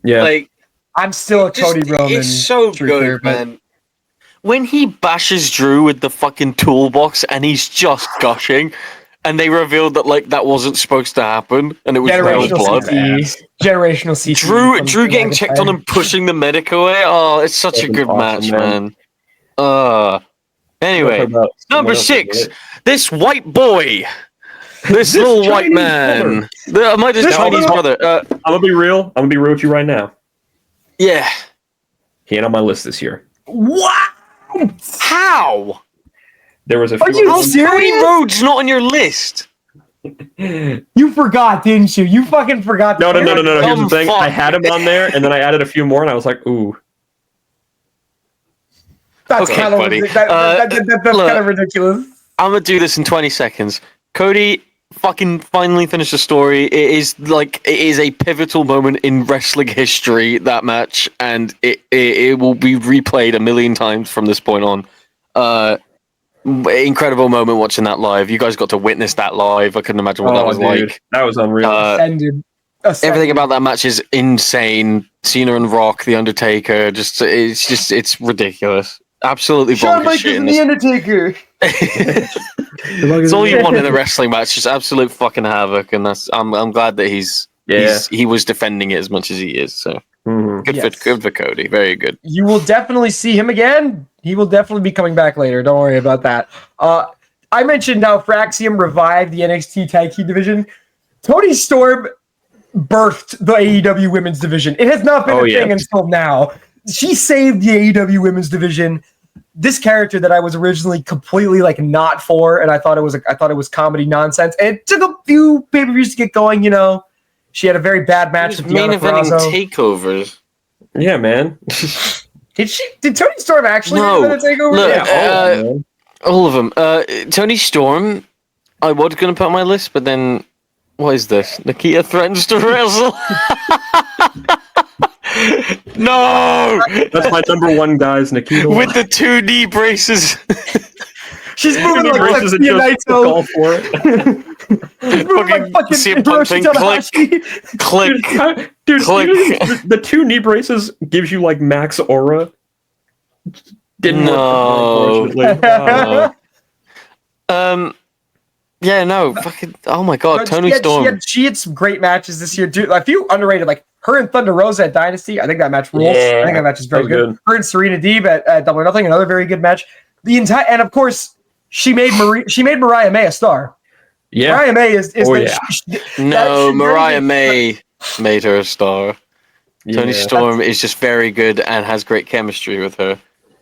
Yeah. Like, I'm still a Cody Roman. It's so good, man. When he bashes Drew with the fucking toolbox and he's just gushing, and they revealed that like that wasn't supposed to happen, and it was real blood. Generational CT. Drew getting checked on and pushing the medic away. Oh, it's such a good match, man. Anyway, number 6. This white boy. This little white man. This Chinese brother. I'm gonna be real. I'm gonna be real with you right now. Yeah. He ain't on my list this year. What? How? There was a few. Are you serious? Cody Rhodes not on your list? You forgot, didn't you? You fucking forgot. No. Here's the thing. I had him on there, and then I added a few more, and I was like, ooh. That's kind of ridiculous. I'm gonna do this in 20 seconds. Cody fucking finally finished the story. It is a pivotal moment in wrestling history, that match, and it will be replayed a million times from this point on. Incredible moment watching that live. You guys got to witness that live. I couldn't imagine what that was like. That was unreal. Ascended. Everything about that match is insane. Cena and Rock, The Undertaker, it's ridiculous. Absolutely bonkers shit. The Undertaker. It's all you want in a wrestling match, just absolute fucking havoc, and I'm glad that he was defending it as much as he is. So good for Cody, very good. You will definitely see him again. He will definitely be coming back later. Don't worry about that. I mentioned how Fraxium revived the NXT Tag Team division. Toni Storm birthed the AEW Women's division. It has not been a thing until now. She saved the AEW Women's division. This character that I was originally completely not for, and I thought it was comedy nonsense. And it took a few pay-per-views to get going. You know, she had a very bad match with main eventing takeovers. Yeah, man. Did Toni Storm actually win the takeover? Look, all of them. Toni Storm, I was going to put on my list, but then what is this? Nikita threatens to wrestle. No! That's my number one, guys. Nikita with the 2 knee braces. She's moving like Lexia Naito. Call for it. Fucking click. Dude, the 2 knee braces gives you max aura. Didn't work. Wow. Yeah, no, fucking. Oh my god, Toni Storm. She had some great matches this year, dude. A few underrated, like her and Thunder Rosa at Dynasty. I think that match rules. I think that match is very good. Her and Serena Deeb at Double or Nothing, another very good match. And of course, she made Mariah May a star. Yeah, Mariah May is Mariah May made her a star. Yeah. Toni Storm is just very good and has great chemistry with her.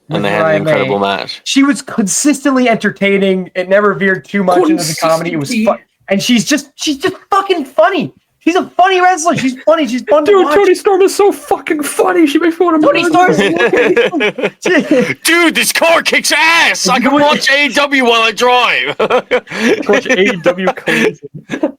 And they had an incredible match. She was consistently entertaining. It never veered too much into the comedy. It was fun. And she's just fucking funny. She's a funny wrestler. She's funny. She's fun to watch. Dude, Toni Storm is so fucking funny. She makes me want to Toni Storm. Dude, this car kicks ass. I can watch AEW while I drive. Watch AEW.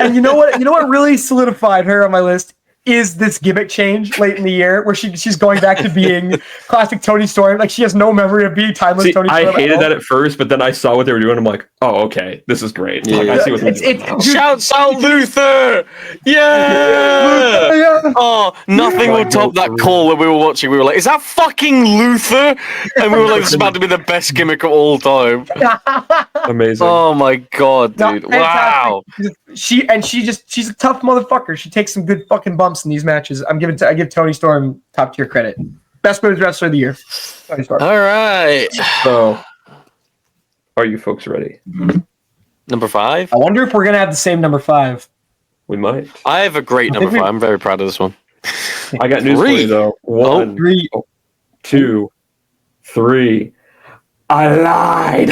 And you know what really solidified her on my list is this gimmick change late in the year where she's going back to being classic Toni Storm. Like, she has no memory of being timeless Toni Storm. I hated that at first, but then I saw what they were doing. I'm like, oh, okay, this is great. Yeah. I see what they're doing. Shouts out Luther! Yeah! Oh, nothing will top that call when we were watching. We were like, is that fucking Luther? And we were like, this is about to be the best gimmick of all time. Amazing. Oh my god, dude. Wow. She's a tough motherfucker. She takes some good fucking bumps in these matches. I give Toni Storm top tier credit. Best women's wrestler of the year. Toni Storm. All right. So, are you folks ready? Number 5? I wonder if we're gonna have the same number 5. We might. I have a great number 5. I'm very proud of this one. I got news for you though. 1, 2, 3. I lied.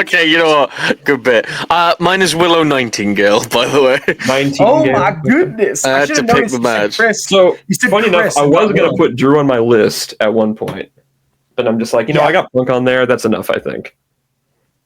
Okay, you know what? Good bit. Mine is Willow Nightingale, by the way. Oh my goodness! I had to pick the match. So funny enough, I was gonna put Drew on my list at one point, but I'm just like, I got Punk on there. That's enough, I think.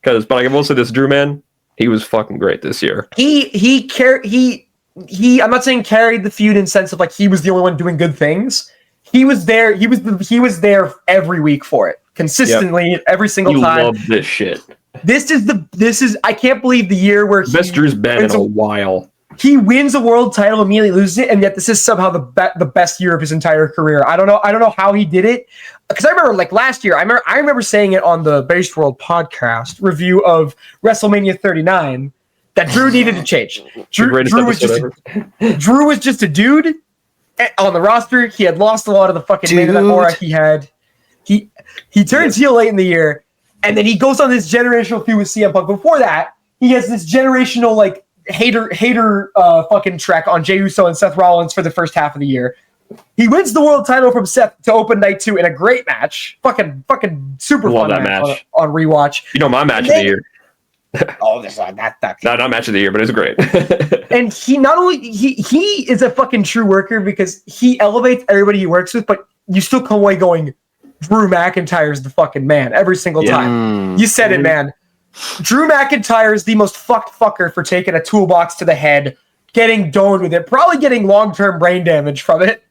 But I will say this, Drew man, he was fucking great this year. I'm not saying carried the feud in sense of like he was the only one doing good things. He was there. He was there every week for it, consistently, every single time. You love this shit. This is. I can't believe the year where best Drew's been in a while. He wins a world title, immediately loses it, and yet this is somehow the best year of his entire career. I don't know how he did it, because I remember like last year. I remember saying it on the Based World podcast review of WrestleMania 39 that Drew needed to change. Drew was just a dude on the roster. He had lost a lot of the fucking main event aura he had. He turns heel late in the year, and then he goes on this generational feud with CM Punk. Before that, he has this generational like hater fucking trek on Jey Uso and Seth Rollins for the first half of the year. He wins the world title from Seth to open night 2 in a great match. Fucking super fun match on rewatch. My match of the year. Oh, this that. No, not match of the year, but it's great. And he not only he is a fucking true worker because he elevates everybody he works with, but you still come away going, Drew McIntyre is the fucking man every single time. You said it, man. Drew McIntyre is the most fucked fucker for taking a toolbox to the head, getting domed with it, probably getting long-term brain damage from it,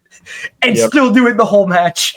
and still doing the whole match.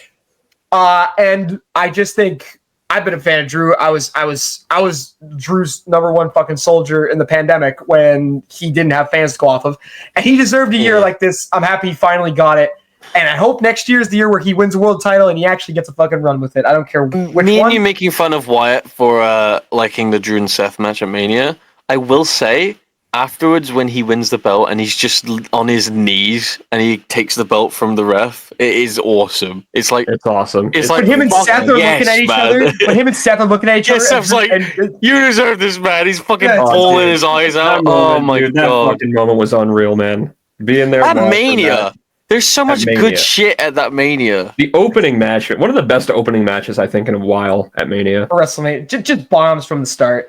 And I just think I've been a fan of Drew. I was Drew's number one fucking soldier in the pandemic when he didn't have fans to go off of, and he deserved a year like this. I'm happy he finally got it, and I hope next year is the year where he wins a world title and he actually gets a fucking run with it. I don't care which one. Me and you making fun of Wyatt for liking the Drew and Seth match at Mania. I will say, afterwards, when he wins the belt and he's just on his knees and he takes the belt from the ref, it is awesome. It's awesome. It's like when him and Seth are looking at each other. When him and Seth are looking at each other. Seth's like, you deserve this, man. He's fucking bawling his eyes out. Oh my god, that fucking moment was unreal, man. Being there. At Mania. There's so much good shit at that Mania. The opening match, one of the best opening matches I think in a while at Mania. WrestleMania, just bombs from the start.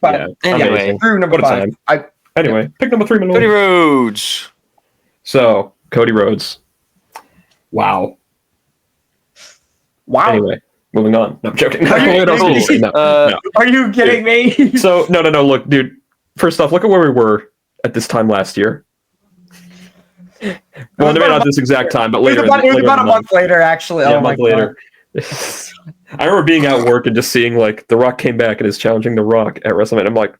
But anyway, through number 5. Anyway, pick number 3, Cody Rhodes. So, Cody Rhodes. Wow. Anyway, moving on. No, I'm joking. Are you kidding me? So, no. Look, dude. First off, look at where we were at this time last year. Well, maybe not this exact time, but later. It was about a month later, actually. Yeah, a month later. I remember being at work and just seeing, like, The Rock came back and is challenging The Rock at WrestleMania. I'm like,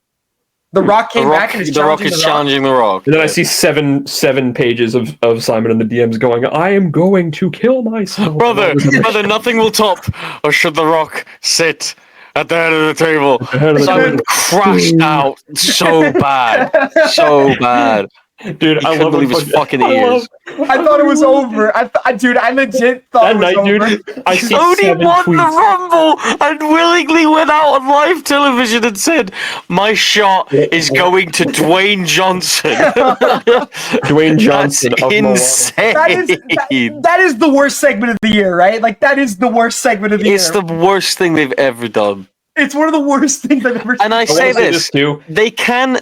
The Rock came back and is challenging The Rock. And then I see seven pages of Simon in the DMs going, I am going to kill myself. Brother, nothing will top, or should The Rock sit at the head of the table? Simon crashed out so bad. Dude, I love believe his fucking ears. I thought it was over. I legit thought it was over. Dude, I see Cody won the Rumble and willingly went out on live television and said, "My shot is going to Dwayne Johnson." Dwayne Johnson. That's insane. That is the worst segment of the year, right? Like, that is the worst segment of the year. It's the worst thing they've ever done. It's one of the worst things I've ever seen. And I say this too. They can.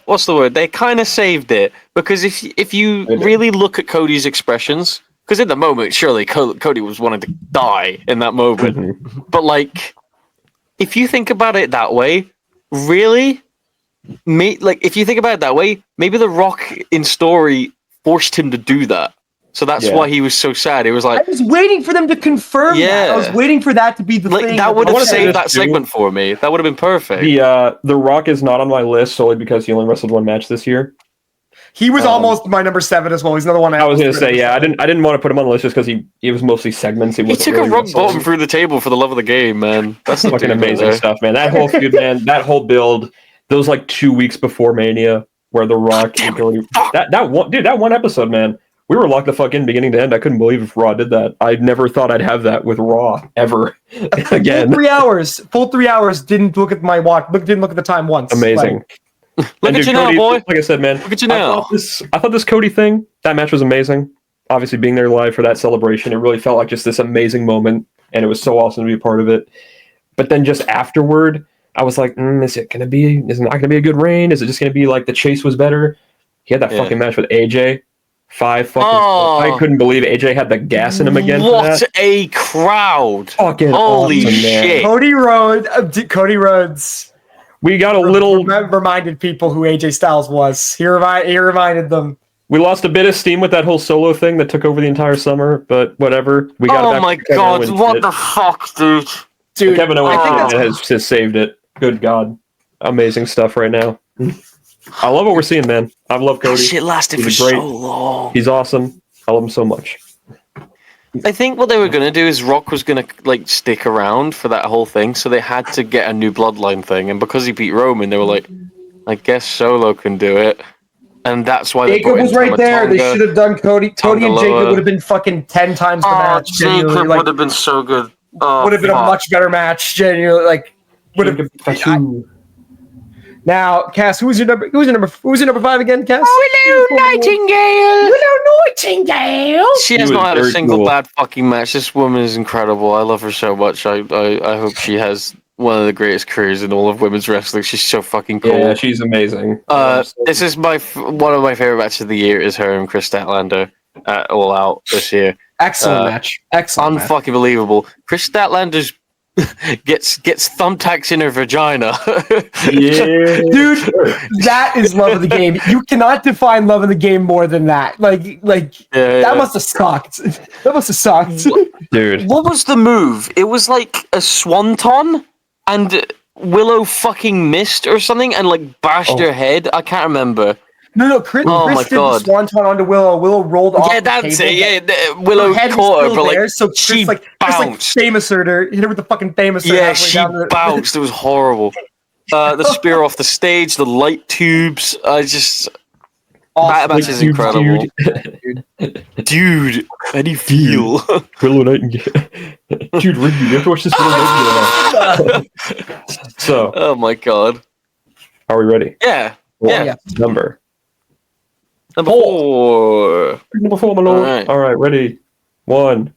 What's the word? They kind of saved it, because if you really look at Cody's expressions, because in the moment, surely Cody was wanting to die in that moment. But like, if you think about it that way, really, if you think about it that way, maybe The Rock in story forced him to do that. So that's why he was so sad. It was like, I was waiting for them to confirm that. I was waiting for that to be the thing. That would have saved that segment for me. That would have been perfect. The Rock is not on my list solely because he only wrestled one match this year. He was almost my number 7 as well. He's another one. I was going to say, I didn't want to put him on the list just because he was mostly segments. He took a rock bottom through the table for the love of the game, man. That's fucking amazing stuff, man. That whole feud, man. That whole build. Those like 2 weeks before Mania, where The Rock that one episode, man. We were locked the fuck in beginning to end. I couldn't believe if Raw did that. I never thought I'd have that with Raw ever again. Full 3 hours. Didn't look at my watch. Didn't look at the time once. Amazing. Look at you now, boy. Like I said, man. Look at you now. I thought this Cody thing, that match was amazing. Obviously, being there live for that celebration, it really felt like just this amazing moment, and it was so awesome to be a part of it. But then just afterward, I was like, is it not going to be a good reign? Is it just going to be like the chase was better? He had that fucking match with AJ. I couldn't believe AJ had the gas in him again. What a crowd! Fucking holy awesome, shit! Cody Rhodes. We got a little reminded people who AJ Styles was. He reminded them. We lost a bit of steam with that whole solo thing that took over the entire summer, but whatever. We got. Oh my god! What the fuck, dude? Dude, Kevin Owens has saved it. Good God, amazing stuff right now. I love what we're seeing, man. I love Cody. That shit lasted for so long. He's awesome. I love him so much. I think what they were going to do is Rock was going to like stick around for that whole thing, so they had to get a new bloodline thing. And because he beat Roman, they were like, I guess Solo can do it. And that's why Jacob was right there. They should have done Cody. Cody and Jacob would have been fucking 10 times the match. Jacob would have been so good. Would have been a much better match. Genuinely, like would have. Now, Cass, who's your number 5 again, Cass? Willow Nightingale. She has not had a single bad fucking match. This woman is incredible. I love her so much. I hope she has one of the greatest careers in all of women's wrestling. She's so fucking cool. Yeah, she's amazing. This is one of my favorite matches of the year. Is her and Chris Statlander at All Out this year. Excellent match. Excellent. Unfucking believable. Chris Statlander's gets thumbtacks in her vagina. Yeah, dude, that is love of the game. You cannot define love of the game more than that. That must have sucked. That must have sucked, dude. What was the move? It was like a swanton, and Willow fucking missed or something, and like bashed her head. I can't remember. No, Chris did the swanton onto Willow. Willow rolled off. Yeah, that's it. Yeah, Willow caught her, but like so she bounced. Famousered her. Hit her with the fucking famouser. Yeah, she bounced. It was horrible. The spear off the stage, the light tubes. That match is incredible. Dude, how do you feel? Willow Nightingale. Dude, Rigby, you have to watch this Willow Nightingale. So. Oh my god. Are we ready? Yeah. Yeah. Number 4. Number 4, my lord. All right, ready. 1,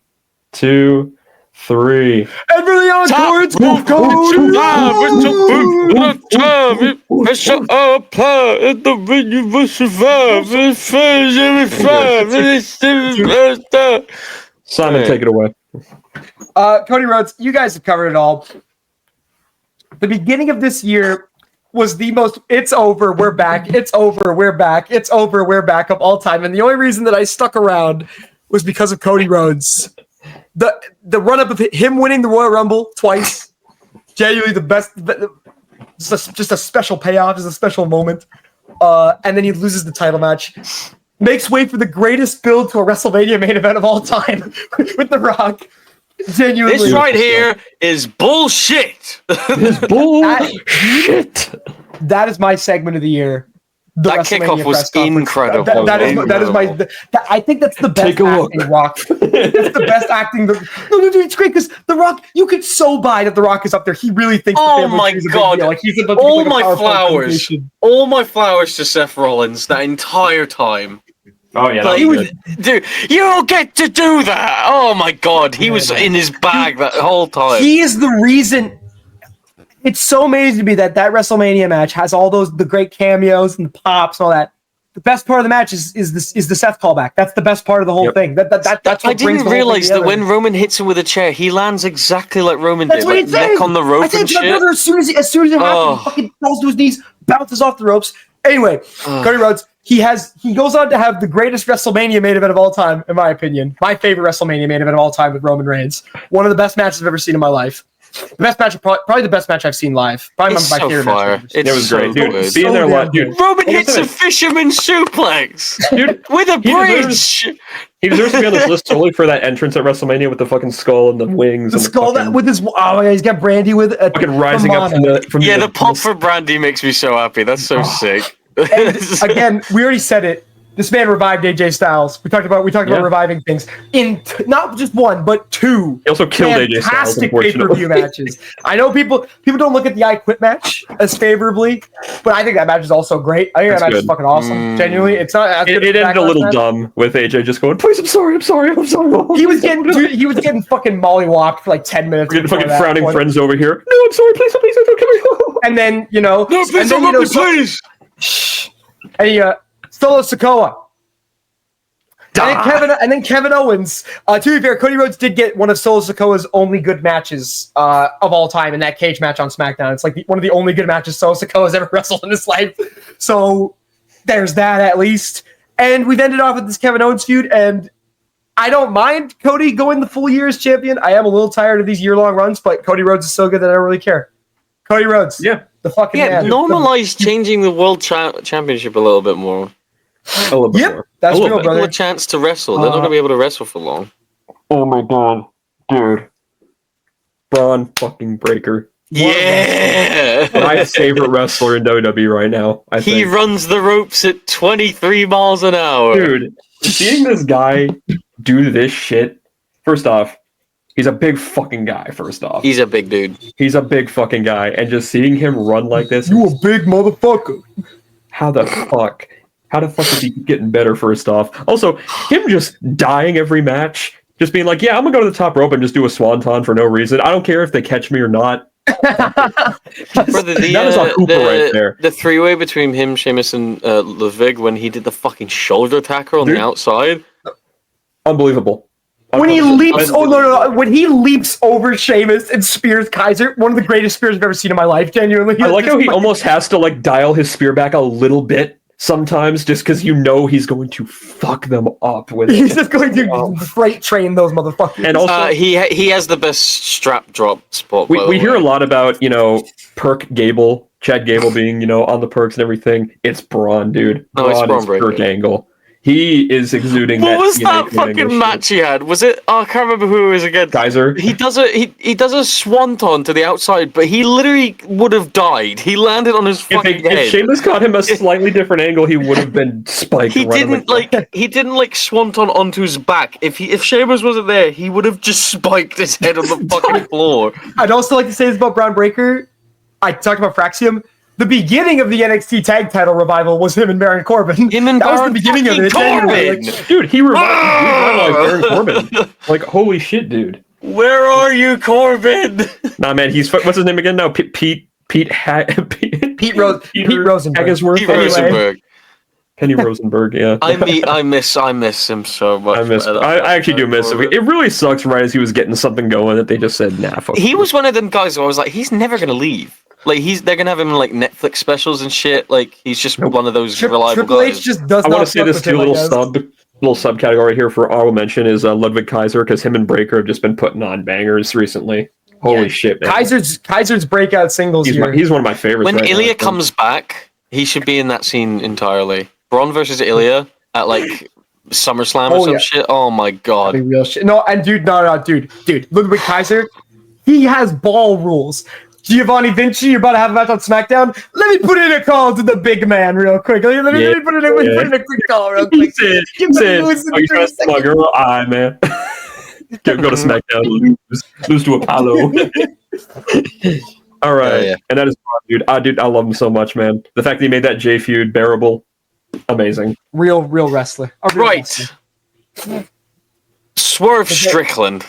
2, 3. And for the encore, Simon, take it away. Cody Rhodes, you guys have covered it all. The beginning of this year was the most it's over, we're back, it's over, we're back, it's over, we're back of all time. And the only reason that I stuck around was because of Cody Rhodes. The run-up of him winning the Royal Rumble twice, genuinely the best, just a special payoff, just a special moment. And then he loses the title match. Makes way for the greatest build to a WrestleMania main event of all time with The Rock. Genuinely. This right here is bullshit. It's bullshit. That is my segment of the year. That kickoff was incredible. That is my. I think that's the best acting Rock. It's the best acting. No, dude, it's great because The Rock. You could so buy that The Rock is up there. He really thinks. Oh my god! Like all my flowers. All my flowers to Seth Rollins that entire time. Oh yeah, dude, you don't get to do that. Oh my god, he was in his bag that whole time. He is the reason. It's so amazing to me that WrestleMania match has all the great cameos and the pops and all that. The best part of the match is the Seth callback. That's the best part of the whole thing. That's what I didn't realize that when Roman hits him with a chair, he lands exactly like Roman did, like neck on the rope and shit. As soon as it happens, he fucking falls to his knees, bounces off the ropes. Anyway, Cody Rhodes. He goes on to have the greatest WrestleMania main event of all time, in my opinion. My favorite WrestleMania main event of all time with Roman Reigns. One of the best matches I've ever seen in my life. The best match, probably the best match I've seen live. Probably my favorite match. It was great, dude. Being there live, dude. Roman hits a fisherman suplex, dude, with a bridge. He deserves to be on this list solely for that entrance at WrestleMania with the fucking skull and the wings. The skull that with his he's got Brandy with it. Fucking rising up from the pop for Brandy makes me so happy. That's so sick. And again, we already said it. This man revived AJ Styles. We talked about reviving things in not just one but two. He also killed AJ Styles. Fantastic pay-per-view matches. I know people don't look at the I Quit match as favorably, but I think that match is also great. I think that match is fucking awesome. Genuinely, it's not. It ended a little dumb with AJ just going, "Please, I'm sorry." He was getting fucking mollywalked for like 10 minutes. We're getting fucking frowning friends over here. No, I'm sorry. Please, don't kill me. And then please. And Solo Sikoa. And then Kevin Owens. To be fair, Cody Rhodes did get one of Solo Sikoa's only good matches of all time in that cage match on SmackDown. It's like one of the only good matches Solo Sikoa's ever wrestled in his life. So there's that at least. And we've ended off with this Kevin Owens feud, and I don't mind Cody going the full year as champion. I am a little tired of these year-long runs, but Cody Rhodes is so good that I don't really care. Cody Rhodes. Yeah. The fucking man. Normalize changing the world championship a little bit more. More. That's real, brother. A chance to wrestle. They're not going to be able to wrestle for long. Oh my god, dude. Braun fucking Breaker. Yeah! My favorite wrestler in WWE right now. He runs the ropes at 23 miles an hour. Dude, seeing this guy do this shit, first off, he's a big fucking guy, first off. He's a big dude. He's a big fucking guy, and just seeing him run like this... You a big motherfucker. How the fuck is he getting better, first off? Also, him just dying every match, just being like, yeah, I'm gonna go to the top rope and just do a swanton for no reason. I don't care if they catch me or not. Brother, That is a Cooper right there. The three-way between him, Sheamus, and Ludwig when he did the fucking shoulder tackle on the outside. Unbelievable. When he leaps, when he leaps over Sheamus and spears Kaiser, one of the greatest spears I've ever seen in my life. Genuinely, I like how he almost has to like dial his spear back a little bit sometimes, just because he's going to fuck them up with it. He's just going to freight train those motherfuckers. And also, he has the best strap drop spot. We hear a lot about Perk Gable, Chad Gable being on the perks and everything. It's Braun, dude. No, it's Braun Breaker. Perk Angle. He is exuding. What was that fucking match he had? Was it? Oh, I can't remember who it was again. Kaiser. He does a swanton to the outside, but he literally would have died. He landed on his fucking head. If Sheamus caught him a slightly different angle, he would have been spiked. He didn't swanton onto his back. If Sheamus wasn't there, he would have just spiked his head on the fucking floor. I'd also like to say this about Braun Breaker. I talked about Fraxium. The beginning of the NXT Tag Title revival was him and Baron Corbin. That was the beginning of it. Corbin! Dude, he revived Baron Corbin. Like, holy shit, dude. Where are you, Corbin? Nah, man, what's his name again now? Pete Rosenberg. Penny Rosenberg, yeah. I miss him so much. I actually do miss him. It really sucks right as he was getting something going that they just said, nah, fuck. He was one of them guys who I was like, he's never going to leave. Like, they're going to have him in, like, Netflix specials and shit. Like, he's just one of those reliable Triple guys. H just does I not want to say this too, little subcategory here for honorable mention is Ludwig Kaiser, because him and Breaker have just been putting on bangers recently. Holy shit, man. Kaiser's breakout singles he's one of my favorites. When Ilya comes back, he should be in that scene entirely. Braun versus Ilya at, like, SummerSlam or some shit. Oh, my God. Real shit. No, and dude, Ludwig Kaiser, he has ball rules. Giovanni Vinci, you're about to have a match on SmackDown. Let me put in a call to the big man real quick. Let me put in a quick call real quick. He said, "Oh, you trying to my girl? Aye, man. Go to SmackDown, lose to Apollo." All right, and that is dude. Dude, I love him so much, man. The fact that he made that J feud bearable, amazing. Real wrestler. Right. Swerve Strickland.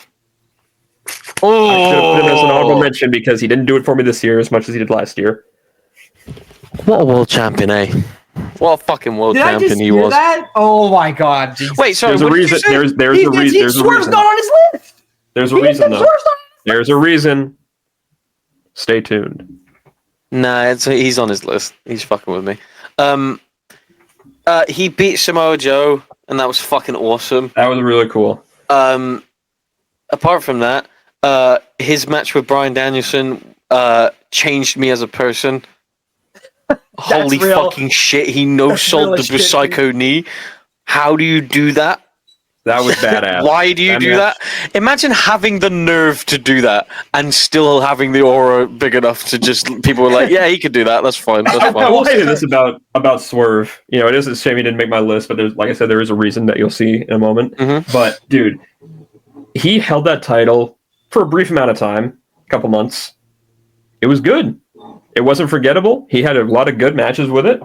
Oh, I should have put him as an honorable mention because he didn't do it for me this year as much as he did last year. What a world champion, eh? What a fucking world champion he was. That? Oh my God! Jesus. Wait, sorry. There's a reason. There's a reason. Swerve's not on his list. There's a reason though. There's a reason. Stay tuned. Nah, he's on his list. He's fucking with me. He beat Samoa Joe, and that was fucking awesome. That was really cool. Apart from that, his match with Bryan Danielson changed me as a person. Holy fucking shit! He no-sold the Psycho knee. How do you do that? That was badass. Why do you do that? Imagine having the nerve to do that and still having the aura big enough to just people were like, yeah, he could do that. That's fine. That's fine. I will say this about Swerve. It is a shame he didn't make my list, but there's, like I said, there is a reason that you'll see in a moment. Mm-hmm. But dude, he held that title for a brief amount of time, a couple months. It was good. It wasn't forgettable. He had a lot of good matches with it,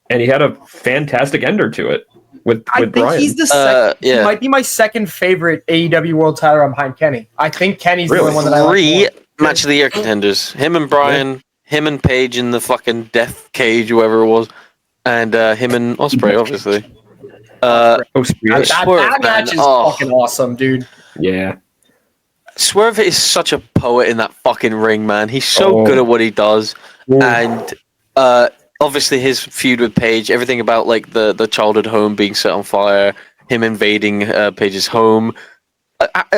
and he had a fantastic ender to it. With I think Bryan. he's the second. He might be my second favorite AEW World Title behind Kenny. I think Kenny's the only one that I like. Three match of the year contenders: him and Bryan, him and Paige in the fucking death cage, whoever it was, and him and Ospreay, obviously. That match is fucking awesome, dude. Yeah. Swerve is such a poet in that fucking ring, man. He's so good at what he does, and obviously his feud with Paige, everything about like the childhood home being set on fire, him invading Paige's home.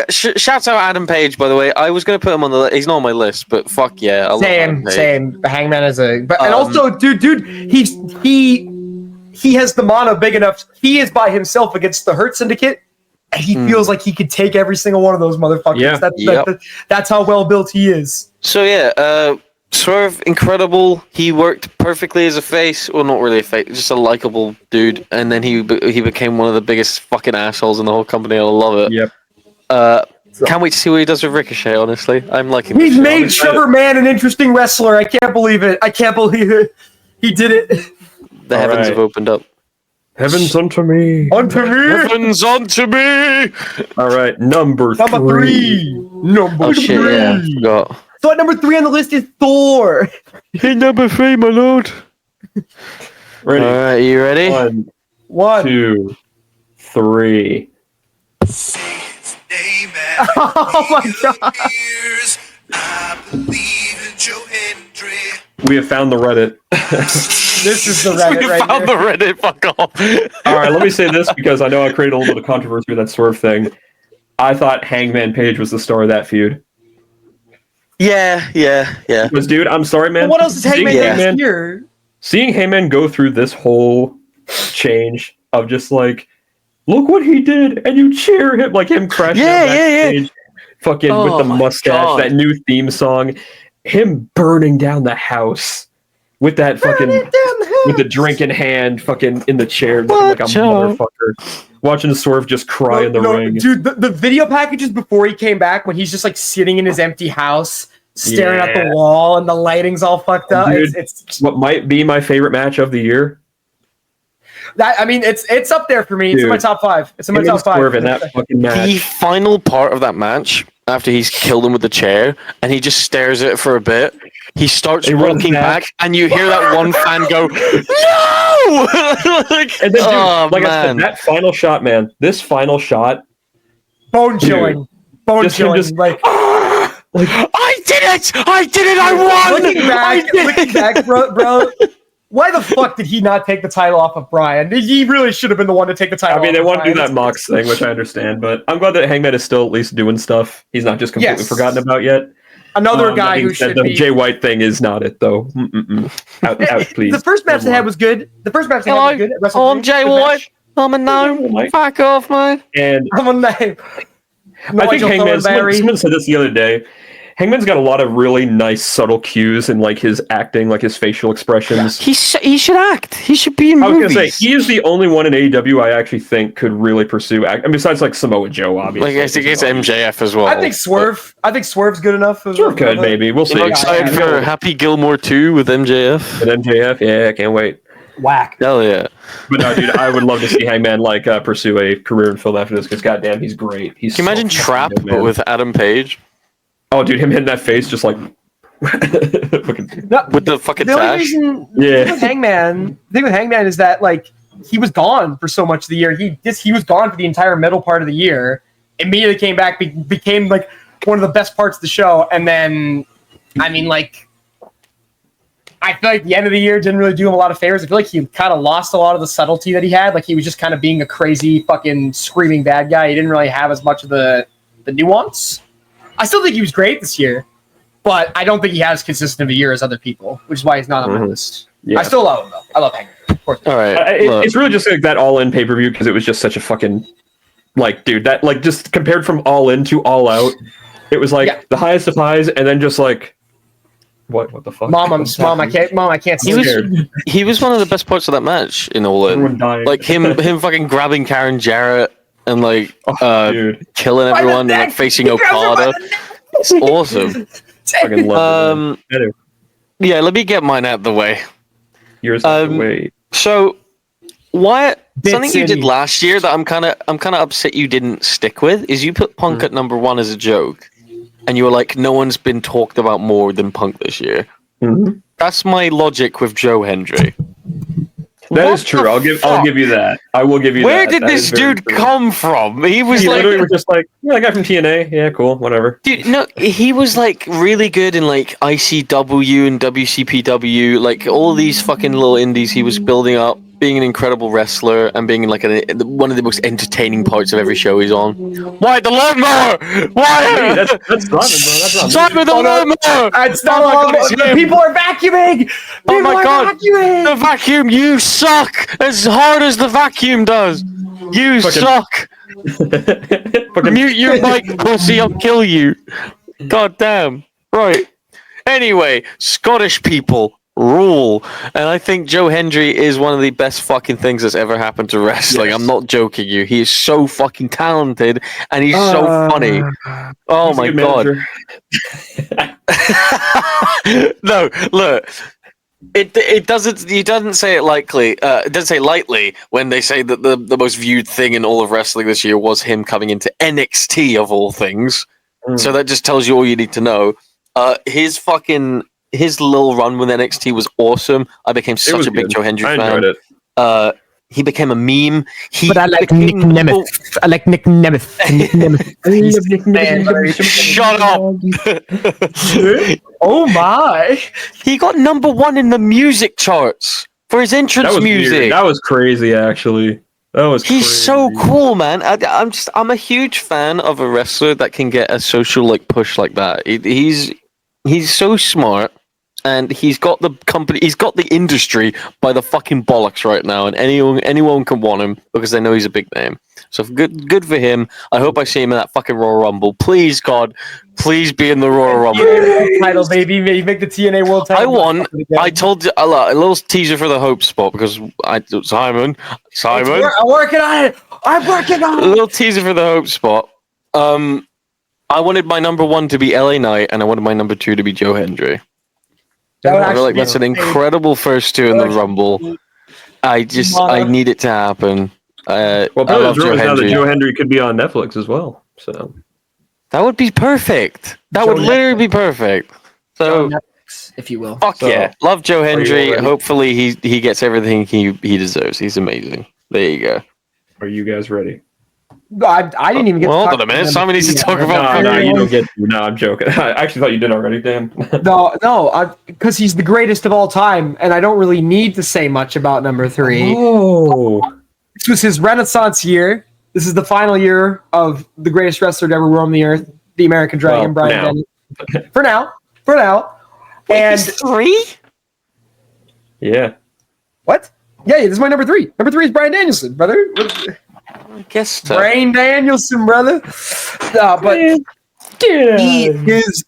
Shouts out Adam Page, by the way. I was going to put him on the list. He's not on my list, but fuck yeah. Same. Hangman is and also, dude, he has the mono big enough. He is by himself against the Hurt Syndicate. And he feels like he could take every single one of those motherfuckers. Yeah. That's how well built he is. So yeah, Swerve, incredible. He worked perfectly as a face. Well, not really a face, just a likable dude. And then he became one of the biggest fucking assholes in the whole company. I love it. Yep. Can't wait to see what he does with Ricochet, honestly. I'm liking He's made Trevor Mann an interesting wrestler. I can't believe it. I can't believe it. He did it. The heavens have opened up. Heavens unto me. Unto me. Heavens unto me. All right, number three. Number shit, three. yeah, I forgot. Thought number 3 on the list is Thor. Hey, number 3, my lord. Ready? All right, you ready? 1, 2, 3. Oh my god. We have found the Reddit. This is the Reddit We right found here. the Reddit. Fuck off. All right, let me say this because I know I created a little bit of controversy with that Swerve thing. I thought Hangman Page was the star of that feud. Yeah. Because, dude, I'm sorry, man. Well, what else is Hangman Seeing next year? Seeing Hangman go through this whole change of just like, look what he did, and you cheer him, like him crashing out backstage, fucking with the mustache, that new theme song, him burning down the house with that fucking, with the drink in hand, fucking in the chair, looking like a motherfucker. Watching Swerve just cry in the ring. Dude, the video packages before he came back, when he's just like sitting in his empty house, staring at the wall, and the lighting's all fucked up. Dude, it's what might be my favorite match of the year. That, I mean, it's up there for me. It's in my top 5. It's in my top 5. In that fucking match. The final part of that match, after he's killed him with the chair, and he just stares at it for a bit. He starts walking back, and you hear that one fan go, "No!" Like, and then, dude, I said, that final shot, man. This final shot, bone chilling, like, I did it! I won! Looking back, bro. Why the fuck did he not take the title off of Bryan? He really should have been the one to take the title. I mean, they want to do Bryan. that Mox thing, which I understand, but I'm glad that Hangman is still at least doing stuff. He's not just completely forgotten about yet. Another guy who should the be. Jay White thing is not it, though. Out, please. The first match they had was good. Hello, I'm Jay White. I'm a gnome. Fuck off, man. And I'm a name. I think Hangman. Someone said this the other day. Hangman's got a lot of really nice, subtle cues in like his acting, like his facial expressions. He should act. He should be in movies. I was gonna say he is the only one in AEW I actually think could really pursue act. And besides like Samoa Joe, obviously. Like I think it's MJF as well. I think Swerve. I think Swerve's good enough. Swerve could maybe. We'll see. I'm excited for Happy Gilmore 2 with MJF. And MJF, yeah, I can't wait. Whack. Hell yeah. But no, dude, I would love to see Hangman like pursue a career in film after this because goddamn, he's great. He's. Can you imagine Trap but with Adam Page? Oh, dude, him hitting that face just like with the fucking tash. The thing with Hangman is that like he was gone for so much of the year. He was gone for the entire middle part of the year. Immediately came back, became like one of the best parts of the show, and then I mean like I feel like the end of the year didn't really do him a lot of favors. I feel like he kind of lost a lot of the subtlety that he had. Like he was just kind of being a crazy fucking screaming bad guy. He didn't really have as much of the nuance. I still think he was great this year, but I don't think he has consistent of a year as other people, which is why he's not on my list. Yeah. I still love him, though. I love Hangman. Of course. All right. It's really just like that All In pay-per-view because it was just such a fucking, like, dude, that, like, just compared from All In to All Out, it was like the highest of highs and then just like, what the fuck? Mom, I can't see He was one of the best parts of that match in All In. Like, him fucking grabbing Karen Jarrett and like killing everyone and like facing Okada. It's awesome. Fucking love it. Yeah, let me get mine out of the way. Yours out the way. So, Wyatt, something you did last year that I'm kind of upset you didn't stick with is you put Punk at number 1 as a joke, and you were like, no one's been talked about more than Punk this year. Mm-hmm. That's my logic with Joe Hendry. That is true. I'll give you that. I will give you that. Where did this dude come from? He was like, literally was just like, yeah, that guy from TNA. Yeah, cool, whatever. Dude, no, he was like really good in like ICW and WCPW, like all these fucking little indies he was building up, being an incredible wrestler and being like one of the most entertaining parts of every show he's on. Why the lawnmower? Why? Hey, that's Simon, bro. That's not Simon the lawnmower. It's not the people are vacuuming. Oh my god! The vacuum, you suck as hard as the vacuum does. You suck. Mute your mic, pussy. I'll kill you. God damn. Right. Anyway, Scottish people rule, and I think Joe Hendry is one of the best fucking things that's ever happened to wrestling. Yes. I'm not joking you. He is so fucking talented, and he's so funny. Oh my god. No, look. It doesn't say it lightly. It doesn't say lightly when they say that the most viewed thing in all of wrestling this year was him coming into NXT of all things. So that just tells you all you need to know. His little run with NXT was awesome. I became such a big Joe Hendry fan. I enjoyed it. He became a meme. But I like Nick Nemeth. I like Nick Nemeth. Nick Nemeth. Shut up! Oh my! He got number 1 in the music charts for his entrance music. Weird. That was crazy, actually. He's so cool, man. I'm a huge fan of a wrestler that can get a social push like that. He's so smart. And he's got the company, he's got the industry by the fucking bollocks right now, and anyone can want him because they know he's a big name. So good for him. I hope I see him in that fucking Royal Rumble. Please, God, please be in the Royal Rumble. Title, baby, make the TNA World Title. I told you a little teaser for the Hope spot because Simon, I'm working on it. A little teaser for the Hope spot. I wanted my number 1 to be LA Knight, and I wanted my number 2 to be Joe Hendry. I feel like that's an incredible first 2 in the Rumble. I need it to happen. Well, there's rumors now that Joe Hendry could be on Netflix as well. So that would be perfect. That would literally be perfect. So, Netflix, if you will. Fuck yeah, love Joe Hendry. Hopefully he gets everything he deserves. He's amazing. There you go. Are you guys ready? I didn't even get. Well, hold on a minute. Simon needs to talk about. No, you don't get to. No, I'm joking. I actually thought you did already. Damn. No, because he's the greatest of all time, and I don't really need to say much about number 3. Oh, this was his Renaissance year. This is the final year of the greatest wrestler to ever roam the earth, the American Dragon, Bryan Danielson. For now. Wait, and 3? Yeah. What? Yeah, this is my number 3. Number 3 is Bryan Danielson, brother. I guess so. Bryan Danielson, brother. But he is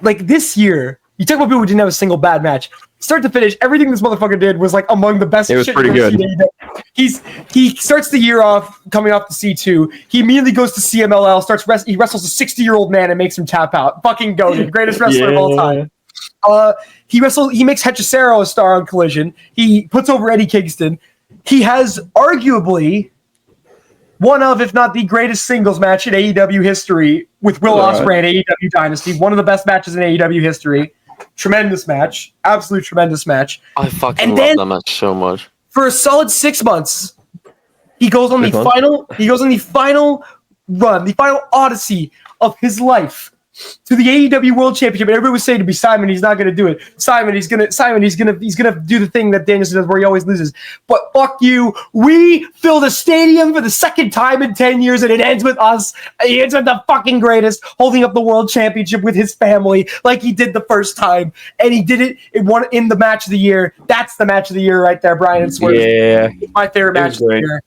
this year. You talk about people who didn't have a single bad match. Start to finish, everything this motherfucker did was among the best. It was pretty good. He starts the year off coming off the C2. He immediately goes to CMLL. He wrestles a 60-year-old man and makes him tap out. Fucking goated, greatest wrestler of all time. He makes Hechicero a star on Collision. He puts over Eddie Kingston. He has arguably one of, if not the greatest singles match in AEW history with Will Ospreay and AEW Dynasty. One of the best matches in AEW history. Tremendous match. Absolute tremendous match. I fucking love that match so much. For a solid 6 months, he goes on the final run, the final odyssey of his life to the AEW World Championship, and everybody was saying to me, Simon, he's not going to do it. Simon, he's gonna do the thing that Danielson does where he always loses. But fuck you, we filled a stadium for the second time in 10 years, and it ends with us. He ends with the fucking greatest holding up the World Championship with his family like he did the first time, and he did it in the match of the year. That's the match of the year right there, Brian. It's my favorite match of the year.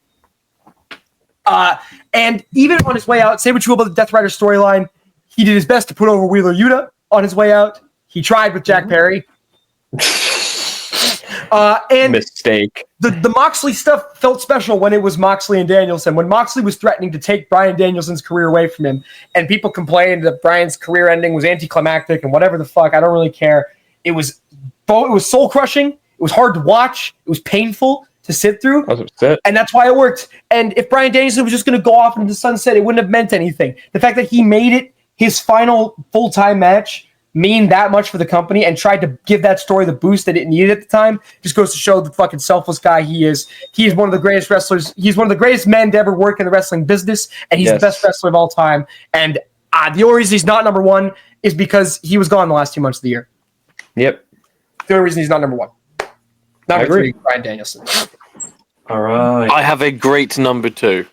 And even on his way out, say what you will about the Death Rider storyline, he did his best to put over Wheeler Yuta on his way out. He tried with Jack Perry. And mistake. The Moxley stuff felt special when it was Moxley and Danielson. When Moxley was threatening to take Bryan Danielson's career away from him, and people complained that Bryan's career ending was anticlimactic and whatever the fuck, I don't really care. It was soul crushing. It was hard to watch. It was painful to sit through. I was upset. And that's why it worked. And if Bryan Danielson was just going to go off into the sunset, it wouldn't have meant anything. The fact that he made it his final full-time match mean that much for the company and tried to give that story the boost that it needed at the time just goes to show the fucking selfless guy he is. He is one of the greatest wrestlers. He's one of the greatest men to ever work in the wrestling business, and he's the best wrestler of all time. And the only reason he's not number 1 is because he was gone the last 2 months of the year. Yep. The only reason he's not number 1. Number 3, Bryan Danielson. All right. I have a great number 2.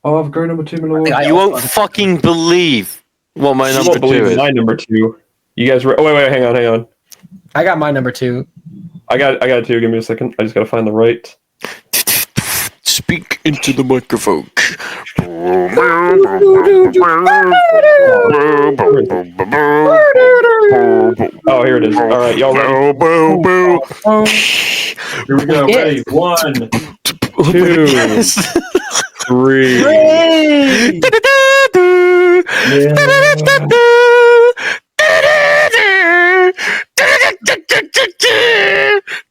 Oh, I've got number 2, my lord. You won't fucking believe what my number 2 is. My number 2. You guys wait, hang on. I got my number 2. I got it too. Give me a second. I just gotta find the right. Speak into the microphone. Oh, here it is. All right, y'all ready? Here we go. Ready? 1, 2, 3.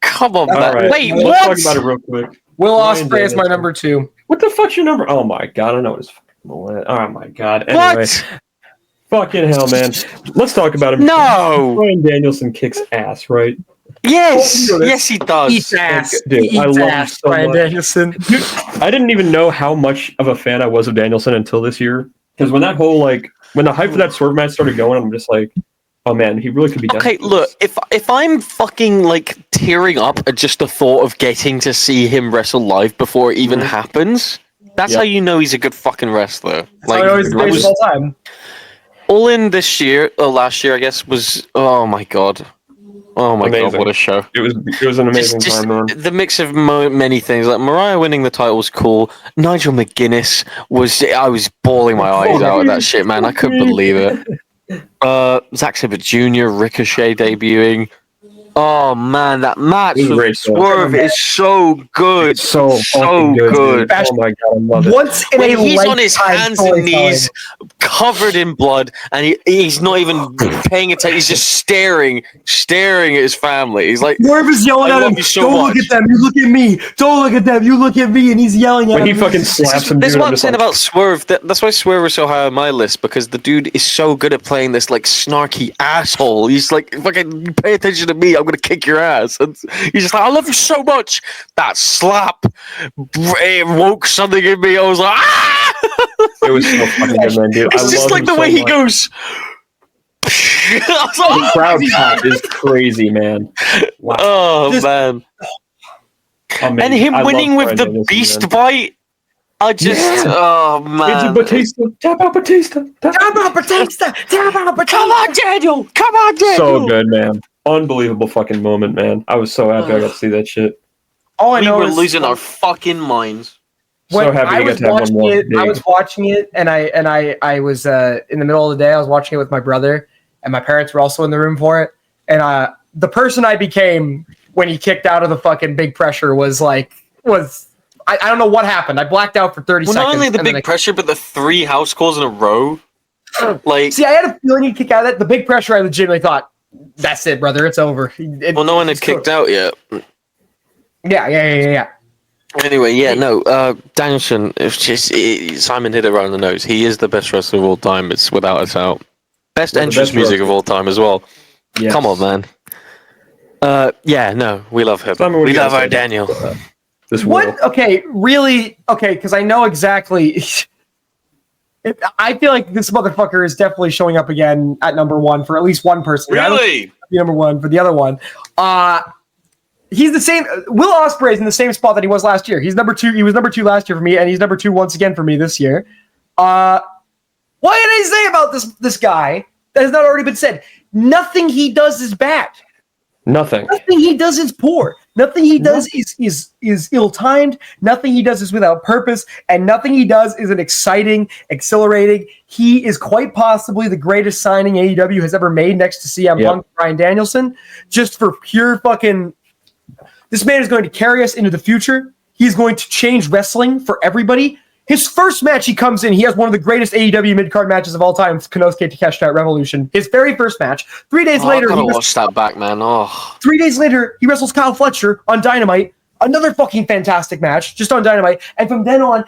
Come on, man. Right. Wait, Let's what? talk about it real quick. Will Ospreay is my number 2. What the fuck's your number? Oh my god, I know what his fucking. Oh my god. Anyway. What? Fucking hell, man. Let's talk about him. No! Bryan Danielson kicks ass, right? Yes! Yes, he does. Eats ass. Dude, I love him so Bryan much. Danielson. Dude, I didn't even know how much of a fan I was of Danielson until this year. Because when that whole, when the hype for that Swerve match started going, I'm just like, oh man, he really could be done. Okay, look, if I'm fucking, tearing up at just the thought of getting to see him wrestle live before it even happens, that's how you know he's a good fucking wrestler. I always great all time. All in this year, or last year, I guess, was oh my god, god, what a show! It was an amazing time, man. The mix of many things, like Mariah winning the title was cool. Nigel McGuinness I was bawling my eyes out at that shit, man. I couldn't believe it. Zack Sabre Jr., Ricochet debuting. Oh man, that match with Swerve is so good. It's so good. Oh my god, I love it. Once in When a he's on his hands and knees, covered in blood, and he's not even paying attention. He's just staring at his family. He's like, Swerve is yelling at him. Don't look at them. You look at me. Don't look at them. You look at me. And he's yelling at him. When he fucking slaps him. This is what I'm saying about Swerve. That's why Swerve is so high on my list, because the dude is so good at playing this snarky asshole. He's like, fucking pay attention to me. I'm gonna kick your ass. And he's just like, I love you so much. That slap woke something in me. I was like, ah! It was so fucking good, man, dude. It's just like the way he goes. The crowd pop is crazy, man. Wow. Oh man. And him winning with the beast bite. I just, oh man. It's Batista. Tap out Batista. Come on, Daniel. So good, man. Unbelievable fucking moment, man. I was so happy I got to see that shit. All I know we were is losing our fucking minds. So happy to get to have one more. I was watching it, and I was in the middle of the day. I was watching it with my brother, and my parents were also in the room for it. And the person I became when he kicked out of the fucking big pressure was I don't know what happened. I blacked out for 30 seconds. Not only the big pressure, but the 3 house calls in a row. See, I had a feeling he'd kick out of that. The big pressure, I legitimately thought, that's it, brother. It's over. Well, no one had kicked out yet. Yeah. Anyway, Danielson, Simon hit it right on the nose. He is the best wrestler of all time. It's without a doubt. Best entrance music of all time as well. Yes. Come on, man. We love him. Simon, we love our Daniel. What? Okay, really? Okay, because I know exactly. I feel like this motherfucker is definitely showing up again at number 1 for at least one person. Really? Number 1 for the other one. He's the same. Will Ospreay's in the same spot that he was last year. He's number 2. He was number 2 last year for me, and he's number 2 once again for me this year. What did I say about this guy that has not already been said? Nothing he does is bad. Nothing he does is poor. Nothing he does is ill-timed. Nothing he does is without purpose, and nothing he does isn't exciting, exhilarating. He is quite possibly the greatest signing AEW has ever made, next to CM Punk, Bryan Danielson. Just for pure fucking, this man is going to carry us into the future. He's going to change wrestling for everybody. His first match, he comes in, he has one of the greatest AEW mid-card matches of all time, Konosuke Takeshita at Revolution. His very first match. 3 days later, I gotta watch that back, man. 3 days later, he wrestles Kyle Fletcher on Dynamite. Another fucking fantastic match, just on Dynamite. And from then on,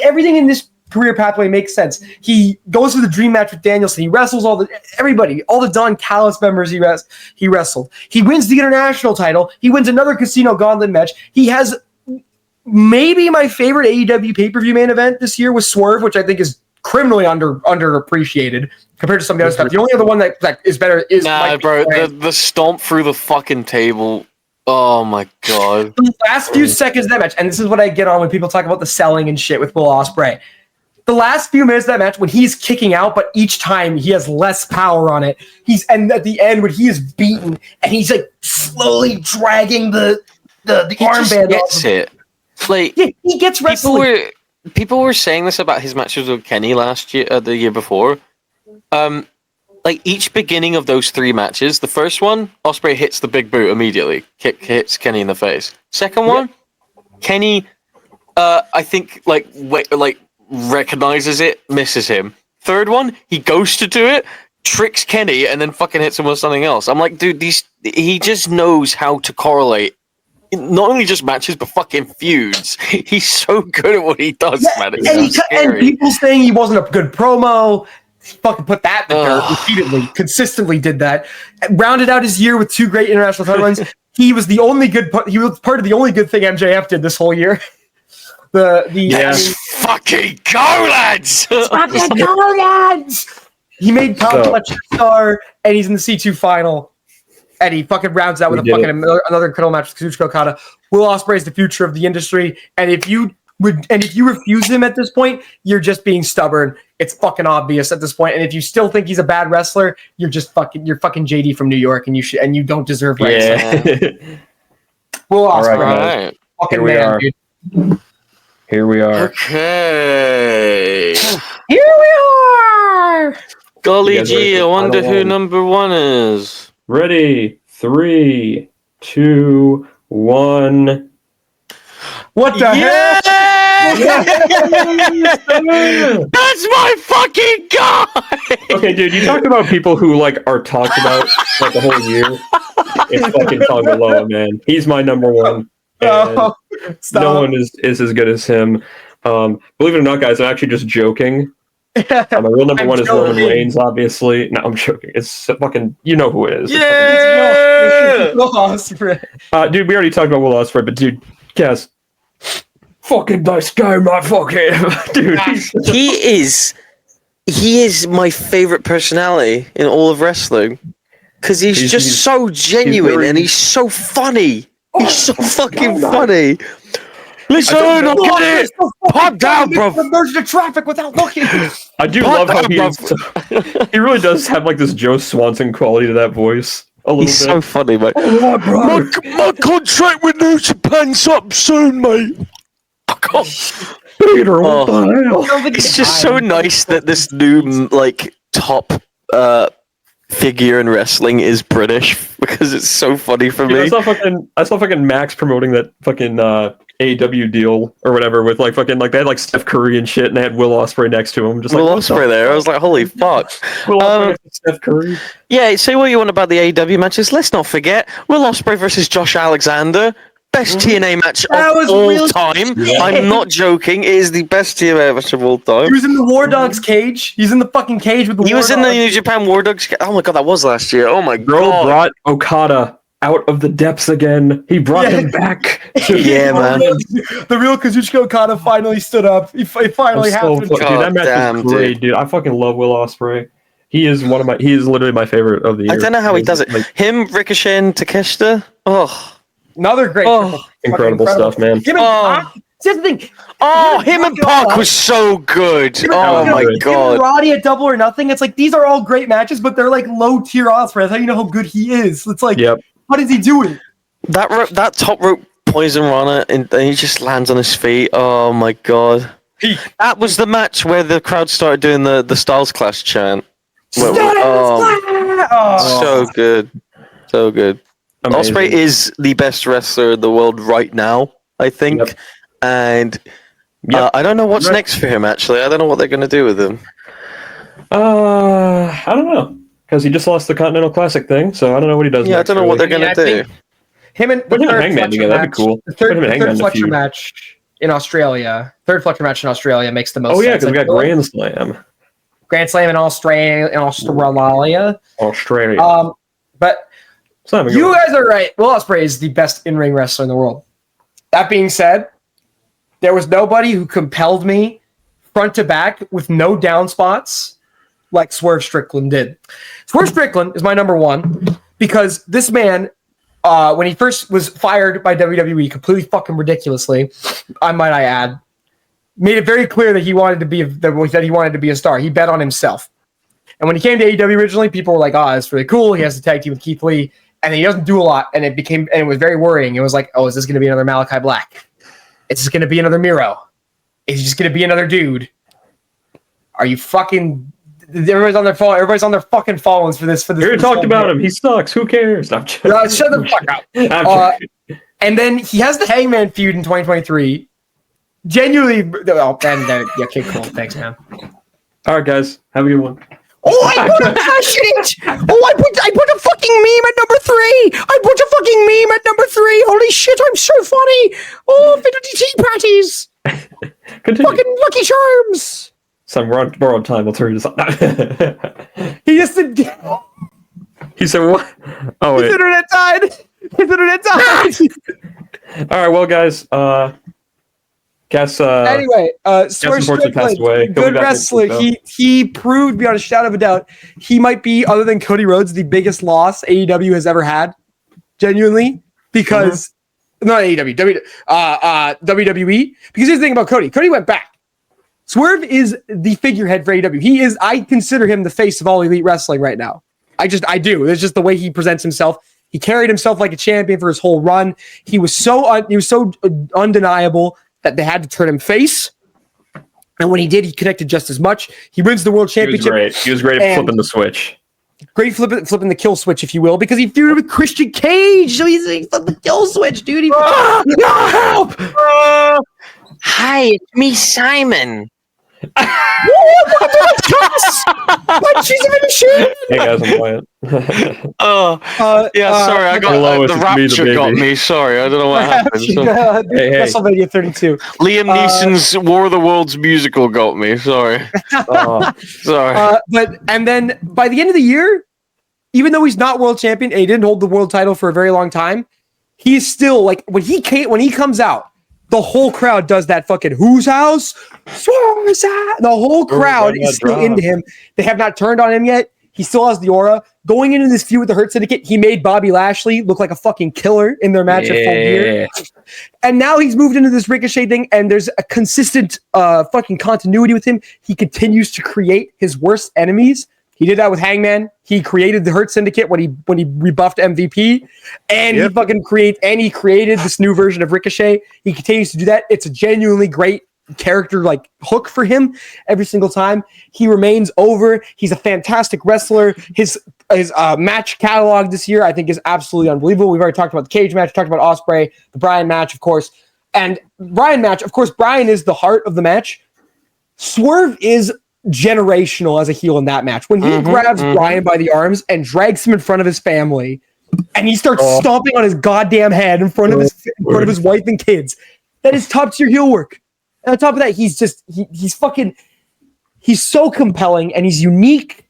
everything in this career pathway makes sense. He goes to the dream match with Danielson. He wrestles everybody, all the Don Callis members he wrestled. He wins the international title. He wins another Casino Gauntlet match. He has maybe my favorite AEW pay-per-view main event this year was Swerve, which I think is criminally underappreciated compared to some of the other stuff. The only other one that is better is the stomp through the fucking table. Oh my god! The last few seconds of that match, and this is what I get on when people talk about the selling and shit with Will Ospreay. The last few minutes of that match, when he's kicking out, but each time he has less power on it. And at the end when he is beaten and he's like slowly dragging the armband off. It. He gets wrestling. People were saying this about his matches with Kenny last year, the year before. Each beginning of those 3 matches, the first one, Ospreay hits the big boot immediately, hits Kenny in the face. Second one, Kenny, I think recognizes it, misses him. Third one, he goes to do it, tricks Kenny, and then fucking hits him with something else. I'm like, dude, he just knows how to correlate. Not only just matches, but fucking feuds. He's so good at what he does, man. And people saying he wasn't a good promo. fucking put that in the dirt repeatedly, consistently did that. Rounded out his year with 2 great international title runs. He was he was part of the only good thing MJF did this whole year. Fucking go, lads! Fucking go, lads! He made Kyle Fletcher star, and he's in the C2 final. And he fucking rounds out with another incredible match with Kazuchika Okada. Will Ospreay is the future of the industry, and if you refuse him at this point, you're just being stubborn. It's fucking obvious at this point. And if you still think he's a bad wrestler, you're fucking JD from New York, and you don't deserve wrestling. Will Ospreay, right. Fucking man, dude. Here we are. Okay. Here we are. Golly gee, I wonder who number 1 is. Ready? 3, 2, 1. What the hell? That's my fucking guy! Okay, dude, you talked about people who like are talked about like the whole year. It's fucking Tongaloa, man. He's my number 1. No one is as good as him. Believe it or not, guys, I'm actually just joking. My real number 1 is Roman Reigns, obviously. No, I'm joking. It's fucking, you know who it is. Yeah! Will Ospreay. Dude, we already talked about Will Ospreay, but dude, guys, fucking nice guy, my fucking dude. He is my favorite personality in all of wrestling because he's just so genuine and he's so funny. He's so fucking funny. Listen, I'll get it. Pop down, bro. Merge the traffic without looking. I do love how he really does have like this Joe Swanson quality to that voice. He's so funny, mate. Oh, my contract with New Japan's up soon, mate. Peter, what the hell? It's just so nice that this new like top figure in wrestling is British because it's so funny for me. I saw fucking Max promoting that fucking AEW deal or whatever with like fucking like they had like Steph Curry and shit and they had Will Ospreay next to him. Just Will Ospreay there. I was like, holy fuck. Will Ospreay next to Steph Curry. Yeah, say what you want about the AEW matches. Let's not forget Will Ospreay versus Josh Alexander. Best TNA match of all time. Yeah. I'm not joking. It is the best TNA match of all time. He was in the War Dogs cage. He's in the fucking cage with the War Dogs. He was in the New Japan War Dogs. Oh my god, that was last year. Oh my god. Bro brought Okada out of the depths again. He brought him back. Yeah, man. The real Kazuchika Okada finally stood up. It finally happened. Dude, that match was great, dude. I fucking love Will Ospreay. He is literally my favorite of the year. I don't know how he does it. Him, Ricochet, and Takeshita. Oh. Another great, incredible stuff, man. Here's the thing. Him and Pac was so good. Oh my god. Him and Roddy at Double or Nothing. It's like these are all great matches, but they're like low tier Ospreay. That's how you know how good he is. It's like, what is he doing? That top rope poison runner, and he just lands on his feet. Oh my god. That was the match where the crowd started doing the Styles Clash chant. So good. So good. Amazing. Ospreay is the best wrestler in the world right now, I think. Yep. And I don't know what's next for him, actually. I don't know what they're going to do with him. I don't know. Because he just lost the Continental Classic thing, so I don't know what he does next. I don't know what they're going to do. Him and the third Hangman together, that'd be cool. The third Fletcher match in Australia. Third Fletcher match in Australia makes the most sense. Oh, yeah, because we got Grand Slam. Grand Slam in Australia. But you guys are right. Will Ospreay is the best in-ring wrestler in the world. That being said, there was nobody who compelled me front to back with no down spots like Swerve Strickland did. Swerve Strickland is my number 1 because this man, when he first was fired by WWE, completely fucking ridiculously, I add, made it very clear that he wanted to be a star. He bet on himself. And when he came to AEW originally, people were like, it's really cool. He has to tag team with Keith Lee. And then he doesn't do a lot, and it was very worrying. It was like, is this going to be another Malachi Black? Is this going to be another Miro? Is he just going to be another dude? Are you fucking? Everybody's on their phone. Everybody's on their fucking phones for this. We already talked about him. He sucks. Who cares? Shut the fuck up. And then he has the Hangman feud in 2023. Genuinely, okay, cool. Thanks, man. All right, guys, have a good one. I put a passionate. I put a fucking meme at number 3. I put a fucking meme at number 3. Holy shit, I'm so funny. Fidelity tea patties. Continue. Fucking Lucky Charms. Son, we're on time. Let's hurry this up. He just did. He said what? Oh wait. His internet died. His internet died. All right, well, guys. Anyway, Swerve unfortunately passed away. Strickland, good wrestler. He proved beyond a shadow of a doubt he might be, other than Cody Rhodes, the biggest loss AEW has ever had. Genuinely, because not AEW, WWE. Because here's the thing about Cody. Cody went back. Swerve is the figurehead for AEW. He is. I consider him the face of all elite wrestling right now. I do. It's just the way he presents himself. He carried himself like a champion for his whole run. He was so undeniable that they had to turn him face. And when he did, he connected just as much. He wins the world championship. He was great at flipping the switch. Great flipping the kill switch, if you will, because he feuded with Christian Cage. So he flipped the kill switch, dude. Help! Hi, it's me, Simon. She's a machine. Hey guys, I'm playing. Sorry, I got the rapture got me. Sorry, I don't know what happened. Hey. WrestleMania 32. Liam Neeson's War of the Worlds musical got me. Sorry. Sorry. And then by the end of the year, even though he's not world champion and he didn't hold the world title for a very long time, he's still like when he comes out. The whole crowd does that fucking whose house? Swerve's house. The whole crowd is still into him. They have not turned on him yet. He still has the aura. Going into this feud with the Hurt Syndicate, he made Bobby Lashley look like a fucking killer in their match at Full Gear. And now he's moved into this Ricochet thing, and there's a consistent fucking continuity with him. He continues to create his worst enemies. He did that with Hangman. He created the Hurt Syndicate when he rebuffed MVP, and he created this new version of Ricochet. He continues to do that. It's a genuinely great character like hook for him every single time. He remains over. He's a fantastic wrestler. His match catalog this year I think is absolutely unbelievable. We've already talked about the cage match, talked about Ospreay, the Bryan match, of course, and Bryan match. Of course, Bryan is the heart of the match. Swerve is generational as a heel in that match. When he grabs Bryan by the arms and drags him in front of his family, and he starts stomping on his goddamn head in front of his wife and kids, that is top tier heel work. And on top of that, he's so compelling and he's unique.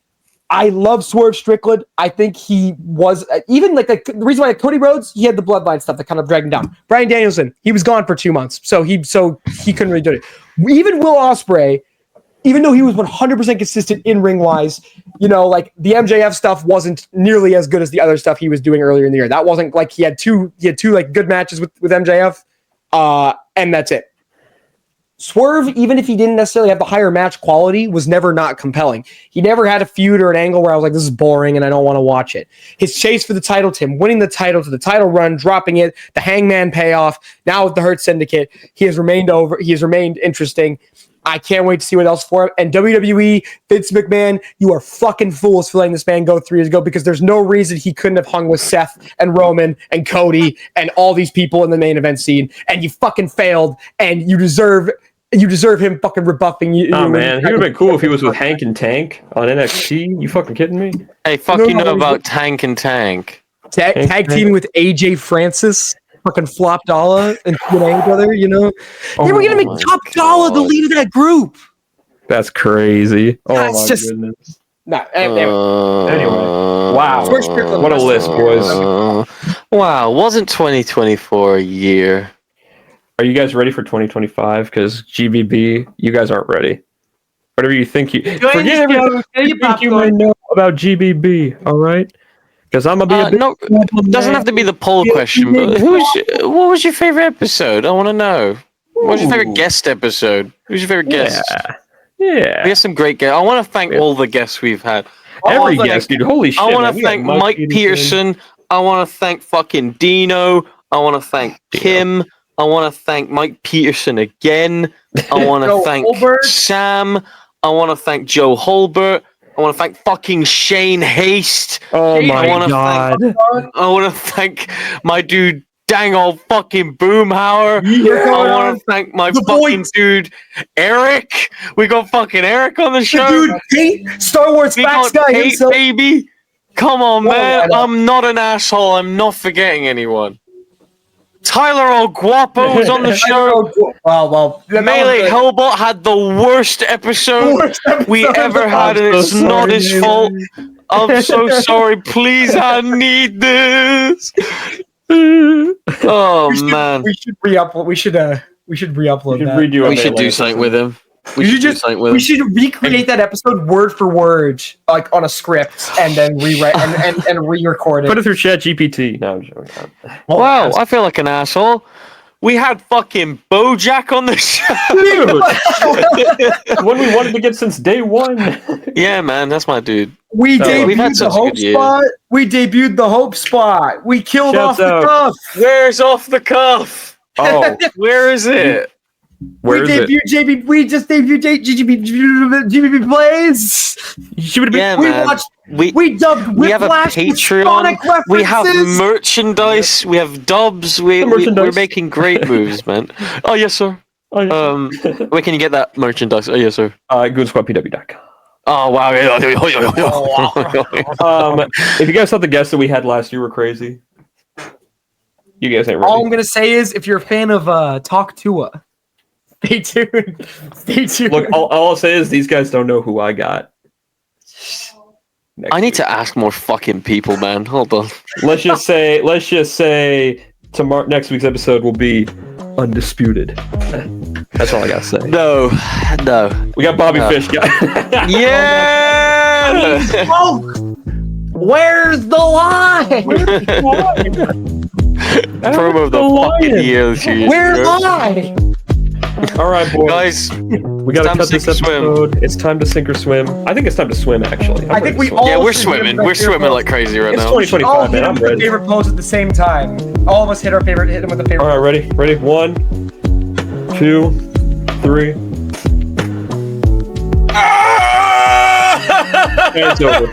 I love Swerve Strickland. I think he was even like the reason why Cody Rhodes, he had the bloodline stuff that kind of dragged him down. Bryan Danielson, he was gone for 2 months, so he couldn't really do it. Even Will Ospreay, even though he was 100% consistent in ring wise, like the MJF stuff wasn't nearly as good as the other stuff he was doing earlier in the year. That wasn't like he had two like good matches with MJF, and that's it. Swerve, even if he didn't necessarily have the higher match quality, was never not compelling. He never had a feud or an angle where I was like, this is boring and I don't want to watch it. His chase for the title, Tim, winning the title to the title run, dropping it, the Hangman payoff, now with the Hurt Syndicate, he has remained interesting. I can't wait to see what else for him. And WWE, Vince McMahon, you are fucking fools for letting this man go 3 years ago, because there's no reason he couldn't have hung with Seth and Roman and Cody and all these people in the main event scene. And you fucking failed, and you deserve him fucking rebuffing you. Oh man, he would have been cool if he was with Hank and Tank on NXT. You fucking kidding me? Hey, you know about Tank and Tank? Tag teaming with AJ Francis. Fucking Flop Dollar and Q&A brother, they were gonna make Top Dollar the lead of that group. That's crazy. That's Goodness. Anyway, wow, what a list, boys. Wow, wasn't 2024 a year? Are you guys ready for 2025? Because GBB, you guys aren't ready. Whatever you think forget everything you think you might know about GBB. All right. Because I'm gonna be it doesn't have to be the poll question, but what was your favorite episode? I want to know. What was your favorite guest episode? Who's your favorite guest? Yeah. We have some great guests. I want to thank all the guests we've had. Every guest, dude. Holy shit. I want to thank Mike Peterson. I want to thank fucking Dino. I want to thank Kim. I want to thank Mike Peterson again. I want to thank Sam. I want to thank Joe Holbert. I want to thank fucking Shane Haste. Oh my god. I want to thank my dude, dang old fucking Boomhauer. Yeah. I want to thank my fucking dude, Eric. We got fucking Eric on the show. Dude, Tate, Star Wars facts guy himself. Baby. Come on, man. I'm not an asshole. I'm not forgetting anyone. Tyler El Guapo was on the show. Well, Melee Hellbot had the worst episode we ever had, and it's not his fault. I'm so sorry. Please, I need this. Oh man, we should re-upload. We should re-upload that. We should do something with him. We should recreate that episode word for word, like on a script, and then rewrite and re-record it. Put it through ChatGPT. No, I'm joking. Wow, I feel like an asshole. We had fucking BoJack on the show. Dude, one we wanted to get since day one. Yeah, man, that's my dude. We debuted the Hope Spot. We debuted the Hope Spot. We killed Off the Cuff. Where's Off the Cuff? Oh, where is it? Where is it? JB. We just debuted GBB Plays. Yeah, man. We dubbed we have a Whiplash with Sonic Patreon. We have references. merchandise. We have dubs. We're making great moves, man. Oh yes, sir. Where can you get that merchandise? Oh yes, sir. GoonSquadPW.com. Oh wow. If you guys thought the guests that we had last year were crazy, you guys ain't ready. All I'm gonna say is, if you're a fan of Talk Tua, stay tuned. Stay tuned. Look, all I'll say is these guys don't know who I got. I need to ask more fucking people, man. Hold on. Let's just say next week's episode will be undisputed. That's all I gotta say. No. We got Bobby Fish, guy. Yeah. Where's the line? Promo of the fucking year. Where's the line? All right, boys. Guys, we gotta cut this episode. It's time to sink or swim. I think it's time to swim. Actually, I think we all. Yeah, we're swimming. We're swimming like crazy right now. It's 2025, man. I'm ready. Favorite pose at the same time. All of us hit them with a favorite. All right, ready? 1, 2, 3. It's over.